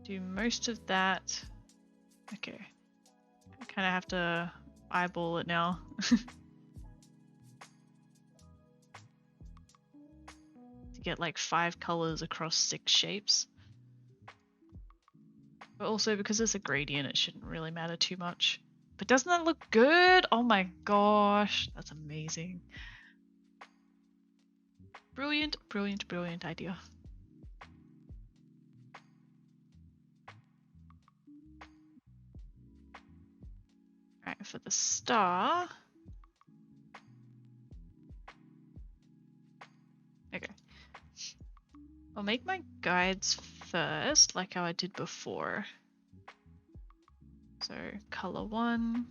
do most of that. Okay. I kind of have to eyeball it now. To get like 5 colors across 6 shapes. But also because it's a gradient, it shouldn't really matter too much. But doesn't that look good? Oh my gosh, that's amazing. Brilliant, brilliant, brilliant idea. Alright, for the star. Okay. I'll make my guides first, like how I did before. So, color 1.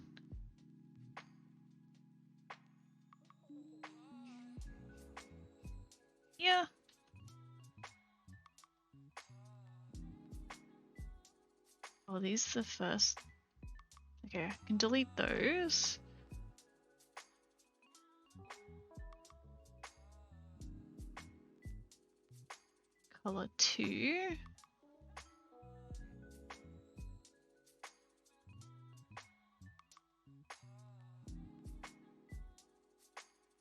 Yeah. Oh, these are the first. Okay, I can delete those. Color 2.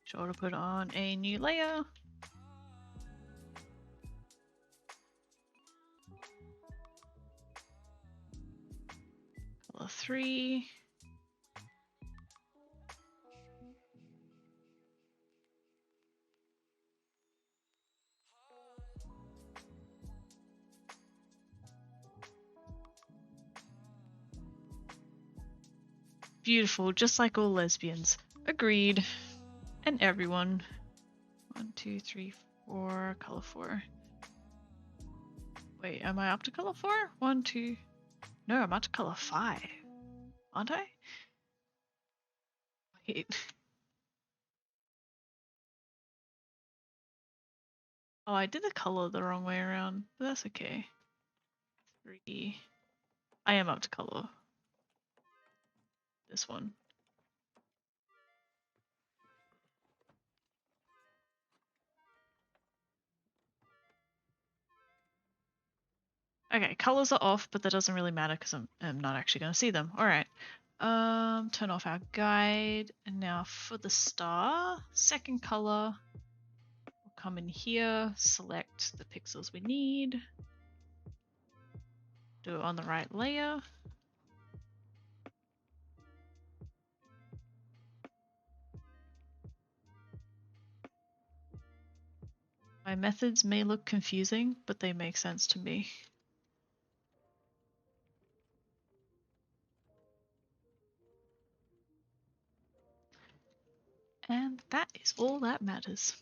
Sure to put on a new layer. Color 3. Beautiful, just like all lesbians. Agreed. And everyone. 1, 2, 3, 4, color 4. Wait, am I up to color 4? 1, 2. No, I'm up to color 5. Aren't I? Wait. Oh, I did the color the wrong way around, but that's okay. 3. I am up to color. This one. Okay, colors are off, but that doesn't really matter because I'm not actually going to see them. All right. Turn off our guide. And now for the star, second color. We'll come in here, select the pixels we need. Do it on the right layer. My methods may look confusing, but they make sense to me. And that is all that matters.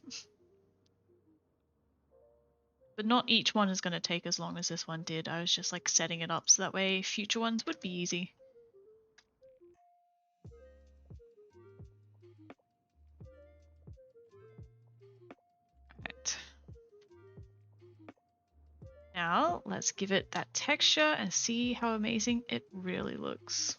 But not each one is going to take as long as this one did. I was just like setting it up so that way future ones would be easy. Right. Now let's give it that texture and see how amazing it really looks.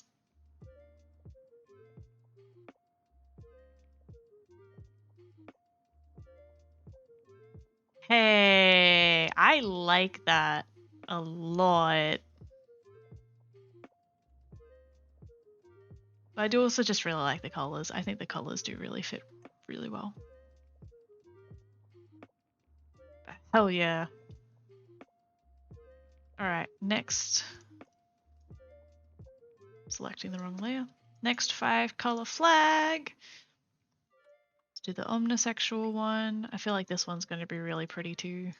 Hey, I like that a lot. But I do also just really like the colors. I think the colors do really fit really well. Hell yeah. Alright, next. Selecting the wrong layer. Next 5 color flag. Let's do the omnisexual one. I feel like this one's going to be really pretty too.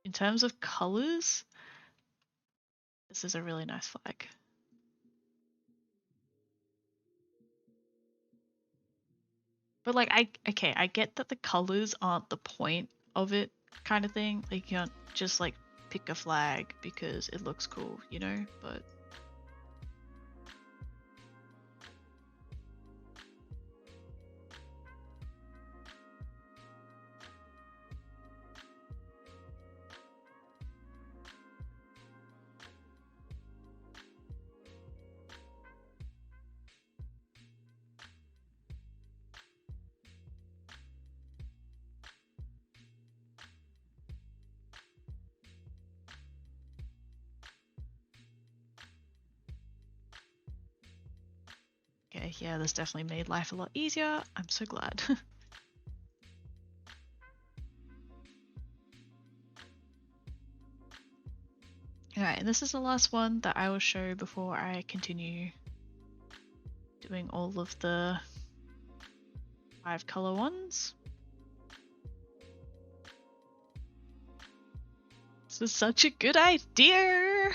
In terms of colors, this is a really nice flag. But like I get that the colors aren't the point of it kind of thing. Like you can't just like pick a flag because it looks cool, you know? But okay, yeah, this definitely made life a lot easier. I'm so glad. Alright, and this is the last one that I will show before I continue doing all of the 5 color ones. This is such a good idea!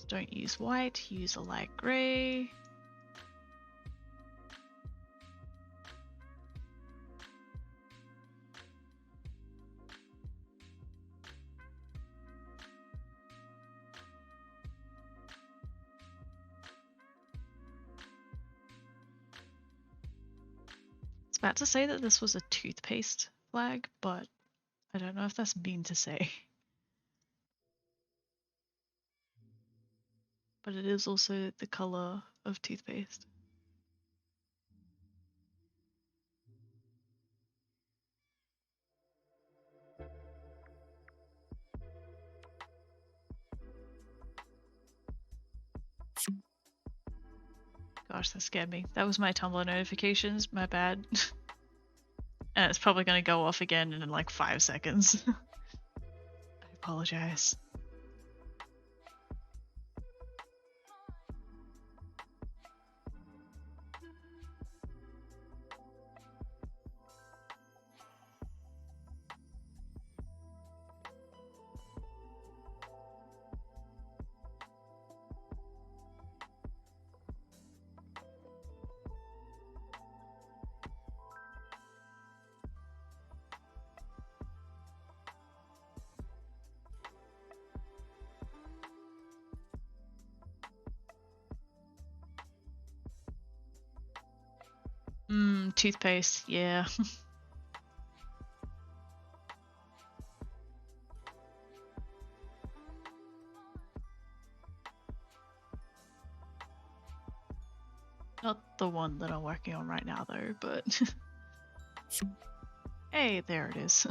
Don't use white, use a light grey. It's about to say that this was a toothpaste flag, but I don't know if that's mean to say. But it is also the color of toothpaste. Gosh, that scared me. That was my Tumblr notifications, my bad. And it's probably gonna go off again in like 5 seconds. I apologize. Toothpaste, yeah. Not the one that I'm working on right now though, but hey, there it is.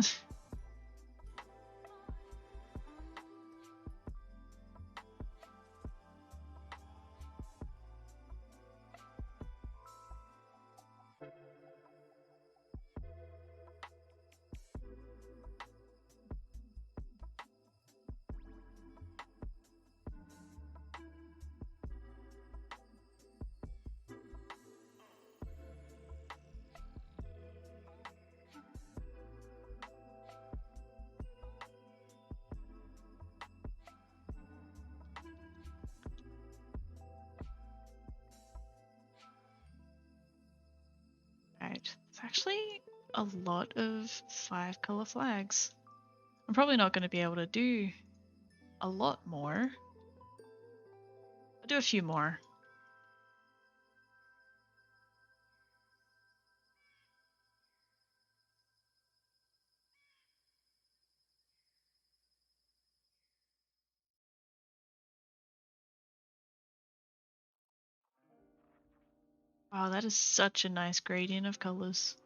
Right, it's actually a lot of 5 color flags. I'm probably not going to be able to do a lot more. I'll do a few more. Wow, that is such a nice gradient of colors.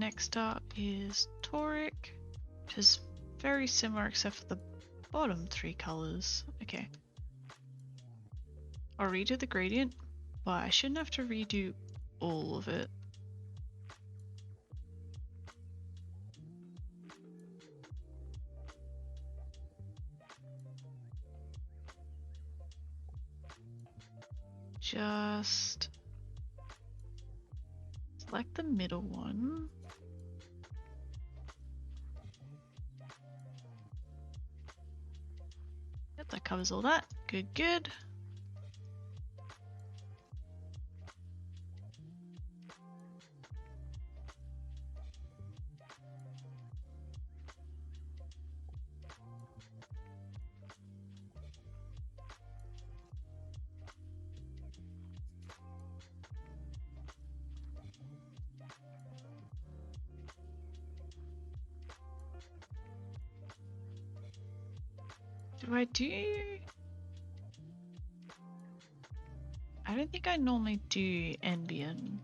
next up is Toric, which is very similar except for the bottom 3 colors. Okay. I'll redo the gradient, but I shouldn't have to redo all of it. Just select the middle one. Yep, that covers all that. Good, good. Do I do... I don't think I normally do ambient.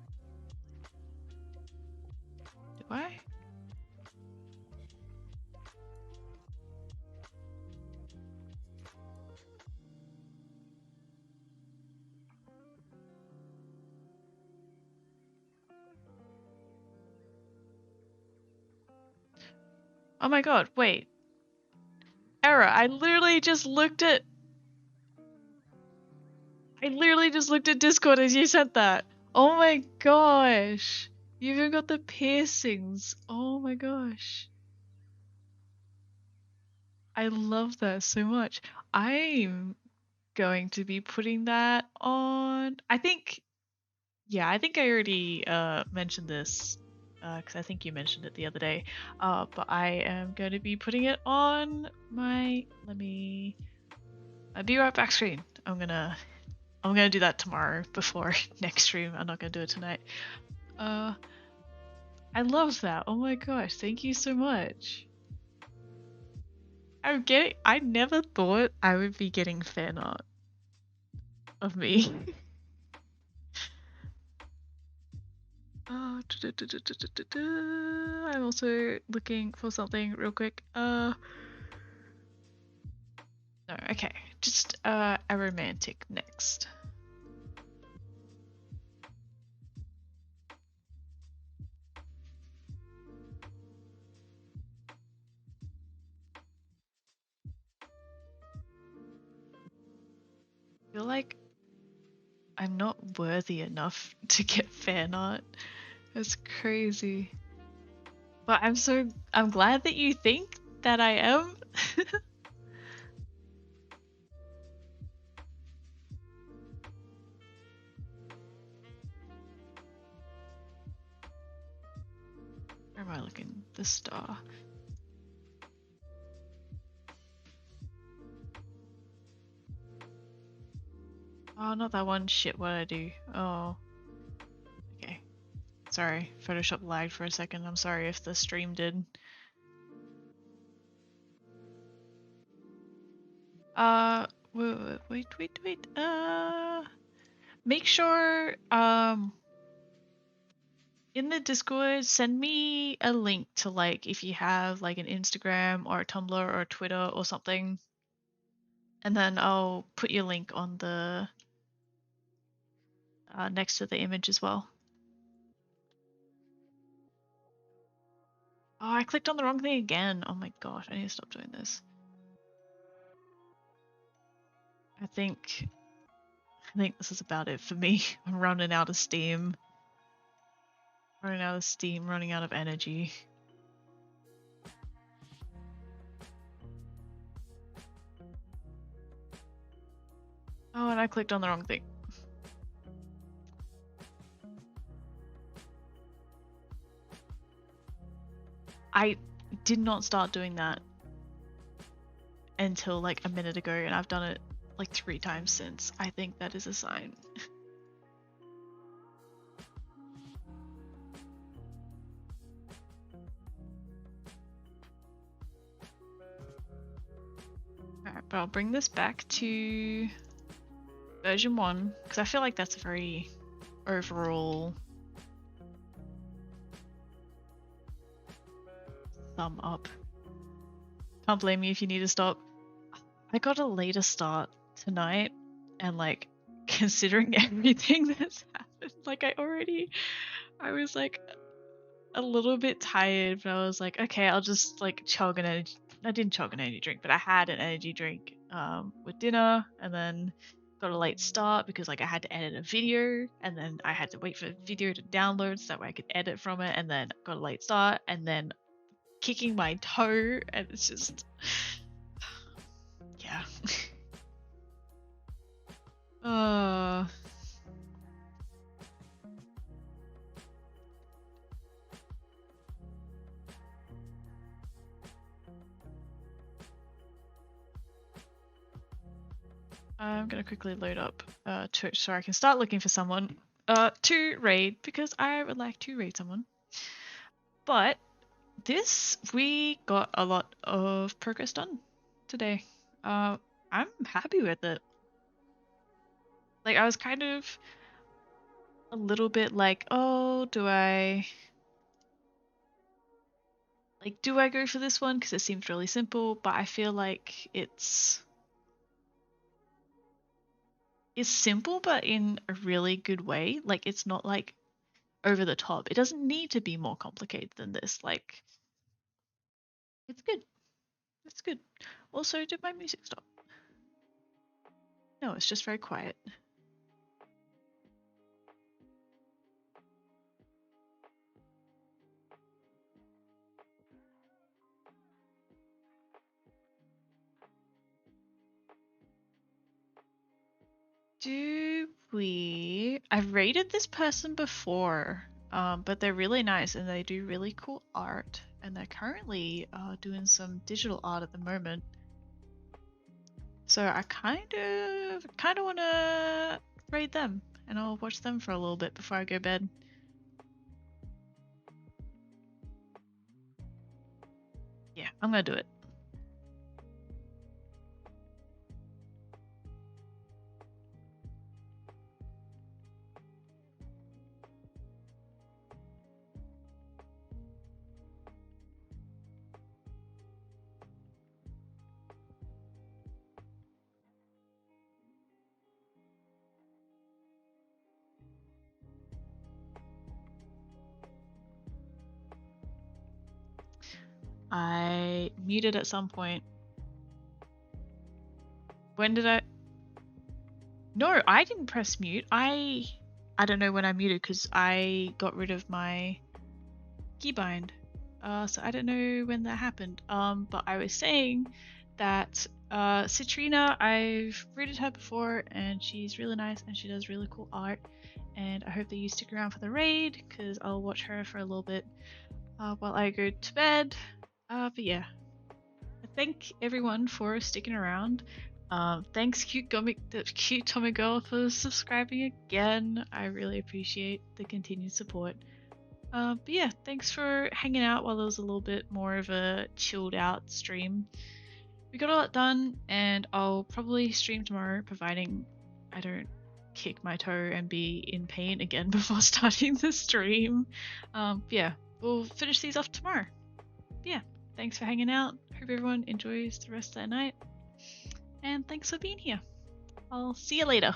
Do I? Oh my god, wait. Error, I literally just looked at Discord as you said that. Oh my gosh. You even got the piercings. Oh my gosh. I love that so much. I'm going to be putting that on. I think I already mentioned this because I think you mentioned it the other day. But I am going to be putting it on my. I'll be right back screen. I'm gonna do that tomorrow before next stream. I'm not gonna do it tonight. I love that. Oh my gosh, thank you so much. I never thought I would be getting fan art of me. I'm also looking for something real quick. No, okay. Just a romantic next. I feel like I'm not worthy enough to get fan art. That's crazy. But I'm glad that you think that I am. Where am I looking? The star. Oh, not that one. Shit, what did I do? Oh. Okay. Sorry, Photoshop lagged for a second. I'm sorry if the stream did. Wait. Make sure, in the Discord, send me a link to, like, if you have, like, an Instagram or a Tumblr or a Twitter or something. And then I'll put your link on the, next to the image as well. Oh, I clicked on the wrong thing again. Oh my gosh, I need to stop doing this. I think this is about it for me. I'm running out of steam. Running out of energy. Oh, and I clicked on the wrong thing. I did not start doing that until like a minute ago, and I've done it like 3 times since. I think that is a sign. Alright, but I'll bring this back to version 1, because I feel like that's a very overall thumb up. Can't blame me if you need to stop. I got a later start tonight, and like considering everything that's happened, like I was like a little bit tired, but I was like, okay, I'll just like chug an energy. I didn't chug an energy drink, but I had an energy drink with dinner, and then got a late start because like I had to edit a video, and then I had to wait for the video to download so that way I could edit from it, and then got a late start, and then kicking my toe, and it's just yeah. uh I'm gonna quickly load up Twitch so I can start looking for someone to raid, because I would like to raid someone. But we got a lot of progress done today. I'm happy with it. Like, I was kind of a little bit like, oh, do I go for this one because it seems really simple, but I feel like it's simple but in a really good way. Like, it's not like over the top. It doesn't need to be more complicated than this. Like, it's good. It's good. Also, did my music stop? No, it's just very quiet. I've rated this person before, but they're really nice and they do really cool art, and they're currently doing some digital art at the moment. So I kind of want to rate them, and I'll watch them for a little bit before I go to bed. Yeah, I'm gonna do it. I muted at some point. When did I? No, I didn't press mute. I don't know when I muted because I got rid of my keybind. So I don't know when that happened. But I was saying that Citrina, I've rated her before, and she's really nice and she does really cool art. And I hope that you stick around for the raid because I'll watch her for a little bit while I go to bed. But yeah, thank everyone for sticking around. Thanks, cute Tommy Girl, for subscribing again. I really appreciate the continued support. But yeah, thanks for hanging out while it was a little bit more of a chilled out stream. We got a lot done, and I'll probably stream tomorrow, providing I don't kick my toe and be in pain again before starting the stream. Yeah, we'll finish these off tomorrow. Yeah, thanks for hanging out. Hope everyone enjoys the rest of their night. And thanks for being here. I'll see you later.